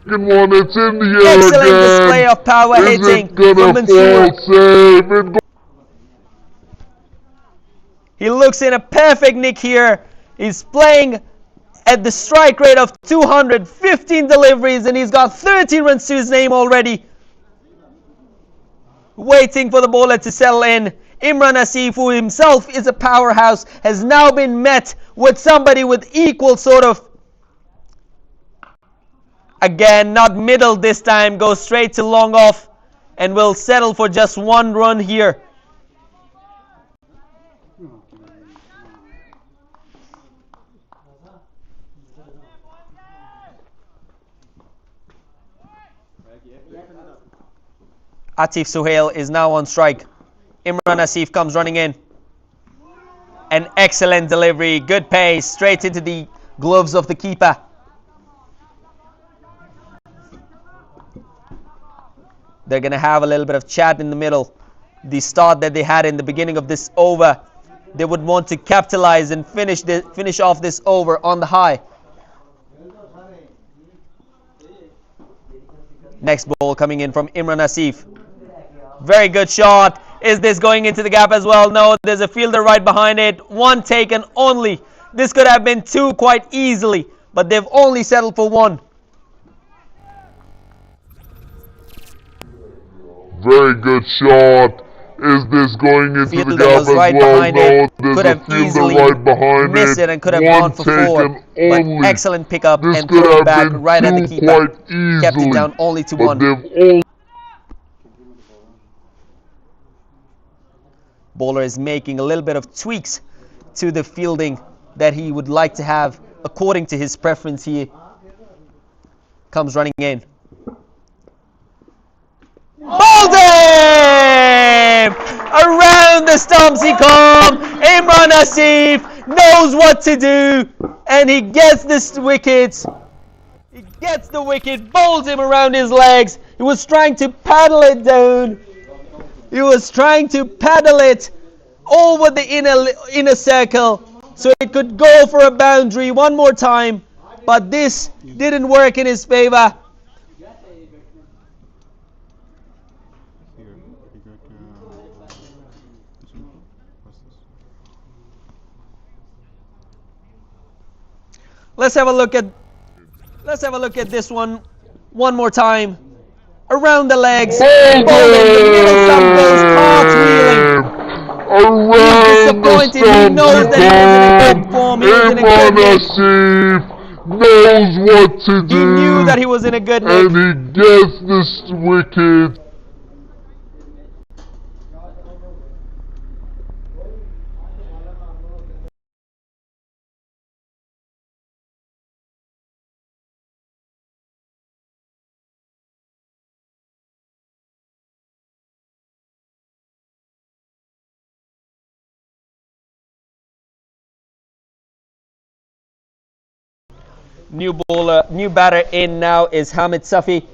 Second one, it's in the air Excellent again. display of power Is hitting it gonna from Mansoor. fall safe? It He looks in a perfect nick here. He's playing at the strike rate of 215 deliveries and he's got 13 runs to his name already. Waiting for the bowler to settle in. Imran Asif, who himself is a powerhouse, has now been met with somebody with equal sort of... Again, not middle this time, goes straight to long off and will settle for just 1 run here. Atif Suhail is now on strike. Imran Asif comes running in. An excellent delivery, good pace, straight into the gloves of the keeper. They're going to have a little bit of chat in the middle. The start that they had in the beginning of this over, they would want to capitalize and finish off this over on the high. Next ball coming in from Imran Asif. Very good shot. Is this going into the gap as well? No, there's a fielder right behind it. 1 taken only. This could have been 2 quite easily, but they've only settled for 1. Very good shot. Is this going into Fielder the gap was as right well? behind No, it. there's Could a have fielder easily right behind missed it and could have 1 gone for 4. taken But only. excellent pickup This and could throw have back been right at the 2 keeper. quite easily. Kept it down only to but 1. they've all... Bowler is making a little bit of tweaks to the fielding that he would like to have according to his preference. He comes running in. Bowled him! Around the stumps he comes. Imran Asif knows what to do and he gets this wicket. He gets the wicket, bowls him around his legs. He was trying to paddle it down. He was trying to paddle it over the inner circle so it could go for a boundary 1 more time. But this didn't work in his favor. Let's have a look at this one more time. Around the legs, bowling, the middle stump goes cartwheeling. He's Around the disappointed. He stumps knows he that he was in a come. good form. He was in a good Imran nick. Asif knows what to do. He knew that he was in a good nick. And he gets this wicket. New batter in now is Hamid Safi.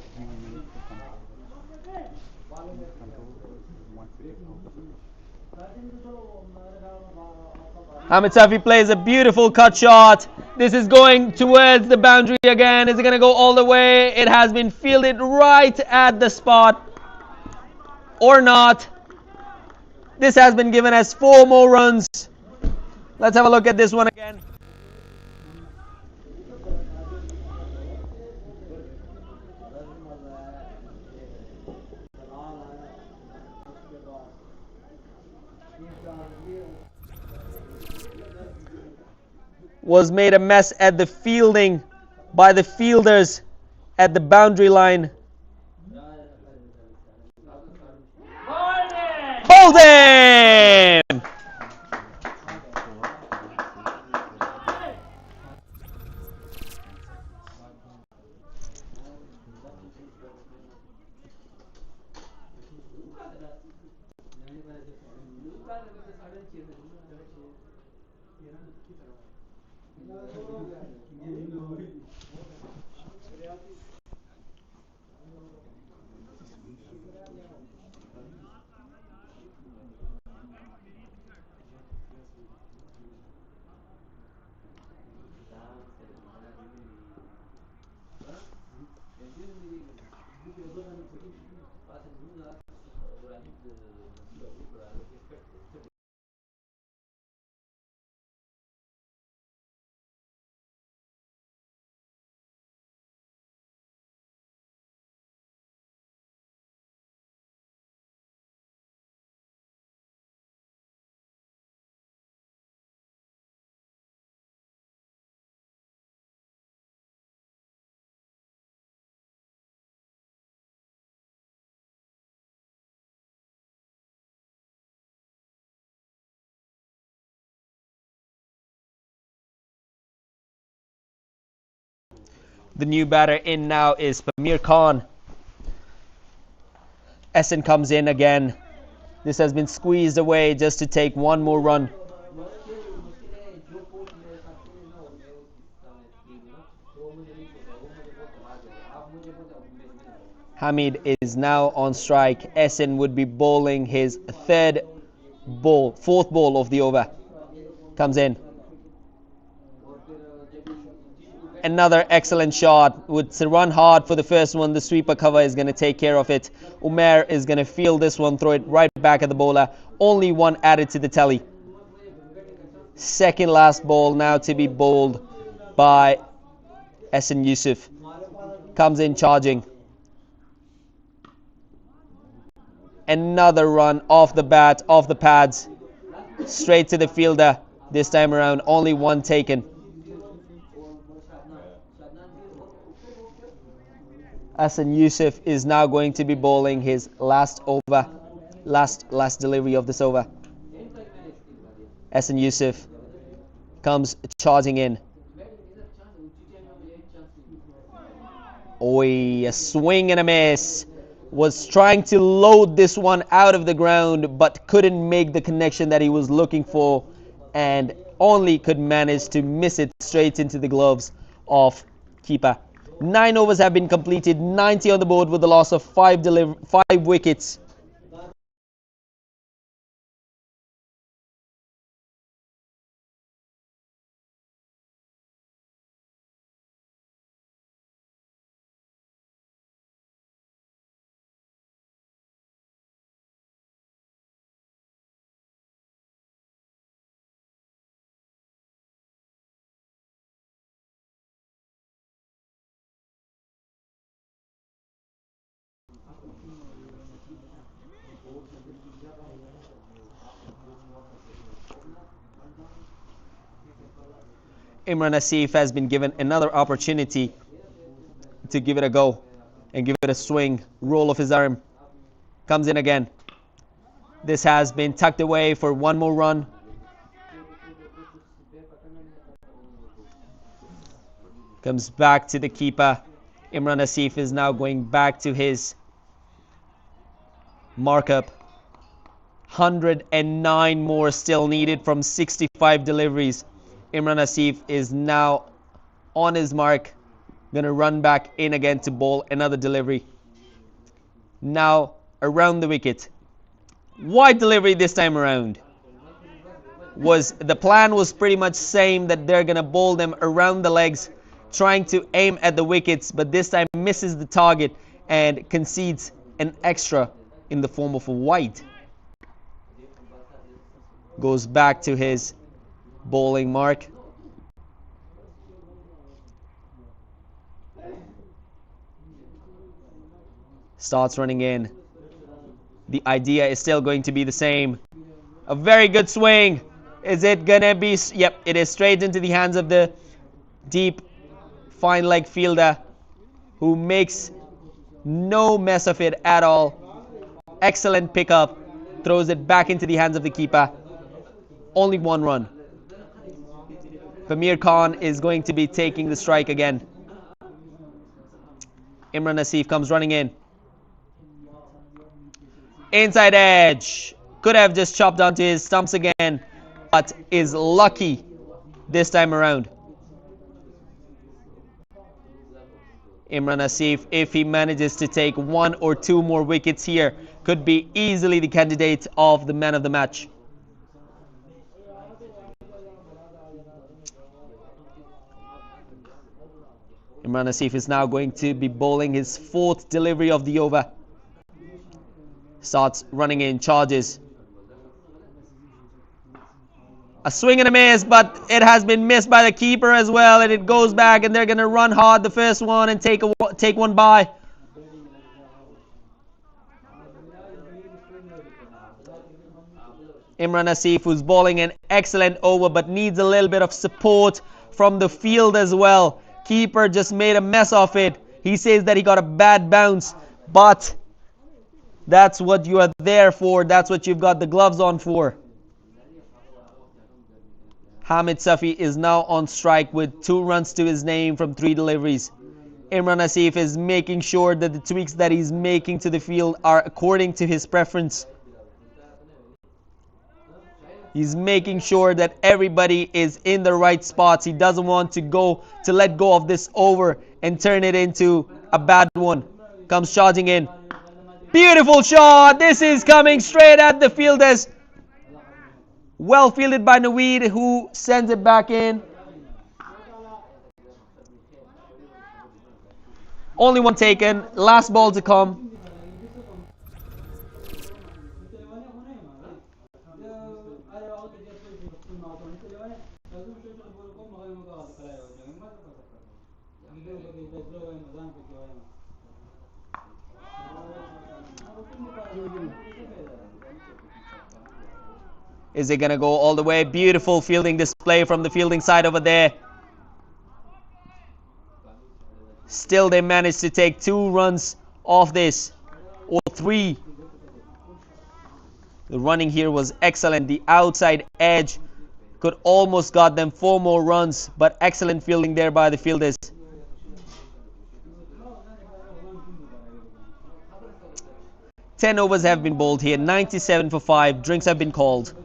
Hamid Safi plays a beautiful cut shot. This is going towards the boundary again. Is it going to go all the way? It has been fielded right at the spot. Or not. This has been given as 4 more runs. Let's have a look at this one again. Was made a mess at the fielding by the fielders at the boundary line. Bolden! The new batter in now is Pamir Khan. Essen comes in again. This has been squeezed away just to take 1 more run. Hamid is now on strike. Essen would be bowling his 4th ball of the over. Comes in. Another excellent shot. Would run hard for the first one. The sweeper cover is going to take care of it. Umair is going to field this one, throw it right back at the bowler. Only 1 added to the tally. Second last ball now to be bowled by Essen Yusuf. Comes in charging. Another run off the bat, off the pads. Straight to the fielder. This time around, only 1 taken. Hassan Yusuf is now going to be bowling his last over, last delivery of this over. Hassan Yusuf comes charging in. Oi, a swing and a miss. Was trying to load this one out of the ground, but couldn't make the connection that he was looking for, and only could manage to miss it straight into the gloves of keeper. 9 overs have been completed, 90 on the board with the loss of 5 wickets. Imran Asif has been given another opportunity to give it a go and give it a swing. Roll of his arm. Comes in again. This has been tucked away for one more run. Comes back to the keeper. Imran Asif is now going back to his markup. 109 more still needed from 65 deliveries. Imran Asif is now on his mark. Gonna run back in again to bowl another delivery. Now around the wicket. Wide delivery this time around. The plan was pretty much same, that they're gonna bowl them around the legs, trying to aim at the wickets, but this time misses the target and concedes an extra in the form of a wide. Goes back to his bowling mark. Starts running in. The idea is still going to be the same. A very good swing. Is it gonna be? Yep, it is straight into the hands of the deep fine leg fielder, who makes no mess of it at all. Excellent pickup. Throws it back into the hands of the keeper. Only one run. Famir Khan is going to be taking the strike again. Imran Asif comes running in. Inside edge. Could have just chopped onto his stumps again, but is lucky this time around. Imran Asif, if he manages to take one or two more wickets here, could be easily the candidate of the man of the match. Imran Asif is now going to be bowling his fourth delivery of the over. Starts running in, charges. A swing and a miss, but it has been missed by the keeper as well, and it goes back, and they're going to run hard the first one and take one by. Imran Asif, who's bowling an excellent over but needs a little bit of support from the field as well. Keeper just made a mess of it. He says that he got a bad bounce, but that's what you are there for. That's what you've got the gloves on for. Hamid Safi is now on strike with 2 runs to his name from 3 deliveries. Imran Asif is making sure that the tweaks that he's making to the field are according to his preference. He's making sure that everybody is in the right spots. He doesn't want to let go of this over and turn it into a bad one. Comes charging in. Beautiful shot. This is coming straight at the fielders. Well fielded by Moid, who sends it back in. Only one taken. Last ball to come. Is it going to go all the way? Beautiful fielding display from the fielding side over there. Still, they managed to take 2 runs off this, or 3. The running here was excellent. The outside edge could almost got them 4 more runs, but excellent fielding there by the fielders. 10 overs have been bowled here, 97 for 5. Drinks have been called.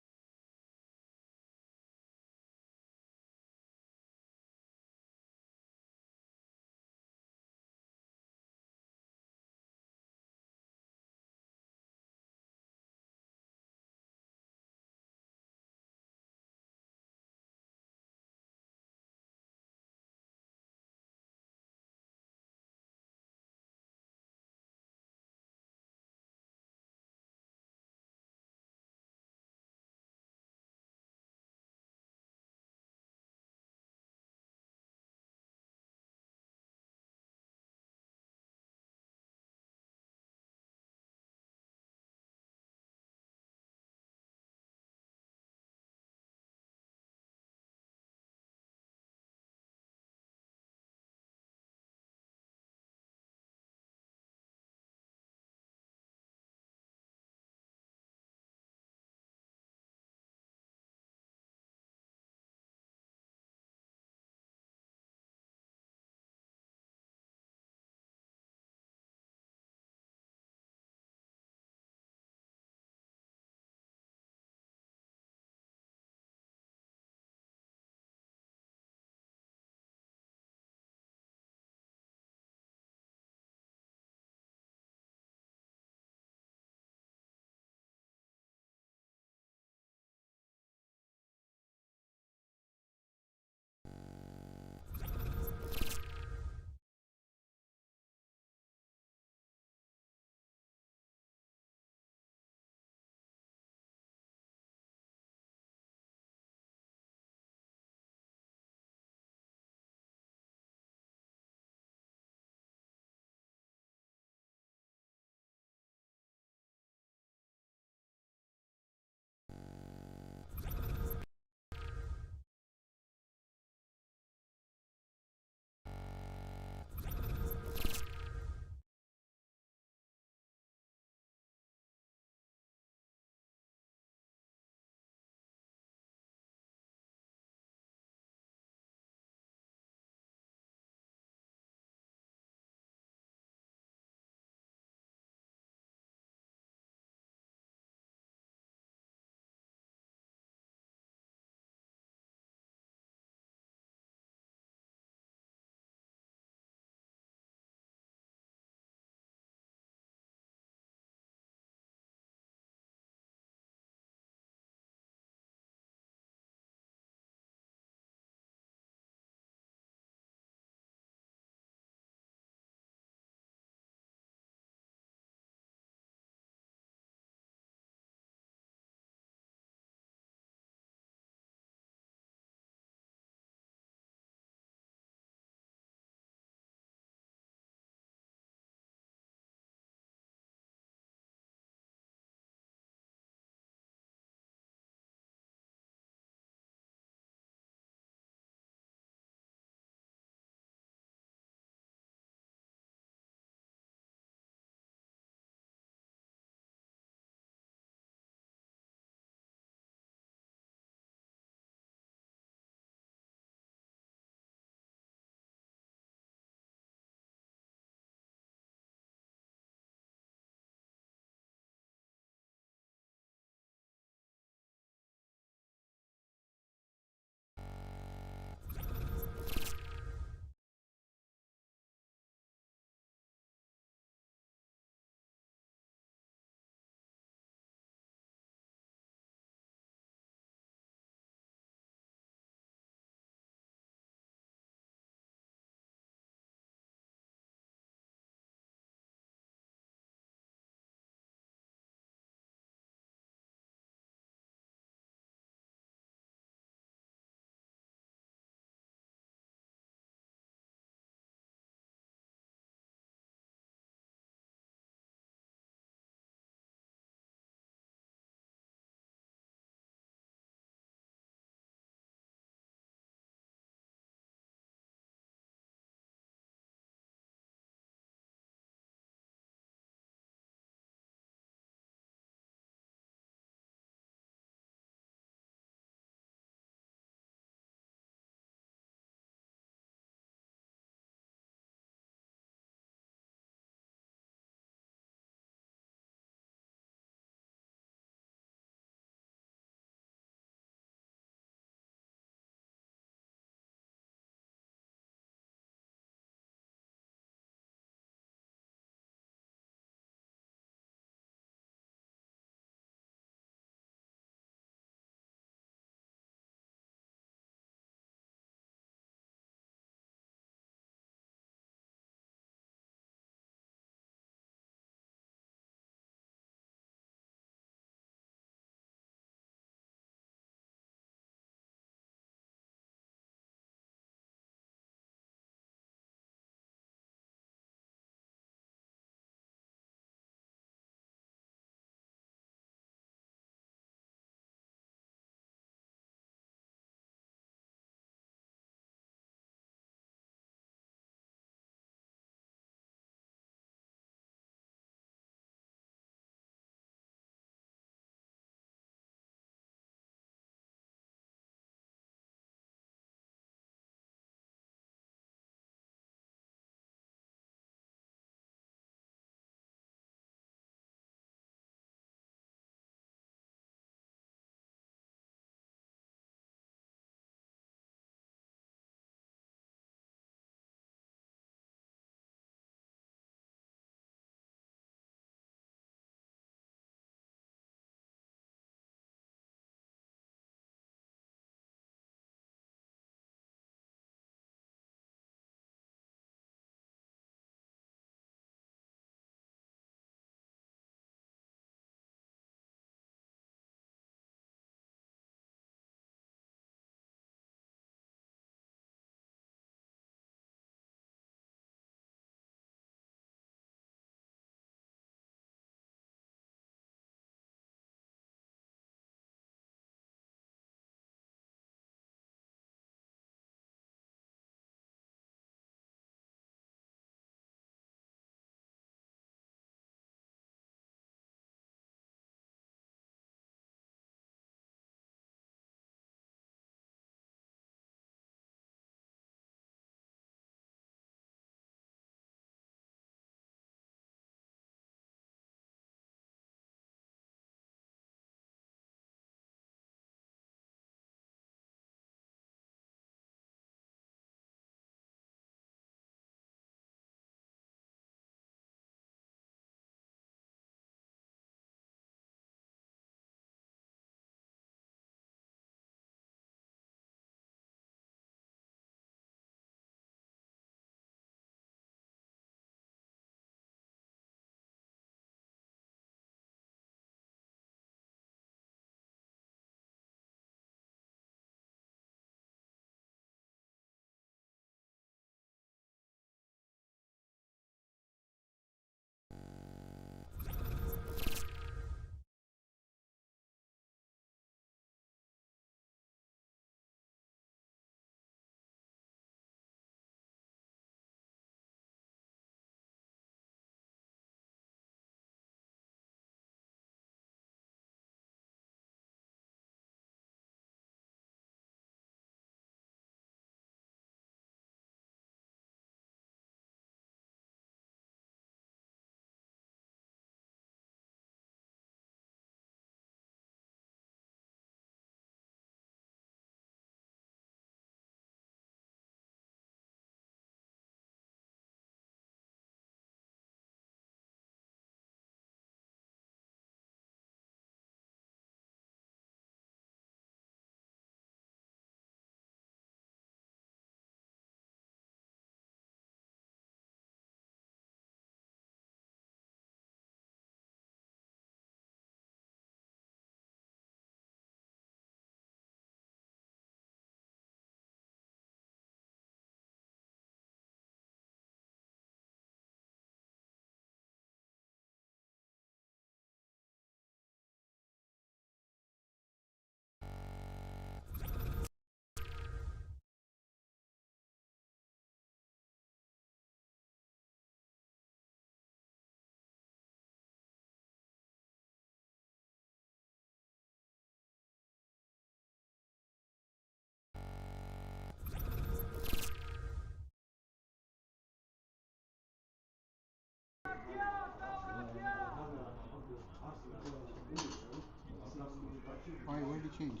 Why did you change?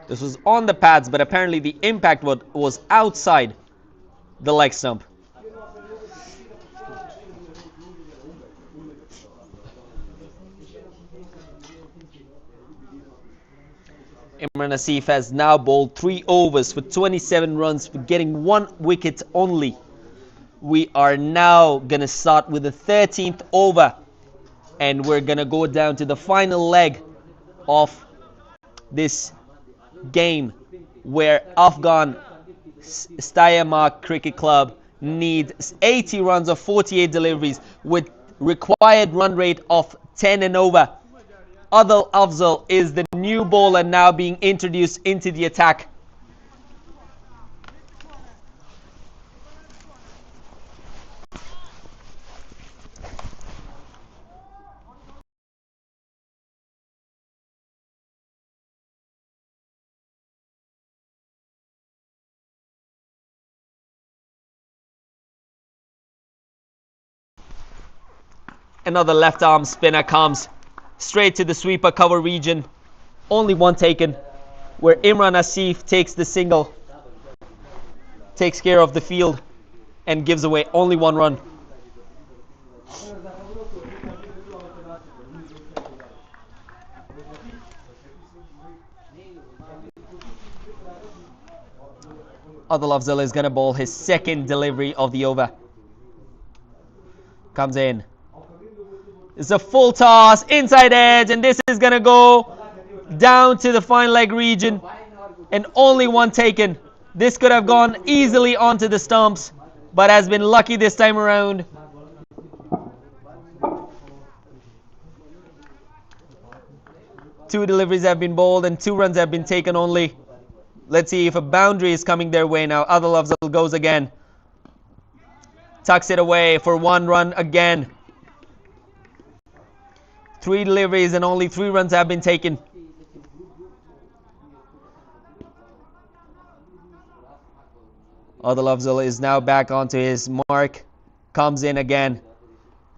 This was on the pads, but apparently the impact was outside the leg stump. Imran Asif has now bowled 3 overs for 27 runs for getting 1 wicket only. We are now going to start with the 13th over, and we're going to go down to the final leg of this game, where Afghan Steiermark Cricket Club needs 80 runs of 48 deliveries with required run rate of 10 and over. Adil Afzal is the new bowler now being introduced into the attack. Another left arm spinner comes straight to the sweeper cover region. Only one taken, where Imran Asif takes the single, takes care of the field, and gives away only 1 run. Adil Afzal is going to bowl his 2nd delivery of the over. Comes in. It's a full toss, inside edge, and this is going to go down to the fine leg region, and only 1 taken. This could have gone easily onto the stumps, but has been lucky this time around. Two deliveries have been bowled and 2 runs have been taken only. Let's see if a boundary is coming their way now. Adil Afzal goes again. Tucks it away for 1 run again. 3 deliveries and only 3 runs have been taken. Adil Afzal is now back onto his mark. Comes in again.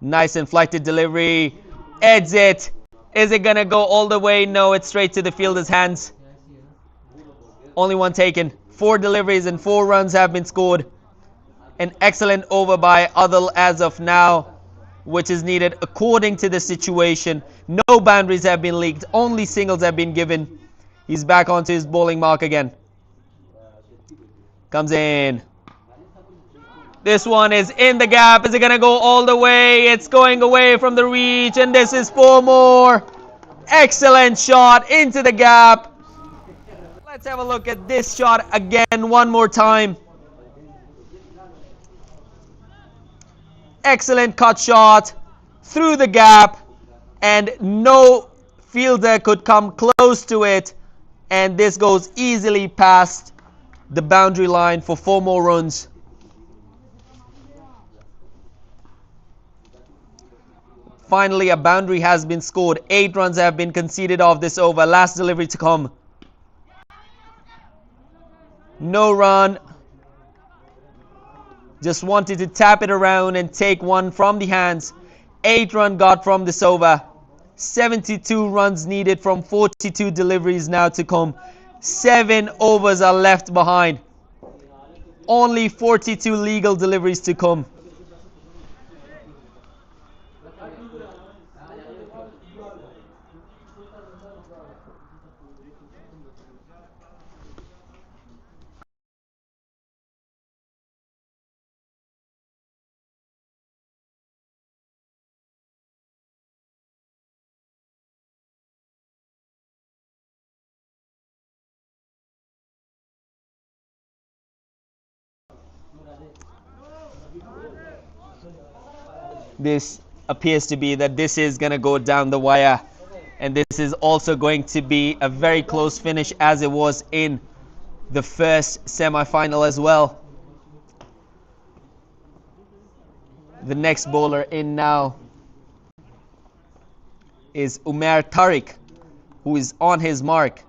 Nice and flighted delivery. Heads it. Is it going to go all the way? No, it's straight to the fielder's hands. Only 1 taken. 4 deliveries and 4 runs have been scored. An excellent over by Adil as of now, which is needed according to the situation. No boundaries have been leaked. Only singles have been given. He's back onto his bowling mark again. Comes in. This one is in the gap. Is it going to go all the way? It's going away from the reach, and this is 4 more. Excellent shot into the gap. Let's have a look at this shot again one more time. Excellent cut shot through the gap, and no fielder could come close to it, and this goes easily past the boundary line for 4 more runs. Finally, a boundary has been scored. 8 runs have been conceded off this over. Last delivery to come. No run. Just wanted to tap it around and take one from the hands. 8 run got from this over. 72 runs needed from 42 deliveries now to come. 7 overs are left behind. Only 42 legal deliveries to come. This appears to be that this is going to go down the wire, and this is also going to be a very close finish, as it was in the first semi-final as well. The next bowler in now is Umar Tariq, who is on his mark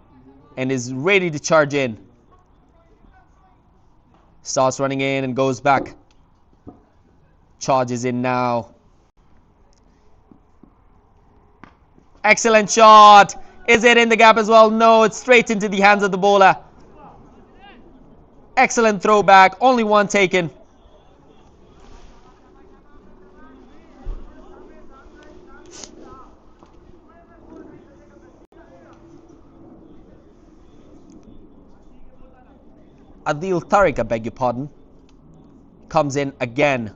and is ready to charge in. Starts running in and goes back. Charges in now. Excellent shot. Is it in the gap as well? No, it's straight into the hands of the bowler. Excellent throwback. Only one taken. Adil Tariq, I beg your pardon, comes in again.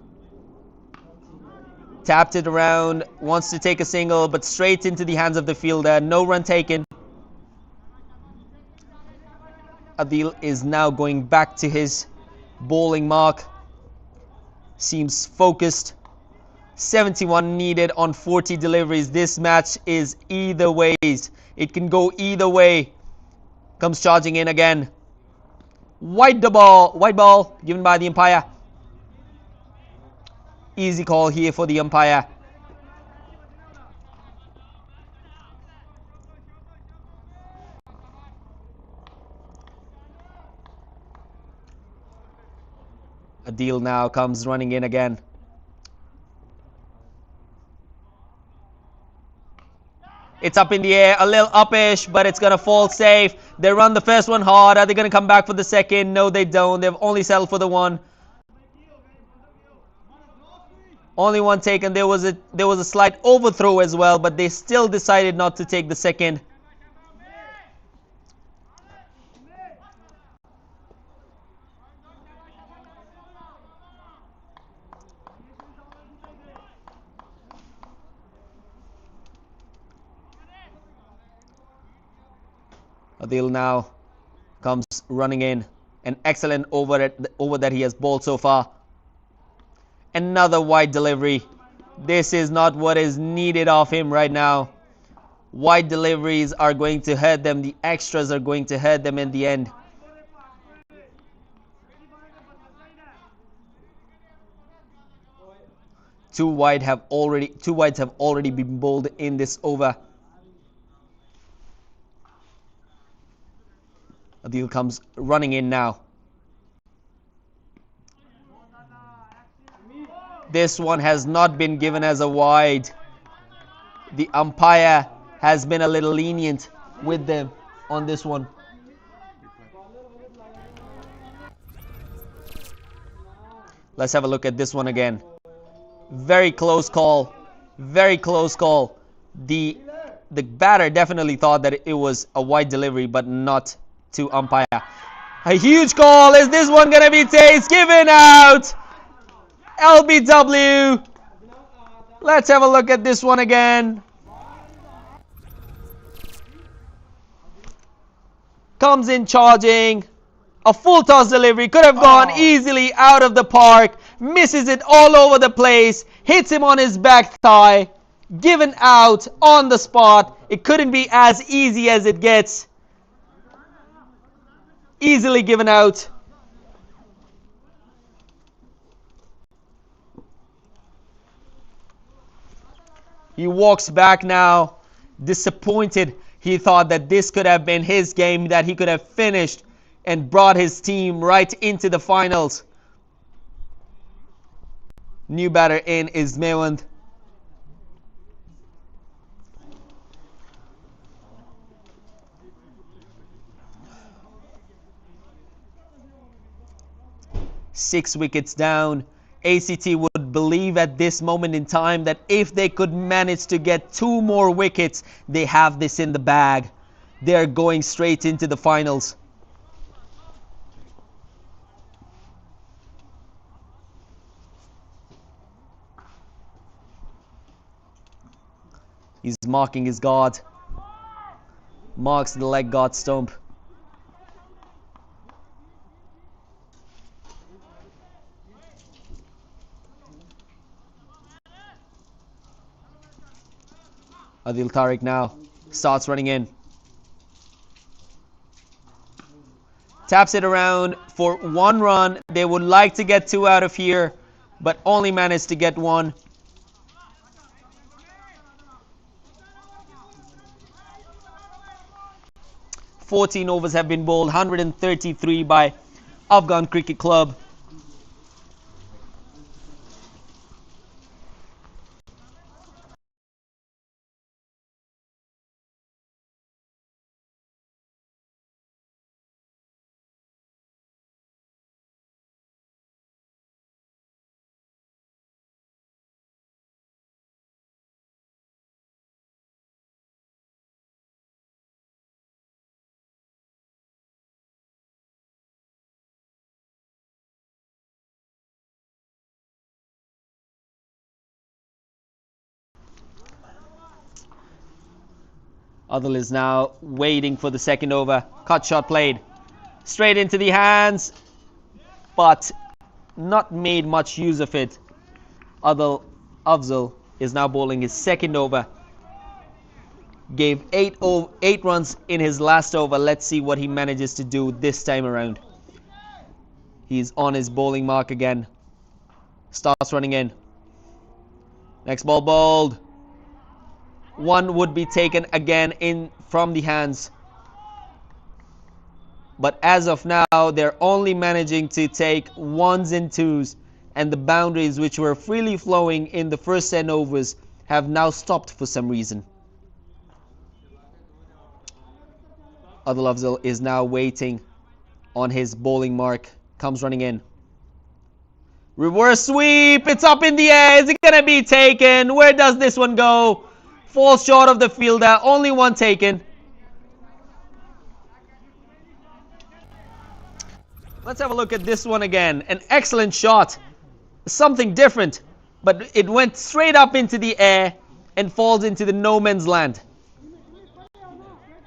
Tapped it around, wants to take a single, but straight into the hands of the fielder. No run taken. Adil is now going back to his bowling mark. Seems focused. 71 needed on 40 deliveries. This match is either ways. It can go either way. Comes charging in again. White ball given by the umpire. Easy call here for the umpire. Adil now comes running in again. It's up in the air, a little uppish, but it's going to fall safe. They run the first one hard. Are they going to come back for the second? No, they don't. They've only settled for the one. Only one taken. There was a slight overthrow as well, but they still decided not to take the second. Adil now comes running in. An excellent over that he has bowled so far. Another wide delivery. This is not what is needed of him right now. Wide deliveries are going to hurt them. The extras are going to hurt them in the end. Two wides have already been bowled in this over. Adil comes running in now. This one has not been given as a wide. The umpire has been a little lenient with them on this one. Let's have a look at this one again. Very close call. Very close call. The batter definitely thought that it was a wide delivery, but not to umpire. A huge call. Is this one going to be tased? Given out. LBW. Let's have a look at this one again. Comes in charging. A full toss delivery. Could have gone easily out of the park. Misses it all over the place. Hits him on his back thigh. Given out on the spot. It couldn't be as easy as it gets. Easily given out. He walks back now, disappointed. He thought that this could have been his game, that he could have finished and brought his team right into the finals. New batter in is Mewand. Six wickets down. ACT would believe at this moment in time that if they could manage to get 2 more wickets, they have this in the bag. They're going straight into the finals. He's marking his guard. Marks the leg guard stump. Adil Tariq now starts running in. Taps it around for 1 run. They would like to get 2 out of here, but only managed to get 1. "14 overs have been bowled, 133 by Afghan Cricket Club. Abdul is now waiting for the second over. Cut shot played. Straight into the hands. But not made much use of it. Abdul is now bowling his second over. Gave 8 runs in his last over. Let's see what he manages to do this time around. He's on his bowling mark again. Starts running in. Next ball bowled. One would be taken again in from the hands. But as of now, they're only managing to take 1s and 2s. And the boundaries which were freely flowing in the first 10 overs have now stopped for some reason. Abdul is now waiting on his bowling mark. Comes running in. Reverse sweep. It's up in the air. Is it going to be taken? Where does this one go? Falls short of the fielder. Only one taken. Let's have a look at this one again. An excellent shot. Something different. But it went straight up into the air and falls into the no man's land.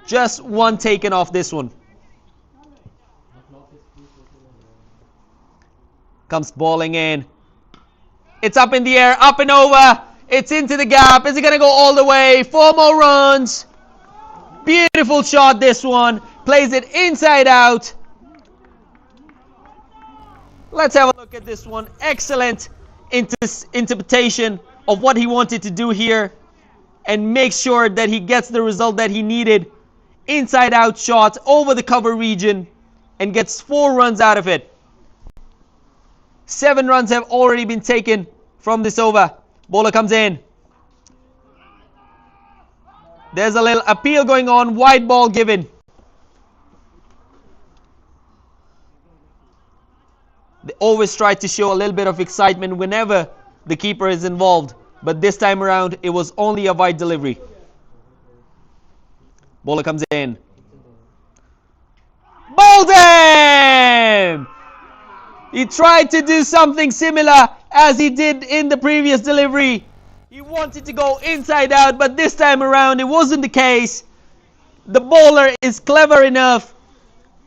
Just one taken off this one. Comes bowling in. It's up in the air, up and over. It's into the gap. Is it going to go all the way? 4 more runs. Beautiful shot, this one. Plays it inside out. Let's have a look at this one. Excellent interpretation of what he wanted to do here. And make sure that he gets the result that he needed. Inside out shot over the cover region. And gets 4 runs out of it. 7 runs have already been taken from this over. Bowler comes in. There's a little appeal going on. Wide ball given. They always try to show a little bit of excitement whenever the keeper is involved. But this time around, it was only a wide delivery. Bowler comes in. Bowled him! He tried to do something similar as he did in the previous delivery. He wanted to go inside out, but this time around it wasn't the case. The bowler is clever enough.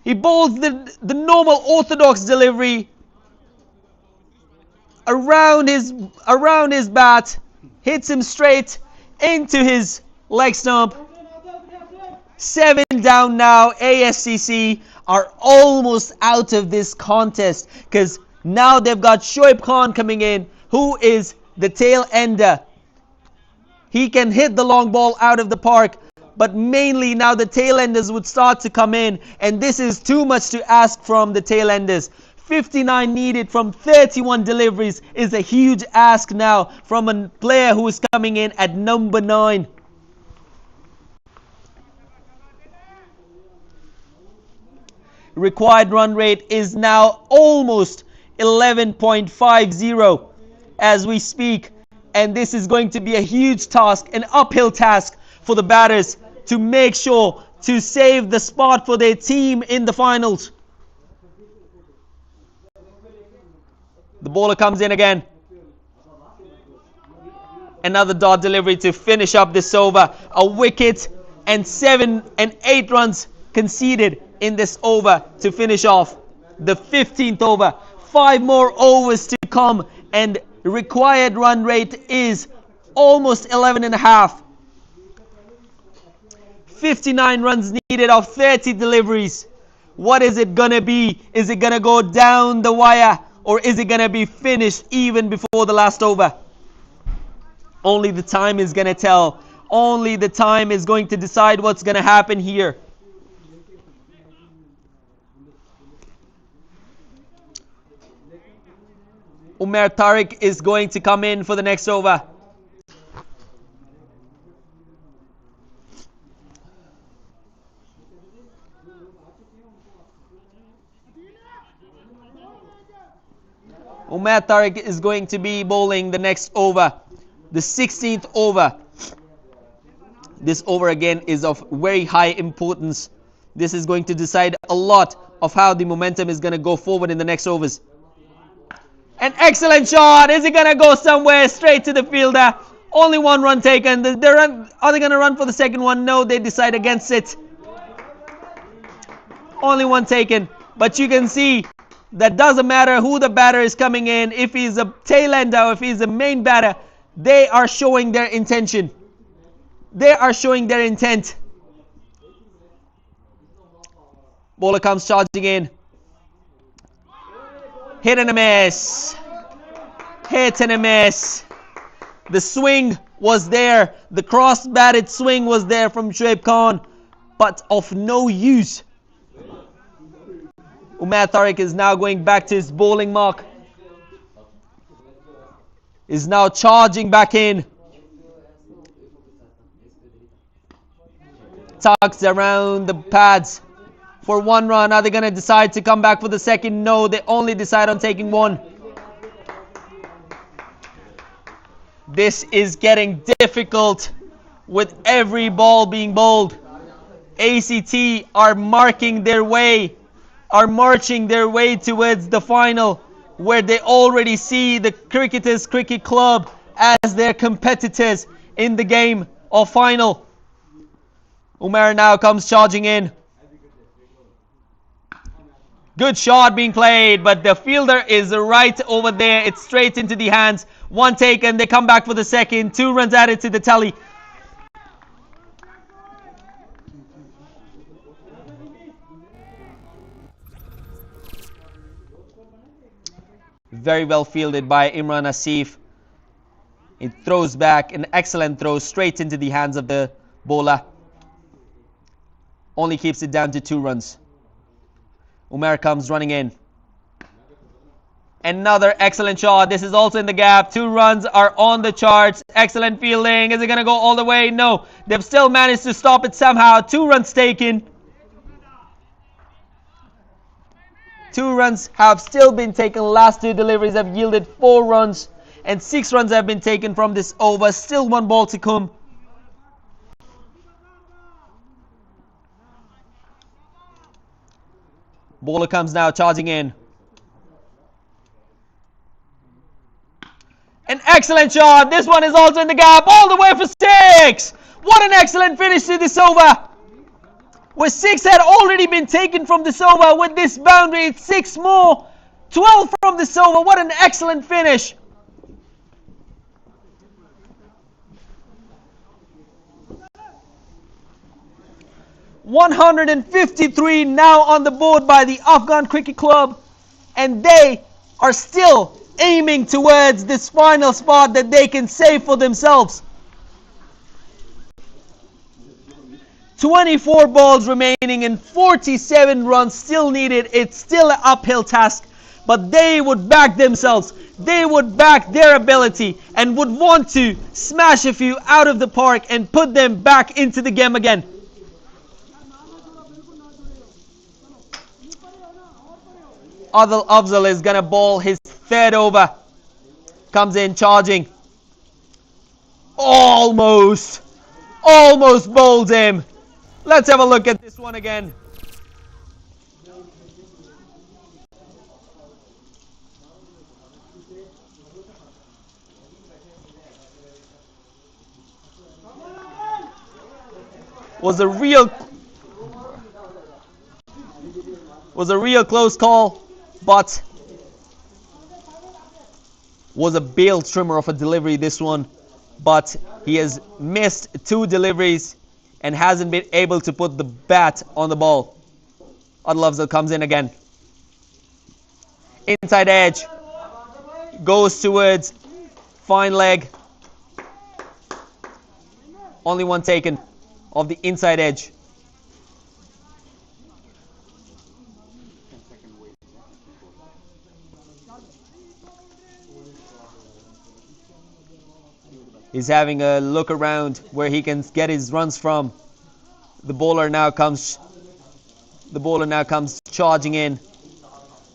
He bowls the normal orthodox delivery around his bat, hits him straight into his leg stump. 7 down now. ASCC are almost out of this contest because now they've got Shoaib Khan coming in, who is the tail ender. He can hit the long ball out of the park, but mainly now the tail enders would start to come in, and this is too much to ask from the tail enders. 59 needed from 31 deliveries is a huge ask now from a player who is coming in at number 9. Required run rate is now almost 11.50 as we speak, and this is going to be a huge task, an uphill task for the batters to make sure to save the spot for their team in the finals. The bowler comes in again. Another dot delivery to finish up this over. A wicket and 7 and 8 runs conceded in this over to finish off the 15th over. 5 more overs to come, and the required run rate is almost 11.5. 59 runs needed of 30 deliveries. What is it gonna be? Is it gonna go down the wire, or is it gonna be finished even before the last over? Only the time is gonna tell. Only the time is going to decide what's gonna happen here. Umar Tariq is going to come in for the next over. Umar Tariq is going to be bowling the next over, the 16th over. This over again is of very high importance. This is going to decide a lot of how the momentum is going to go forward in the next overs. An excellent shot. Is it going to go somewhere? Straight to the fielder. Only 1 run taken. Are they going to run for the second one? No, they decide against it. Only 1 taken. But you can see that doesn't matter who the batter is coming in. If he's a tail ender or if he's a main batter, they are showing their intention. They are showing their intent. Bowler comes charging in. Hit and a miss. Hit and a miss. The swing was there. The cross-batted swing was there from Shoaib Khan, but of no use. Umair Tariq is now going back to his bowling mark. Is now charging back in. Tucks around the pads for 1 run. Are they going to decide to come back for the second? No, they only decide on taking 1. This is getting difficult with every ball being bowled. ACT are marching their way towards the final, where they already see the Cricketers Cricket Club as their competitors in the game of final. Umair now comes charging in. Good shot being played, but the fielder is right over there. It's straight into the hands. 1 taken. They come back for the second. 2 runs added to the tally. Very well fielded by Imran Asif. It throws back. An excellent throw straight into the hands of the bowler. Only keeps it down to 2 runs. Umair comes running in. Another excellent shot. This is also in the gap. 2 runs are on the charts. Excellent fielding. Is it going to go all the way? No. They've still managed to stop it somehow. 2 runs taken. 2 runs have still been taken. Last 2 deliveries have yielded 4 runs. And 6 runs have been taken from this over. Still 1 ball to come. Bowler comes now charging in. An excellent shot. This one is also in the gap. All the way for 6. What an excellent finish to this over. Where 6 had already been taken from this over. With this boundary, it's 6 more. 12 from this over. What an excellent finish. $153 now on the board by the Afghan Cricket Club, and they are still aiming towards this final spot that they can save for themselves. 24 balls remaining and 47 runs still needed. It's still an uphill task, but they would back themselves. They would back their ability and would want to smash a few out of the park and put them back into the game again. Adil Afzal is going to bowl his 3rd over. Comes in charging. Almost bowled him. Let's have a look at this one again. Was a real close call, but was a bail trimmer of a delivery, this one. But he has missed 2 deliveries and hasn't been able to put the bat on the ball. Adil Afzal comes in again. Inside edge. Goes towards fine leg. Only 1 taken of the inside edge. He's having a look around where he can get his runs from. The bowler now comes charging in.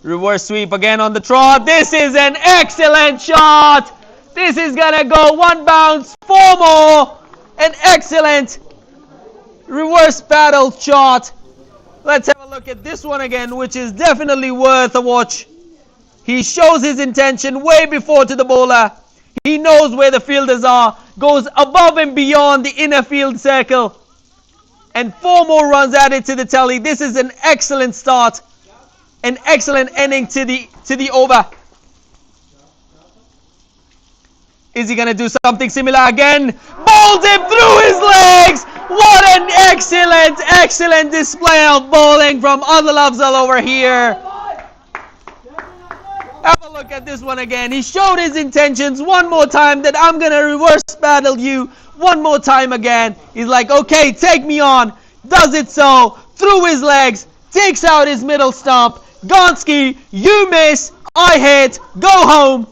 Reverse sweep again on the trot. This is an excellent shot. This is gonna go 1 bounce, 4 more. An excellent reverse paddle shot. Let's have a look at this one again, which is definitely worth a watch. He shows his intention way before to the bowler. He knows where the fielders are. goes above and beyond the inner field circle. And 4 more runs added to the tally. This is an excellent start. An excellent ending to the over. Is he going to do something similar again? Bowled him through his legs! What an excellent display of bowling from Abdul over here. Have a look at this one again. He showed his intentions one more time that I'm going to reverse battle you one more time again. He's like, okay, take me on. Does it so. Through his legs. Takes out his middle stump. Gonski, you miss. I hit. Go home.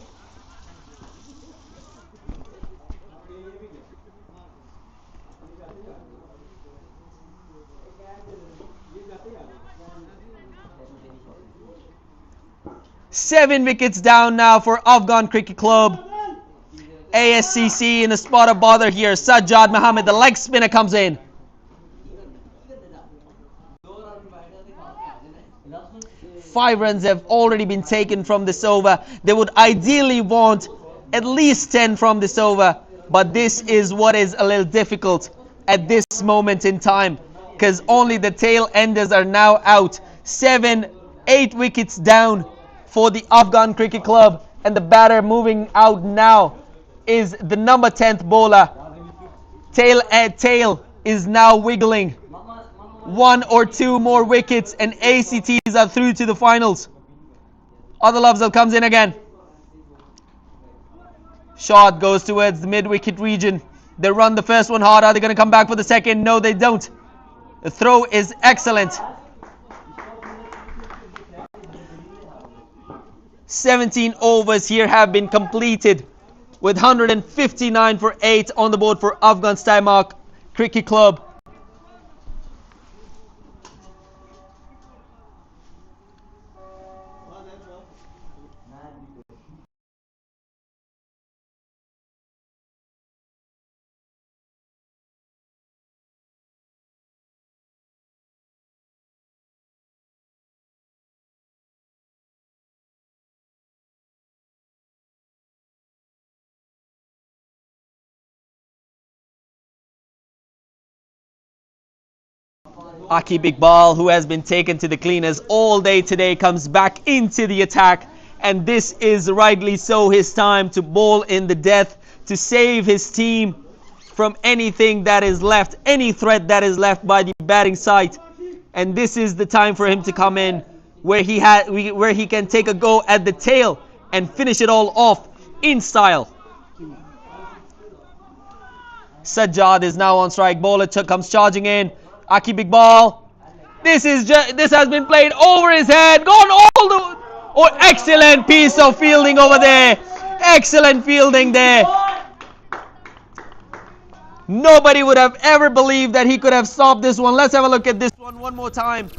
Seven wickets down now for Afghan Cricket Club. ASCC in a spot of bother here. Sajjad Mohammed, the leg spinner, comes in. Five runs have already been taken from this over. They would ideally want at least 10 from this over. But this is what is a little difficult at this moment in time, because only the tail enders are now out. 8 wickets down for the Afghan Cricket Club, and the batter moving out now is the number 10th bowler. Tail is now wiggling. 1 or 2 more wickets and ACTs are through to the finals. Abdul comes in again. Shot goes towards the mid-wicket region. They run the first one hard. Are they going to come back for the second? No, they don't. The throw is excellent. 17 overs here have been completed with 159 for 8 on the board for Afghan Stuymark Cricket Club. Akib Iqbal, who has been taken to the cleaners all day today, comes back into the attack, and this is rightly so his time to bowl in the death, to save his team from anything that is left, any threat that is left by the batting side. And this is the time for him to come in, where he can take a go at the tail and finish it all off in style. Sajjad is now on strike. Bowler comes charging in. Akib Iqbal. This has been played over his head. Gone all the... Oh, excellent piece of fielding over there. Excellent fielding there. Nobody would have ever believed that he could have stopped this one. Let's have a look at this one more time.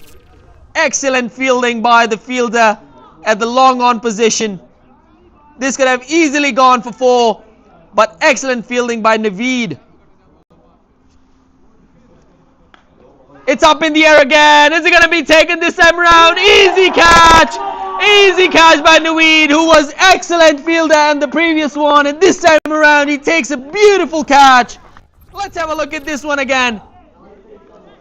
Excellent fielding by the fielder at the long on position. This could have easily gone for 4, but excellent fielding by Naveed. It's up in the air again. Is it going to be taken this time around? Easy catch. Easy catch by Naveed, who was excellent fielder in the previous one. And this time around, he takes a beautiful catch. Let's have a look at this one again.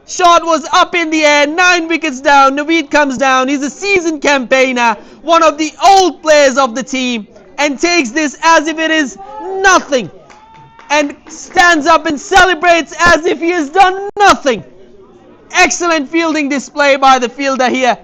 Shot was up in the air. 9 wickets down. Naveed comes down. He's a seasoned campaigner. One of the old players of the team. And takes this as if it is nothing. And stands up and celebrates as if he has done nothing. Excellent fielding display by the fielder here.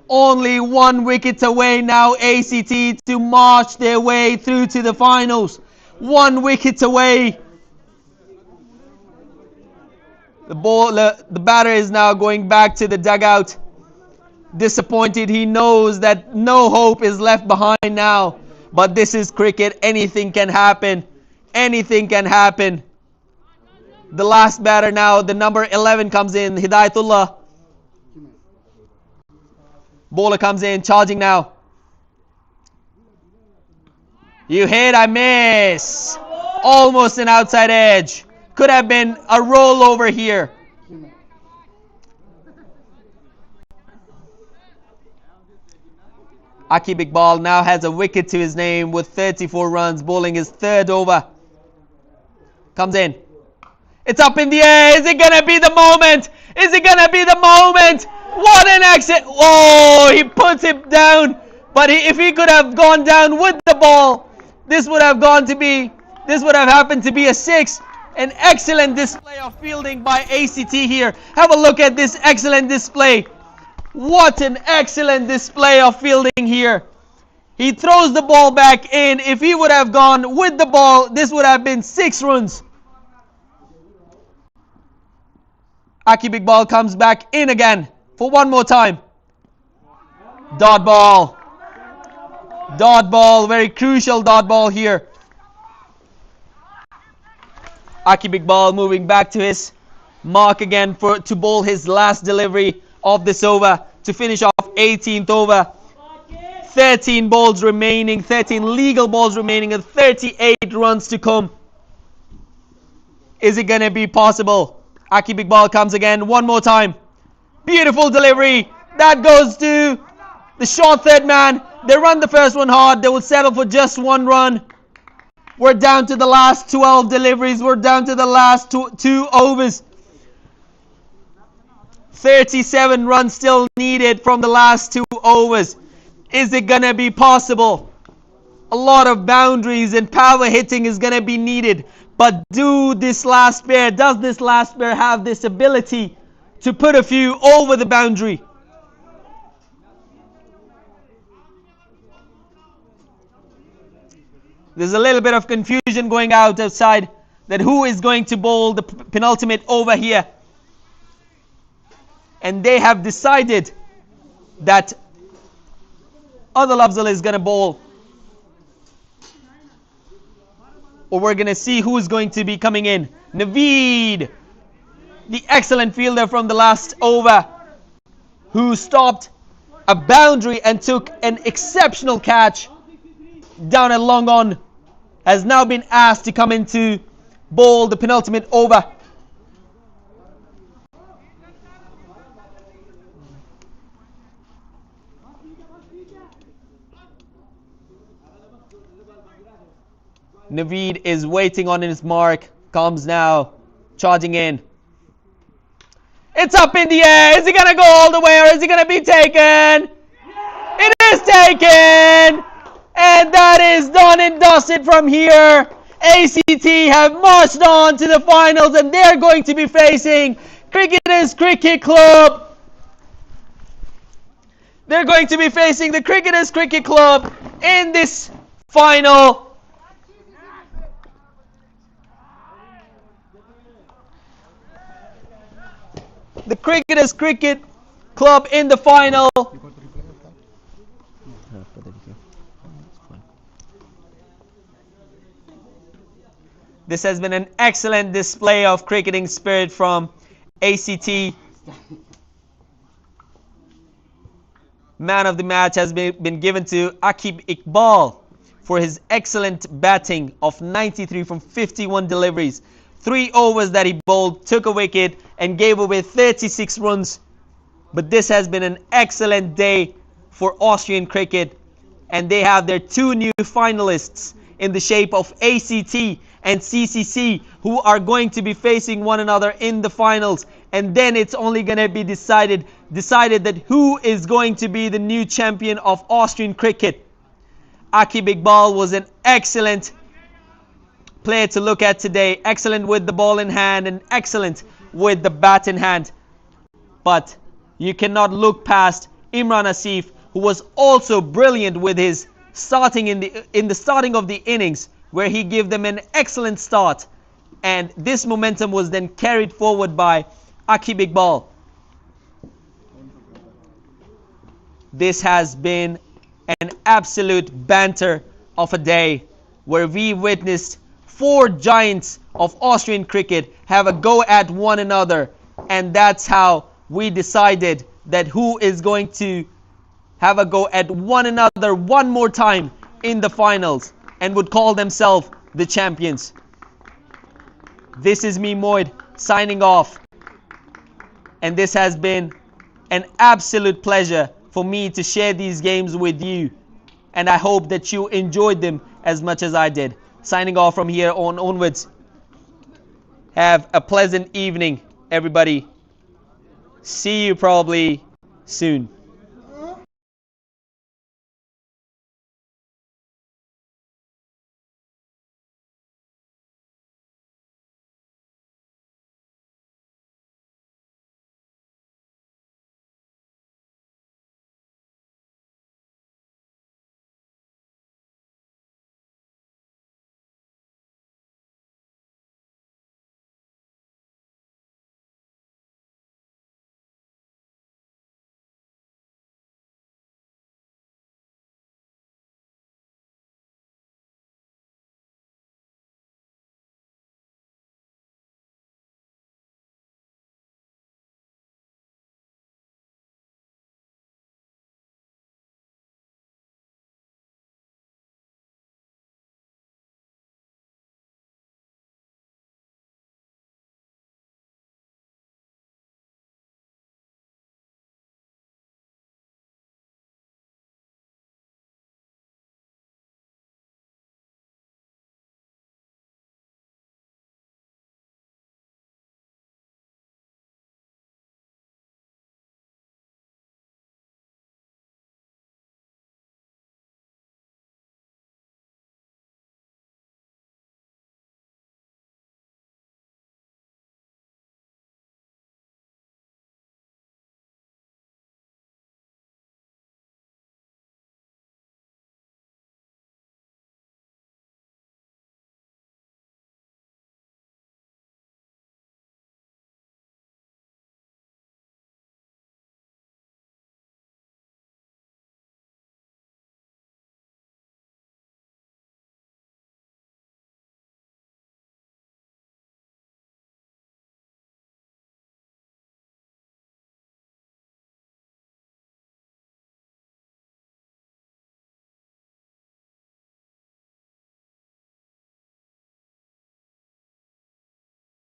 Only 1 wicket away now, ACT, to march their way through to the finals. 1 wicket away. The batter is now going back to the dugout. Disappointed. He knows that no hope is left behind now. But this is cricket. Anything can happen. Anything can happen. The last batter now, the number 11 comes in, Hidayatullah. Bowler comes in, charging now. You hit, I miss. Almost an outside edge. Could have been a rollover here. Akib Iqbal now has a wicket to his name with 34 runs, bowling his third over. Comes in. It's up in the air. Is it going to be the moment? Is it going to be the moment? What an exit. Oh, he puts it down. But if he could have gone down with the ball, this would have happened to be a 6. An excellent display of fielding by ACT here. Have a look at this excellent display. What an excellent display of fielding here. He throws the ball back in. If he would have gone with the ball, this would have been 6 runs. Akib Iqbal comes back in again for one more time. Dot ball. Dot ball. Very crucial dot ball here. Akib Iqbal moving back to his mark again to bowl his last delivery of this over to finish off 18th over. 13 balls remaining, 13 legal balls remaining, and 38 runs to come. Is it going to be possible? Akib Iqbal comes again one more time. Beautiful delivery. That goes to the short third man. They run the first one hard. They will settle for just 1 run. We're down to the last 12 deliveries. We're down to the last two overs. 37 runs still needed from the last 2 overs. Is it going to be possible? A lot of boundaries and power hitting is going to be needed. But does this last pair have this ability to put a few over the boundary? There's a little bit of confusion going out outside that who is going to bowl the penultimate over here. And they have decided that Adil Afzal is going to bowl. Or we're going to see who is going to be coming in. Naveed, the excellent fielder from the last over, who stopped a boundary and took an exceptional catch down at long on, has now been asked to come in to bowl the penultimate over. Naveed is waiting on his mark. Comes now, charging in. It's up in the air. Is he going to go all the way or is he going to be taken? It is taken. And that is done and dusted from here. ACT have marched on to the finals and they're going to be facing Cricketers Cricket Club. They're going to be facing the Cricketers Cricket Club in this final. The Cricketers Cricket Club in the final. This has been an excellent display of cricketing spirit from ACT. Man of the match has been given to Akib Iqbal for his excellent batting of 93 from 51 deliveries. 3 overs that he bowled, took a wicket and gave away 36 runs. But this has been an excellent day for Austrian cricket. And they have their 2 new finalists in the shape of ACT and CCC, who are going to be facing one another in the finals. And then it's only going to be decided that who is going to be the new champion of Austrian cricket. Akib Iqbal was an excellent player to look at today. Excellent with the ball in hand and excellent with the bat in hand. But you cannot look past Imran Asif, who was also brilliant with his starting in the starting of the innings, where he gave them an excellent start. And this momentum was then carried forward by Akib Iqbal. This has been an absolute banter of a day where we witnessed 4 giants of Austrian cricket have a go at one another, and that's how we decided that who is going to have a go at one another one more time in the finals and would call themselves the champions. This is me, Moid, signing off, and this has been an absolute pleasure for me to share these games with you. and I hope that you enjoyed them as much as I did. Signing off from here on onwards. Have a pleasant evening, everybody. See you probably soon.